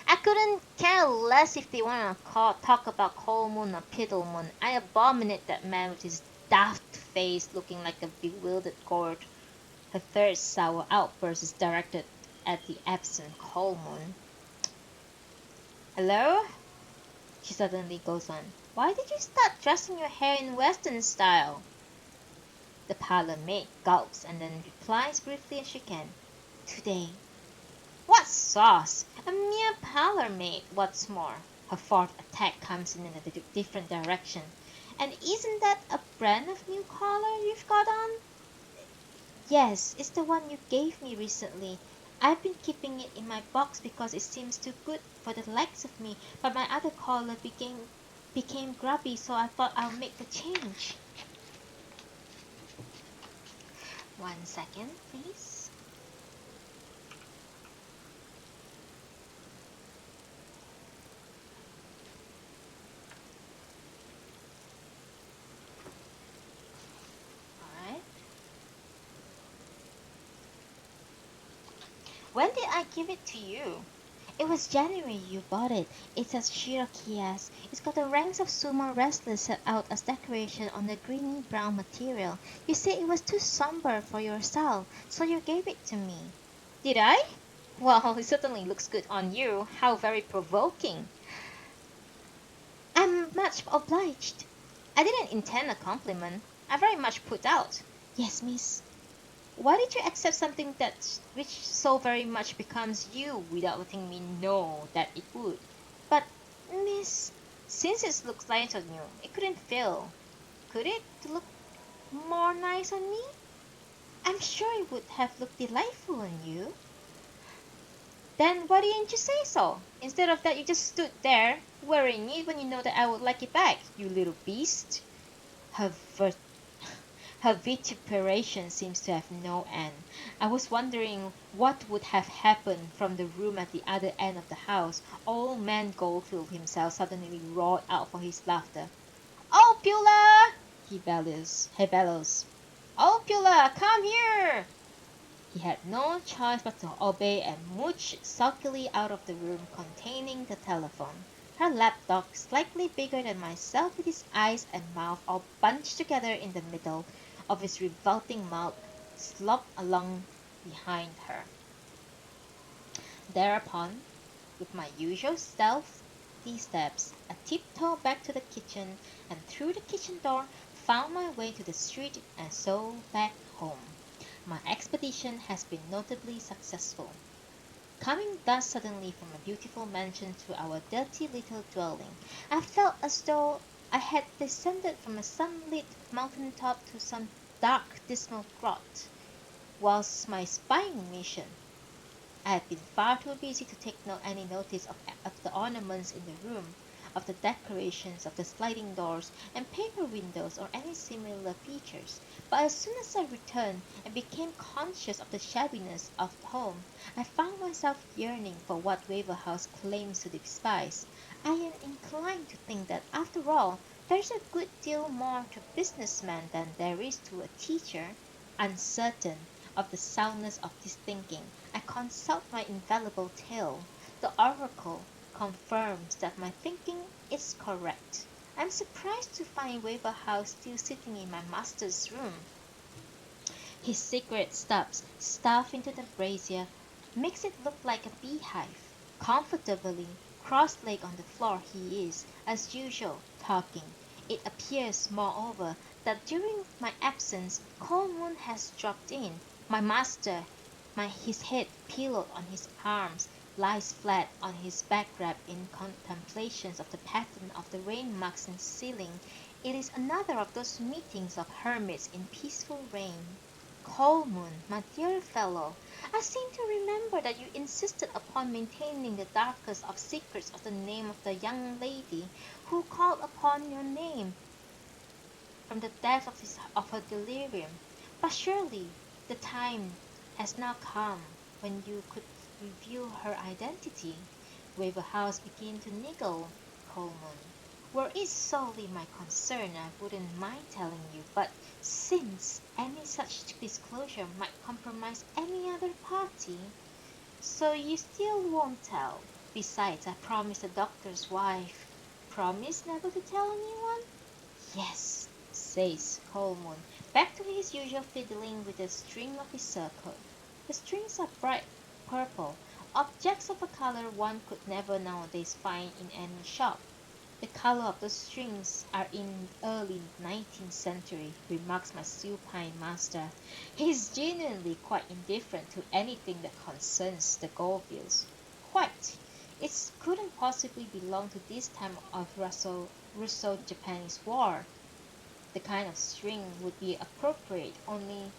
I couldn't care less if they want to talk about Coleman or Piddleman. I abominate that man with his daft face looking like a bewildered gourd. Her third sour outburst is directed at the absent Coleman. Hello? She suddenly goes on. Why did you start dressing your hair in Western style? The parlor maid gulps and then replies briefly as she can. Today. What sauce? A mere parlor maid, what's more. Her fourth attack comes in a different direction. And isn't that a brand of new collar you've got on? Yes, it's the one you gave me recently. I've been keeping it in my box because it seems too good for the likes of me, but my other collar became grubby, so I thought I'll make the change. 1 second, please. Alright. When did I give it to you? It was January you bought it. It's as Cherokee as. It's got the ranks of sumo wrestlers set out as decoration on the greeny brown material. You said it was too somber for your style, so you gave it to me. Did I? Well, it certainly looks good on you. How very provoking. I'm much obliged. I didn't intend a compliment. I very much put out. Yes, miss. Why did you accept something which so very much becomes you without letting me know that it would? But, miss, since it looks nice on you, it couldn't fail, could it, to look more nice on me? I'm sure it would have looked delightful on you. Then why didn't you say so? Instead of that, you just stood there, wearing it when you know that I would like it back, you little beast. Her ver- Her vituperation seems to have no end. I was wondering what would have happened from the room at the other end of the house. Old man Goldfield himself suddenly roared out for his laughter. "Oh, Beulah!" he bellows. "Oh, Beulah, come here!" He had no choice but to obey and mooch sulkily out of the room containing the telephone. Her lapdog, slightly bigger than myself with his eyes and mouth all bunched together in the middle of his revolting mouth, slopped along behind her. Thereupon, with my usual stealthy steps, I tiptoed back to the kitchen and through the kitchen door found my way to the street and so back home. My expedition has been notably successful. Coming thus suddenly from a beautiful mansion to our dirty little dwelling, I felt as though I had descended from a sunlit mountain top to some dark, dismal grot. Was my spying mission? I had been far too busy to take any notice of the ornaments in the room, of the decorations, of the sliding doors and paper windows, or any similar features. But as soon as I returned and became conscious of the shabbiness of home, I found myself yearning for what Waverhouse claims to despise. I am inclined to think that, after all, there is a good deal more to a businessman than there is to a teacher. Uncertain of the soundness of this thinking, I consult my infallible tale. The oracle confirms that my thinking is correct. I am surprised to find Waverhouse still sitting in my master's room. His cigarette stubs, stuffed into the brazier, makes it look like a beehive. Comfortably cross-legged on the floor he is, as usual, talking. It appears, moreover, that during my absence Coleman has dropped in. My master, his head pillowed on his arms, lies flat on his back wrapped in contemplations of the pattern of the rain marks in the ceiling. It is another of those meetings of hermits in peaceful rain. Coleman, my dear fellow, I seem to remember that you insisted upon maintaining the darkest of secrets of the name of the young lady who called upon your name from the depth of her delirium. But surely the time has now come when you could reveal her identity. Waverhouse began to niggle Coleman. Were it solely my concern, I wouldn't mind telling you, but since any such disclosure might compromise any other party, so you still won't tell. Besides, I promised the doctor's wife. Promise never to tell anyone? Yes, says Coleman, back to his usual fiddling with the string of his surcoat. The strings are bright purple, objects of a color one could never nowadays find in any shop. The color of the strings are in early 19th century, remarks my supine master. He is genuinely quite indifferent to anything that concerns the Goldfields. Quite. It couldn't possibly belong to this time of Russo-Japanese war. The kind of string would be appropriate only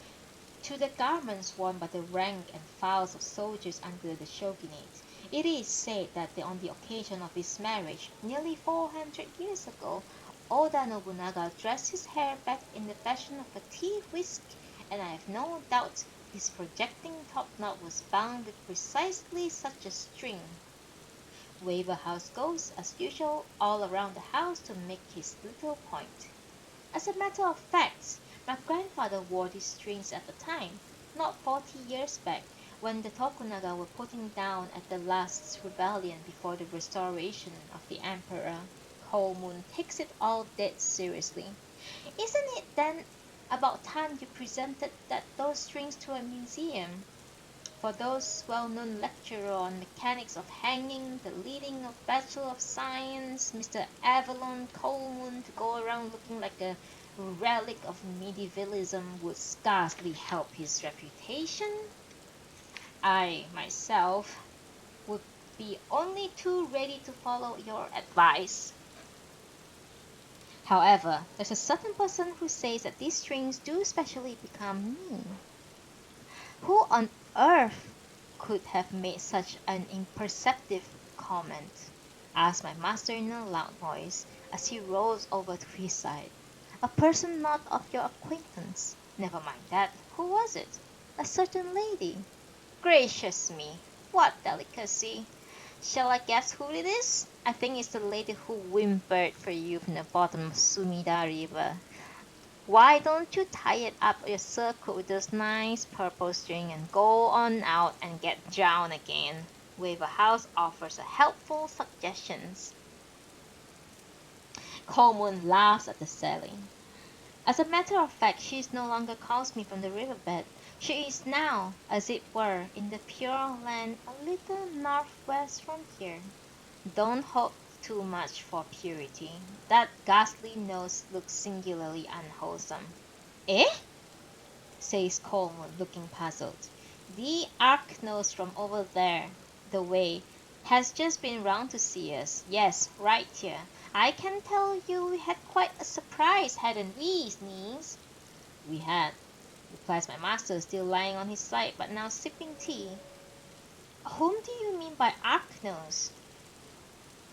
to the garments worn by the rank and files of soldiers under the shogunate. It is said that on the occasion of his marriage, nearly 400 years ago, Oda Nobunaga dressed his hair back in the fashion of a tea whisk, and I have no doubt his projecting top knot was bound with precisely such a string. Waverhouse goes, as usual, all around the house to make his little point. As a matter of fact, my grandfather wore these strings at the time, not 40 years back, when the Tokunaga were putting down at the last rebellion before the restoration of the emperor. Komun takes it all dead seriously. Isn't it then about time you presented those strings to a museum? For those well-known lecturer on mechanics of hanging, the leading of Bachelor of Science, Mr. Avalon Coleman, to go around looking like a relic of medievalism would scarcely help his reputation. I, myself, would be only too ready to follow your advice. However, there's a certain person who says that these strings do specially become me. Who on earth could have made such an imperceptive comment? Asked my master in a loud voice, as he rose over to his side. A person not of your acquaintance. Never mind that. Who was it? A certain lady. Gracious me, what delicacy! Shall I guess who it is? I think it's the lady who whimpered for you from the bottom of Sumida River. Why don't you tie it up your circle with this nice purple string and go on out and get drowned again? Waverhouse offers a helpful suggestions. Coleman laughs at the sally. As a matter of fact, she is no longer calls me from the riverbed. She is now, as it were, in the pure land a little northwest from here. Don't hope too much for purity. That ghastly nose looks singularly unwholesome. Eh? Says Coleman, looking puzzled. The arc nose from over there, the way, has just been round to see us. Yes, right here. I can tell you we had quite a surprise, hadn't we, Sneeze? We had, replies my master, still lying on his side, but now sipping tea. Whom do you mean by arc nose?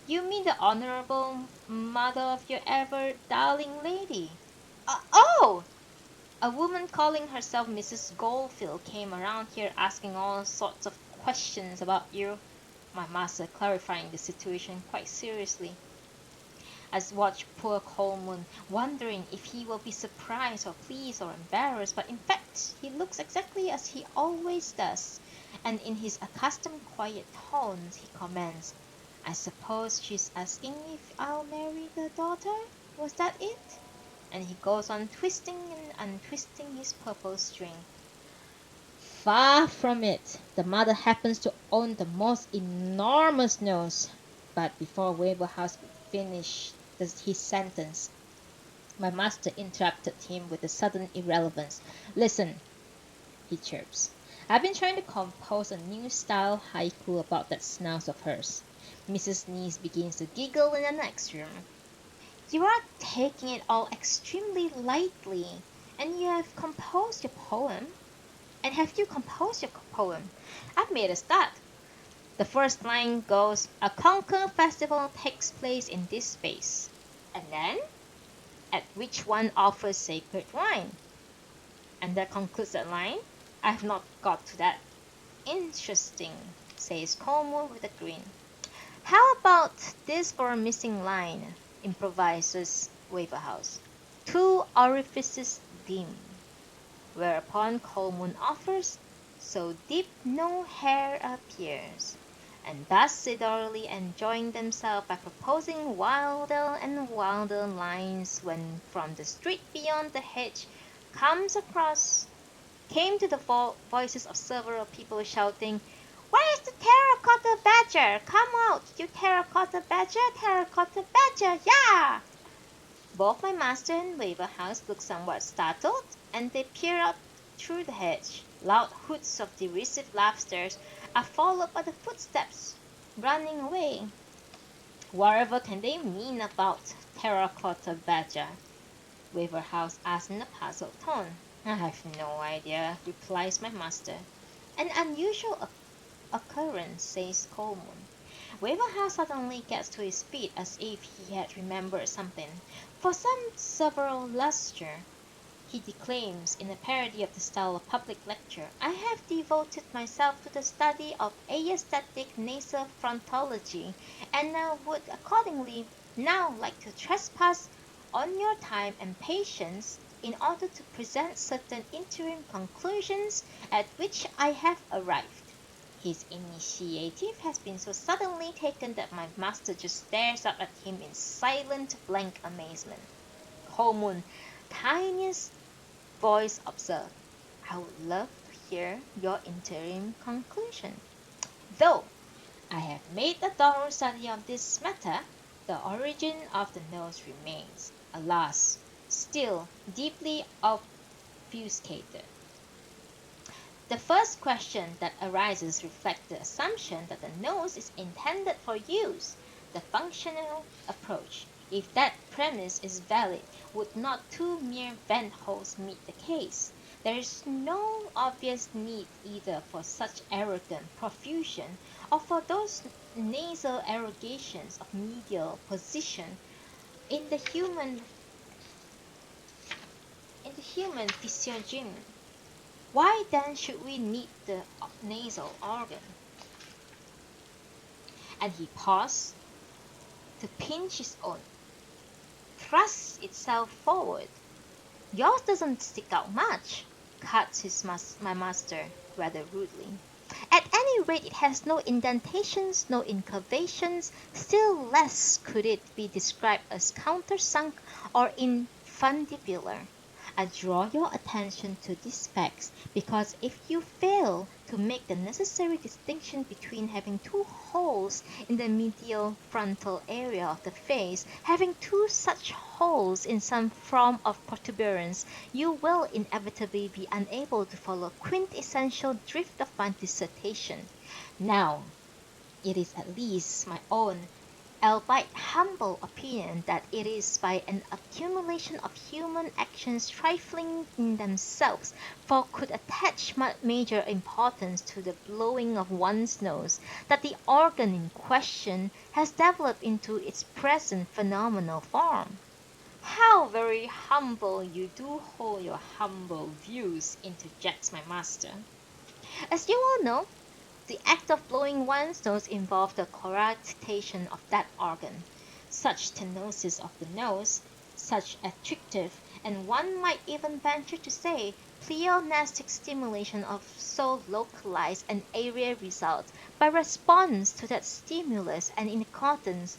You mean the honorable mother of your ever darling lady? Oh! A woman calling herself Mrs. Goldfield came around here asking all sorts of questions about you. My master clarifying the situation quite seriously. As watched poor Coleman, wondering if he will be surprised or pleased or embarrassed, but in fact he looks exactly as he always does, and in his accustomed quiet tones he comments, I suppose she's asking if I'll marry the daughter? Was that it? And he goes on twisting and untwisting his purple string. Far from it. The mother happens to own the most enormous nose. But before Waverhouse finished his sentence, my master interrupted him with a sudden irrelevance. Listen, he chirps. I've been trying to compose a new style haiku about that snout of hers. Mrs. Neese begins to giggle in the next room. You are taking it all extremely lightly, and you have composed your poem. And have you composed your poem? I've made a start. The first line goes, a conquer festival takes place in this space. And then, at which one offers sacred wine. And that concludes that line. I have not got to that. Interesting, says Coleman with a grin. How about this for a missing line? improvises Waverhouse. Two orifices dim, whereupon Coleman offers, so deep no hair appears, and thus severely enjoying themselves by proposing wilder and wilder lines when from the street beyond the hedge came to the voices of several people shouting, "Where's the terracotta badger? Come out, you terracotta badger, terracotta badger, yeah!" Both my master and Waverhouse looked somewhat startled, and they peered out through the hedge. Loud hoots of derisive laughter are followed by the footsteps running away. Whatever can they mean about terracotta badger? Waverhouse asked in a puzzled tone. "I have no idea," replies my master. "An unusual occurrence," says Coleman. Waverhouse suddenly gets to his feet as if he had remembered something. For some several lustre, he declaims in a parody of the style of public lecture, "I have devoted myself to the study of aesthetic nasal frontology, and I would accordingly now like to trespass on your time and patience in order to present certain interim conclusions at which I have arrived." His initiative has been so suddenly taken that my master just stares up at him in silent blank amazement. Coleman, tiniest voice observed, "I would love to hear your interim conclusion. Though I have made a thorough study of this matter, the origin of the nose remains, alas, still deeply obfuscated. The first question that arises reflects the assumption that the nose is intended for use, the functional approach. If that premise is valid, would not two mere vent holes meet the case? There is no obvious need either for such arrogant profusion or for those nasal arrogations of medial position in the human physiognomy. Why then should we need the nasal organ?" And he paused to pinch his own, thrusts itself forward. "Yours doesn't stick out much," cuts my master rather rudely. "At any rate it has no indentations, no incurvations, still less could it be described as countersunk or infundibular. I draw your attention to these facts because if you fail to make the necessary distinction between having two holes in the medial frontal area of the face, having two such holes in some form of protuberance, you will inevitably be unable to follow quintessential drift of my dissertation. Now, it is at least my own albeit humble opinion that it is by an accumulation of human actions trifling in themselves, for could attach major importance to the blowing of one's nose, that the organ in question has developed into its present phenomenal form." "How very humble you do hold your humble views," interjects my master. "As you all know, the act of blowing one's nose involves the coarctation of that organ. Such stenosis of the nose, such attractive, and one might even venture to say pleonastic stimulation of so localized an area results by response to that stimulus and in accordance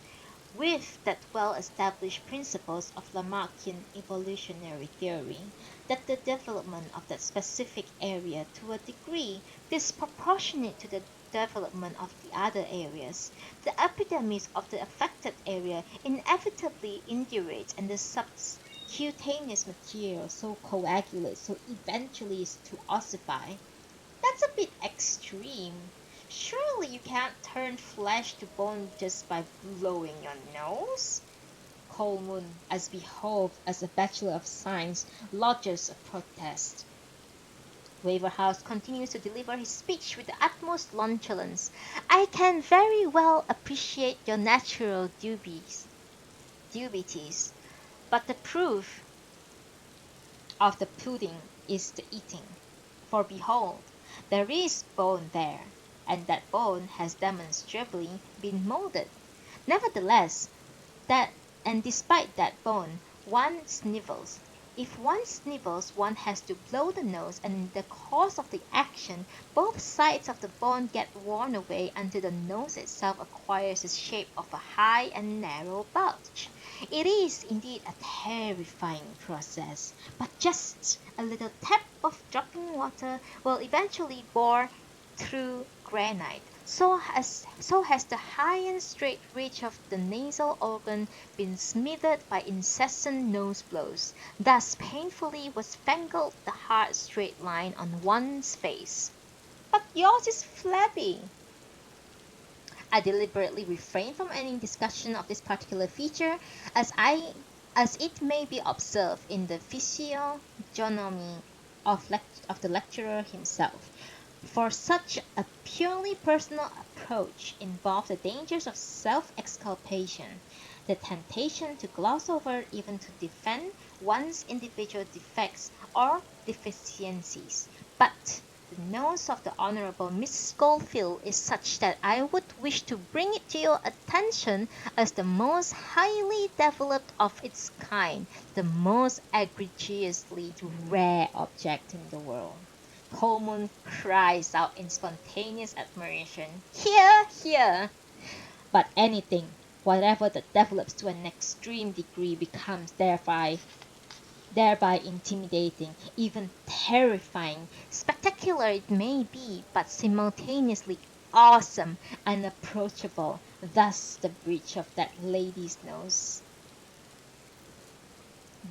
with that well-established principles of Lamarckian evolutionary theory, that the development of that specific area to a degree disproportionate to the development of the other areas, the epidermis of the affected area inevitably indurates and the subcutaneous material so coagulates so eventually is to ossify. That's a bit extreme. Surely you can't turn flesh to bone just by blowing your nose?" Coleman, as behoved as a Bachelor of Science, lodges a protest. Waverhouse continues to deliver his speech with the utmost nonchalance. "I can very well appreciate your natural dubities, but the proof of the pudding is the eating. For behold, there is bone there, and that bone has demonstrably been moulded. Nevertheless, that And despite that bone, one snivels. If one snivels, one has to blow the nose, and in the course of the action, both sides of the bone get worn away until the nose itself acquires the shape of a high and narrow bulge. It is indeed a terrifying process, but just a little tap of dropping water will eventually bore through granite. So has the high and straight ridge of the nasal organ been smothered by incessant nose blows. Thus painfully was fangled the hard straight line on one's face. But yours is flabby. I deliberately refrain from any discussion of this particular feature, as it may be observed in the physiognomy of the lecturer himself. For such a purely personal approach involves the dangers of self-exculpation, the temptation to gloss over, even to defend, one's individual defects or deficiencies. But the nose of the Honorable Miss Schofield is such that I would wish to bring it to your attention as the most highly developed of its kind, the most egregiously rare object in the world. Coleman cries out in spontaneous admiration. Hear, hear! But anything, whatever that develops to an extreme degree becomes thereby intimidating, even terrifying. Spectacular it may be, but simultaneously awesome and approachable. Thus the breach of that lady's nose,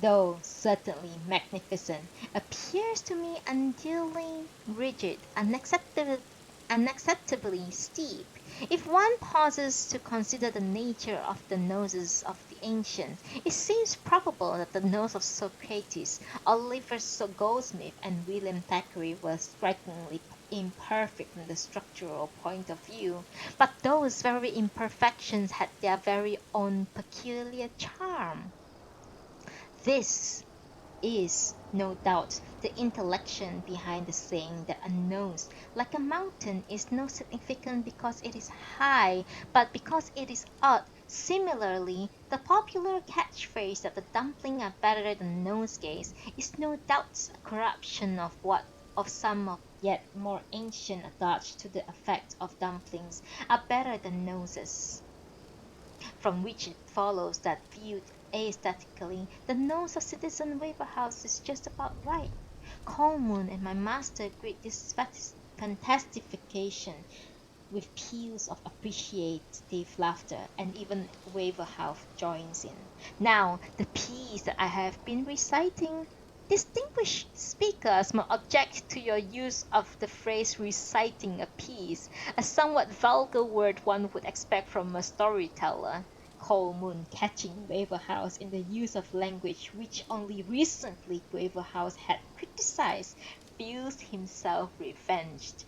though certainly magnificent, appears to me unduly rigid, unacceptably steep. If one pauses to consider the nature of the noses of the ancients, it seems probable that the nose of Socrates, Oliver Goldsmith, and William Thackeray was strikingly imperfect from the structural point of view, but those very imperfections had their very own peculiar charm. This is, no doubt, the intellection behind the saying that a nose, like a mountain, is not significant because it is high, but because it is odd. Similarly, the popular catchphrase that the dumplings are better than nosegays is no doubt a corruption of some of yet more ancient adage to the effect of dumplings are better than noses, from which it follows that viewed aesthetically, the nose of Citizen Waverhouse is just about right. Colmoon and my master greet this fantastification with peals of appreciative laughter, and even Waverhouse joins in. Now, the piece that I have been reciting, distinguished speakers may object to your use of the phrase reciting a piece, a somewhat vulgar word one would expect from a storyteller. Colmoon, catching Waverhouse in the use of language which only recently Waverhouse had criticized, feels himself revenged.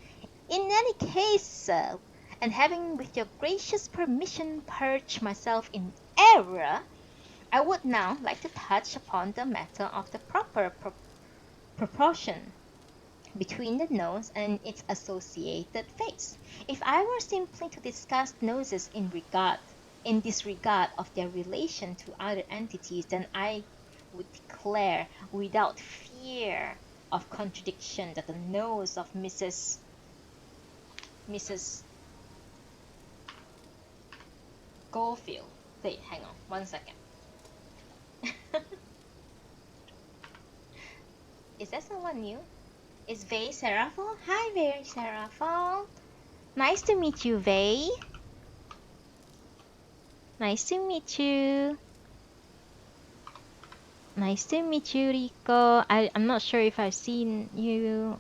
In any case, sir, and having with your gracious permission purged myself in error, I would now like to touch upon the matter of the proper proportion between the nose and its associated face. If I were simply to discuss noses in disregard of their relation to other entities, then I would declare without fear of contradiction that the nose of Mrs. Goldfield. Wait, hang on, 1 second. Is that someone new? Is Vay Serafal? Hi, Vay Serafal. Nice to meet you, Vay. Nice to meet you. Nice to meet you, Rico. I'm not sure if I've seen you.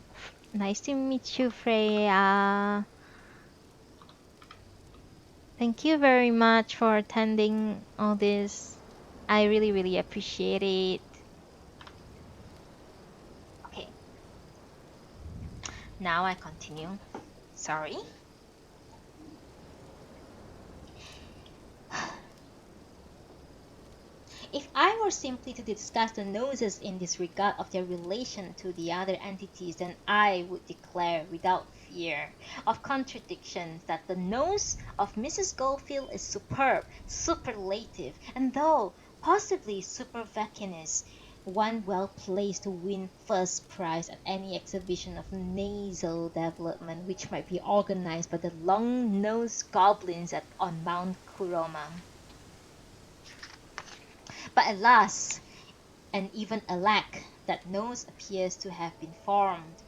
Nice to meet you, Freya. Thank you very much for attending all this. I really, really appreciate it. Okay, now I continue. Sorry. If I were simply to discuss the noses in disregard of their relation to the other entities, then I would declare without fear of contradiction that the nose of Mrs. Goldfield is superb, superlative, and though possibly superfecunous, one well placed to win first prize at any exhibition of nasal development which might be organized by the long-nosed goblins on Mount Kuroma. But alas, and even alack, that nose appears to have been formed,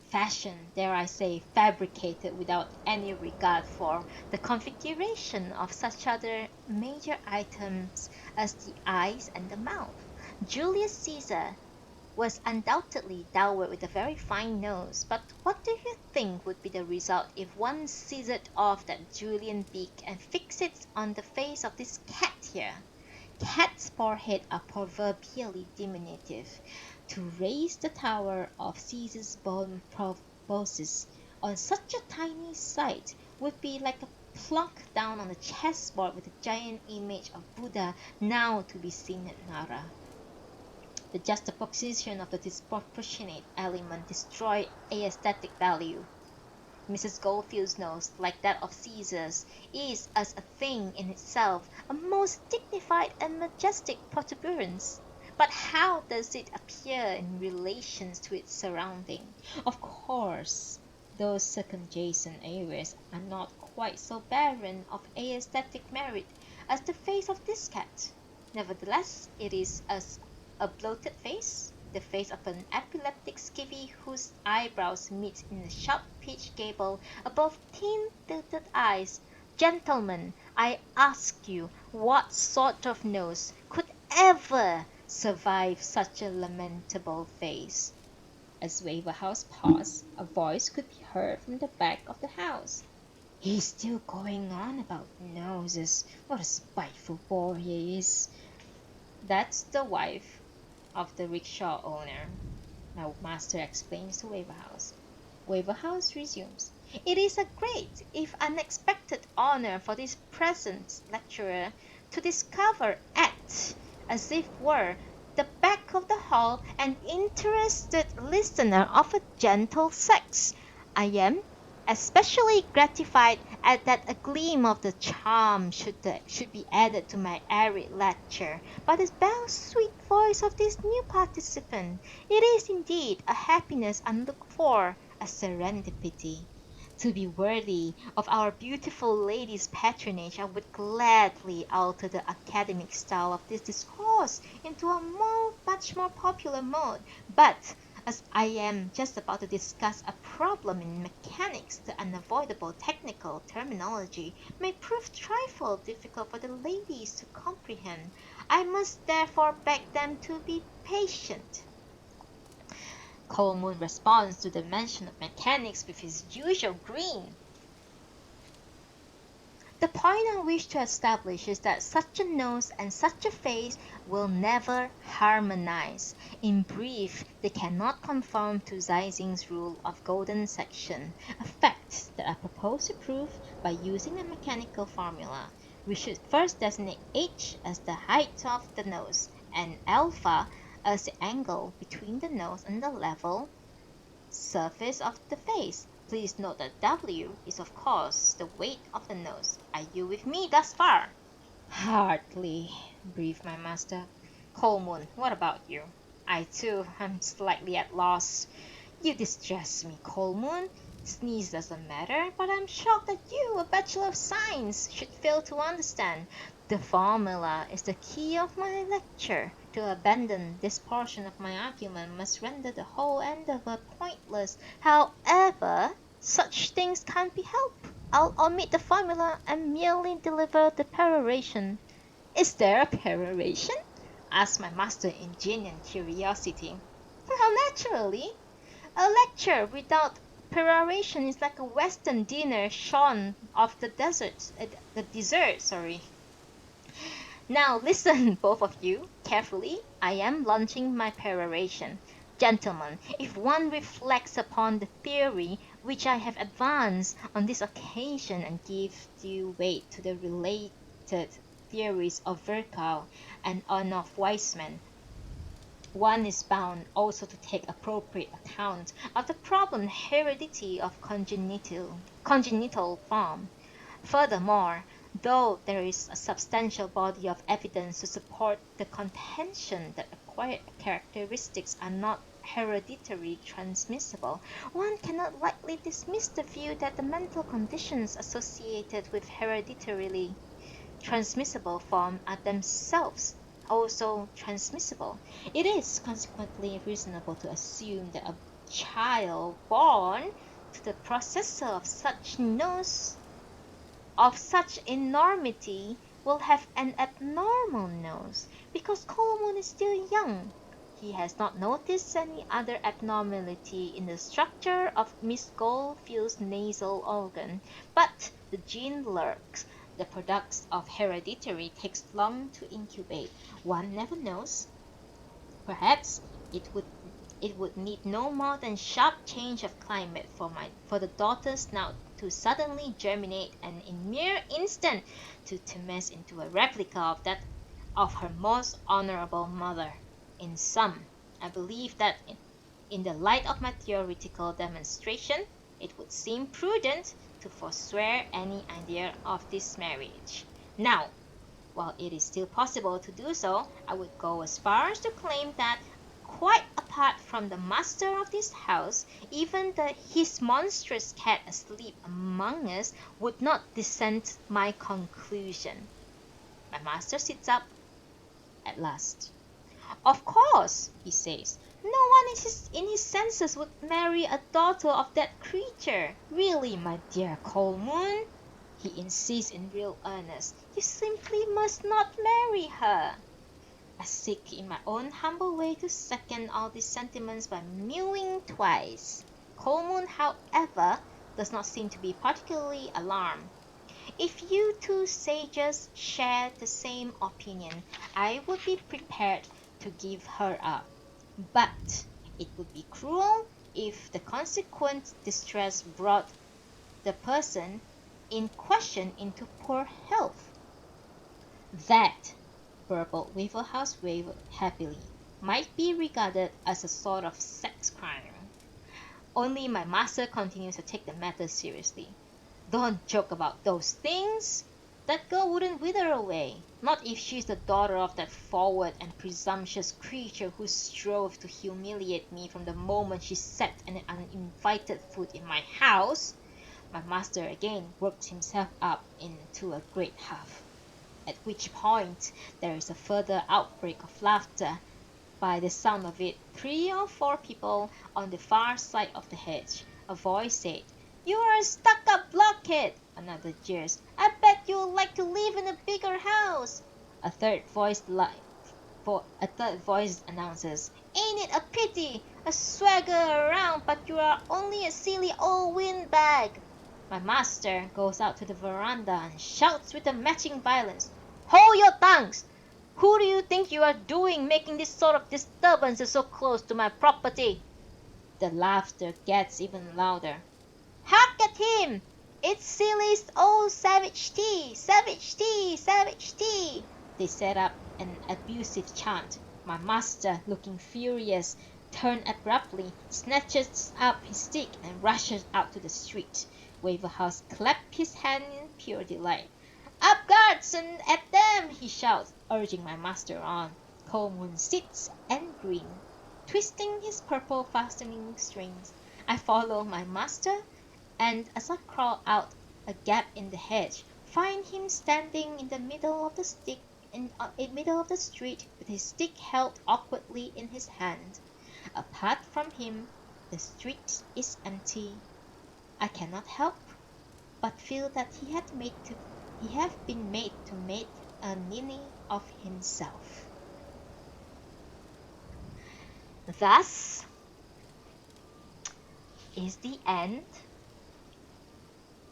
fashioned, dare I say, fabricated without any regard for the configuration of such other major items as the eyes and the mouth. Julius Caesar was undoubtedly dowered with a very fine nose, but what do you think would be the result if one scissored off that Julian beak and fixed it on the face of this cat here? Cats' foreheads are proverbially diminutive. To raise the tower of Caesar's bone proboscis on such a tiny site would be like a plunk down on a chessboard with a giant image of Buddha now to be seen at Nara. The juxtaposition of the disproportionate element destroyed aesthetic value. Mrs. Goldfield's nose, like that of Caesar's, is as a thing in itself a most dignified and majestic protuberance. But how does it appear in relation to its surrounding? Of course, those circumjacent areas are not quite so barren of aesthetic merit as the face of this cat. Nevertheless, it is as a bloated face, the face of an epileptic skivvy whose eyebrows meet in a sharp pitched gable above thin tilted eyes. Gentlemen, I ask you, what sort of nose could ever survive such a lamentable face? As Waverhouse paused, a voice could be heard from the back of the house. He's still going on about noses. What a spiteful boy he is. That's the wife of the rickshaw owner, my master explains to Waverhouse. Waverhouse resumes. It is a great, if unexpected, honor for this present lecturer to discover at, as if were, the back of the hall an interested listener of a gentle sex. I am especially gratified at that a gleam of the charm should be added to my arid lecture by the bell sweet voice of this new participant. It is indeed a happiness unlooked for, a serendipity. To be worthy of our beautiful lady's patronage, I would gladly alter the academic style of this discourse into a much more popular mode, but as I am just about to discuss a problem in mechanics, the unavoidable technical terminology may prove trifle difficult for the ladies to comprehend. I must therefore beg them to be patient. Coleman responds to the mention of mechanics with his usual grin. The point I wish to establish is that such a nose and such a face will never harmonize. In brief, they cannot conform to Zeising's rule of golden section, a fact that I propose to prove by using a mechanical formula. We should first designate h as the height of the nose, and alpha as the angle between the nose and the level surface of the face. Please note that W is of course the weight of the nose. Are you with me thus far? Hardly, breathed my master. Coleman, what about you? I too am slightly at loss. You distress me, Coleman. Sneeze doesn't matter, but I'm shocked that you, a Bachelor of Science, should fail to understand. The formula is the key of my lecture. To abandon this portion of my argument must render the whole endeavor pointless. However, such things can't be helped. I'll omit the formula and merely deliver the peroration. Is there a peroration? Asked my master in genuine curiosity. Well, naturally. A lecture without peroration is like a Western dinner shorn of the dessert, sorry. Now listen, both of you, carefully. I am launching my peroration. Gentlemen, if one reflects upon the theory which I have advanced on this occasion and gives due weight to the related theories of Virchow and Arnold Weissman, one is bound also to take appropriate account of the problem heredity of congenital form. Furthermore, though there is a substantial body of evidence to support the contention that acquired characteristics are not hereditarily transmissible, one cannot lightly dismiss the view that the mental conditions associated with hereditarily transmissible form are themselves also transmissible. It is consequently reasonable to assume that a child born to the possessor of such enormity will have an abnormal nose, because Coleman is still young. He has not noticed any other abnormality in the structure of Miss Goldfield's nasal organ, but the gene lurks. The products of hereditary takes long to incubate. One never knows. Perhaps it would need no more than sharp change of climate for the daughter snout to suddenly germinate and in mere instant to turn into a replica of that of her most honorable mother. In sum, I believe that in the light of my theoretical demonstration, it would seem prudent to forswear any idea of this marriage. Now, while it is still possible to do so, I would go as far as to claim that, quite apart from the master of this house, even his monstrous cat asleep among us would not dissent my conclusion. My master sits up at last. Of course, he says, no one in his senses would marry a daughter of that creature. Really, my dear Coleman, he insists in real earnest, you simply must not marry her. I seek in my own humble way to second all these sentiments by mewing twice. Coleman, however, does not seem to be particularly alarmed. If you two sages share the same opinion, I would be prepared to give her up. But it would be cruel if the consequent distress brought the person in question into poor health. That, burbled Waverhouse happily, might be regarded as a sort of sex crime. Only my master continues to take the matter seriously. Don't joke about those things. That girl wouldn't wither away, not if she's the daughter of that forward and presumptuous creature who strove to humiliate me from the moment she set an uninvited foot in my house. My master again worked himself up into a great huff, at which point there is a further outbreak of laughter. By the sound of it, 3 or 4 people on the far side of the hedge. A voice said, "You are a stuck-up blockhead!" Another jeers, "I bet you'd like to live in a bigger house!" A third voice announces, "Ain't it a pity? A swagger around, but you are only a silly old windbag!" My master goes out to the veranda and shouts with a matching violence, "Hold your tongues! Who do you think you are doing making this sort of disturbances so close to my property?" The laughter gets even louder. "Hark at him! It's silly old Savage T! Savage T! Savage T!" They set up an abusive chant. My master, looking furious, turns abruptly, snatches up his stick, and rushes out to the street. Waverhouse clapped his hand in pure delight. "Up guards and at them!" he shouts, urging my master on. Coleman sits and grins, twisting his purple fastening strings. I follow my master, and as I crawl out a gap in the hedge, find him standing in the middle of the street with his stick held awkwardly in his hand. Apart from him, the street is empty. I cannot help but feel that he had been made to make a ninny of himself. Thus is the end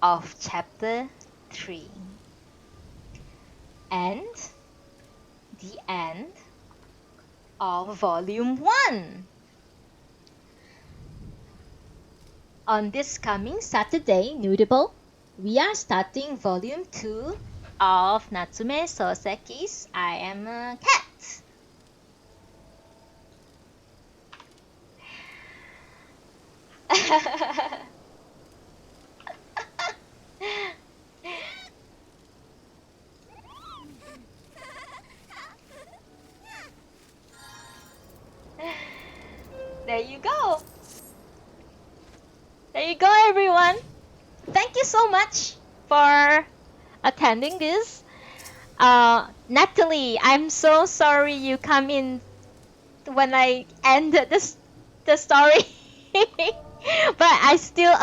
of chapter 3 and the end of volume 1. On this coming Saturday, Nudable, we are starting volume 2 of Natsume Soseki's I Am a Cat. There you go. There you go, everyone. Thank you so much for attending this. Natalie, I'm so sorry you come in when I ended the story. But I still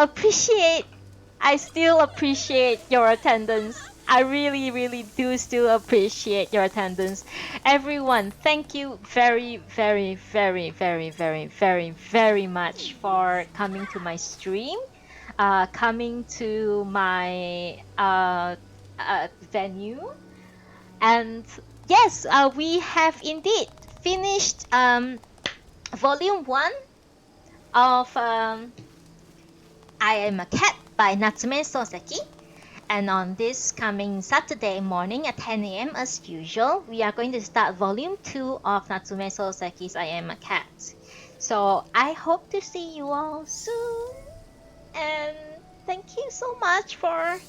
appreciate your attendance. I really, really do still appreciate your attendance. Everyone, thank you very, very, very, very, very, very, very much for coming to my stream, coming to my venue. And yes, we have indeed finished volume 1 of I Am a Cat by Natsume Sōseki. And on this coming Saturday morning at 10 a.m. as usual, we are going to start volume 2 of Natsume Sōseki's I Am a Cat. So I hope to see you all soon. And thank you so much for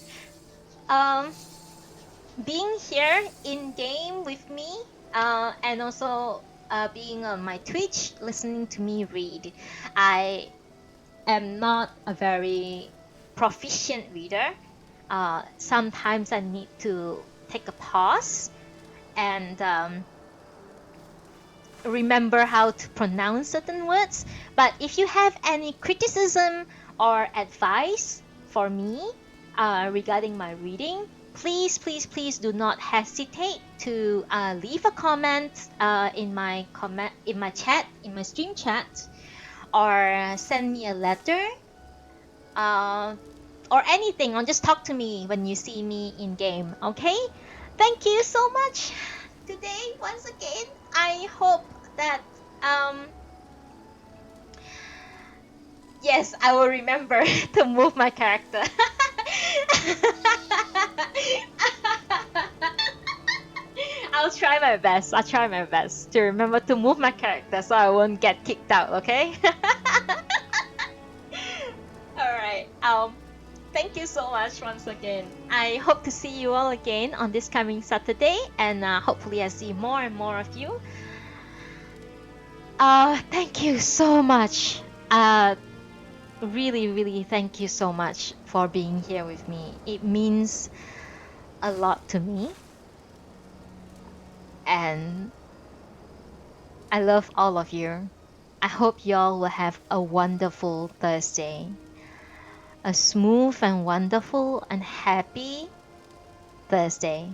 being here in game with me, and also being on my Twitch, listening to me read. I am not a very proficient reader. Sometimes I need to take a pause and remember how to pronounce certain words. But if you have any criticism or advice for me regarding my reading, please, please, please do not hesitate to leave a comment in my chat, in my stream chat, or send me a letter, or anything, or just talk to me when you see me in game. Okay? Thank you so much today once again. I hope that yes, I will remember to move my character. I'll try my best. I'll try my best to remember to move my character so I won't get kicked out, okay? Alright. Thank you so much once again. I hope to see you all again on this coming Saturday, and hopefully I see more and more of you. Thank you so much. Really, really thank you so much for being here with me. It means a lot to me. And I love all of you. I hope y'all will have a wonderful Thursday. A smooth and wonderful and happy Thursday.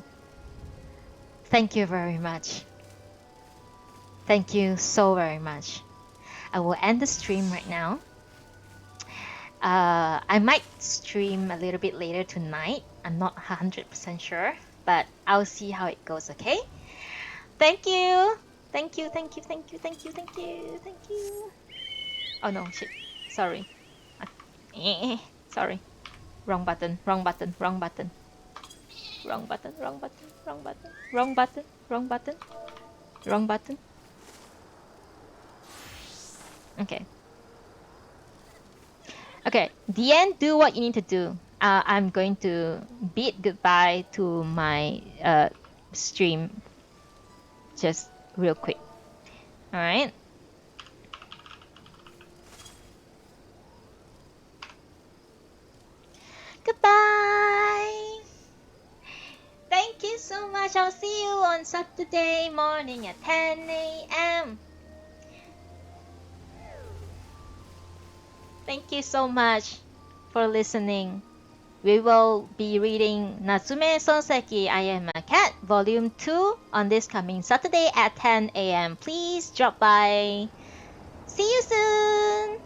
Thank you very much. Thank you so very much. I will end the stream right now. I might stream a little bit later tonight. I'm not 100% sure, but I'll see how it goes, okay? Thank you. Thank you, thank you, thank you, thank you, thank you, thank you. Oh no, shit. Sorry. Sorry. Wrong button, wrong button, wrong button. Wrong button, wrong button, wrong button, wrong button, wrong button, wrong button. Okay. Okay, the end, do what you need to do. I'm going to bid goodbye to my stream just real quick. Alright. Goodbye! Thank you so much. I'll see you on Saturday morning at 10 a.m. Thank you so much for listening. We will be reading Natsume Sōseki I Am a Cat Volume 2 on this coming Saturday at 10 a.m. Please drop by. See you soon!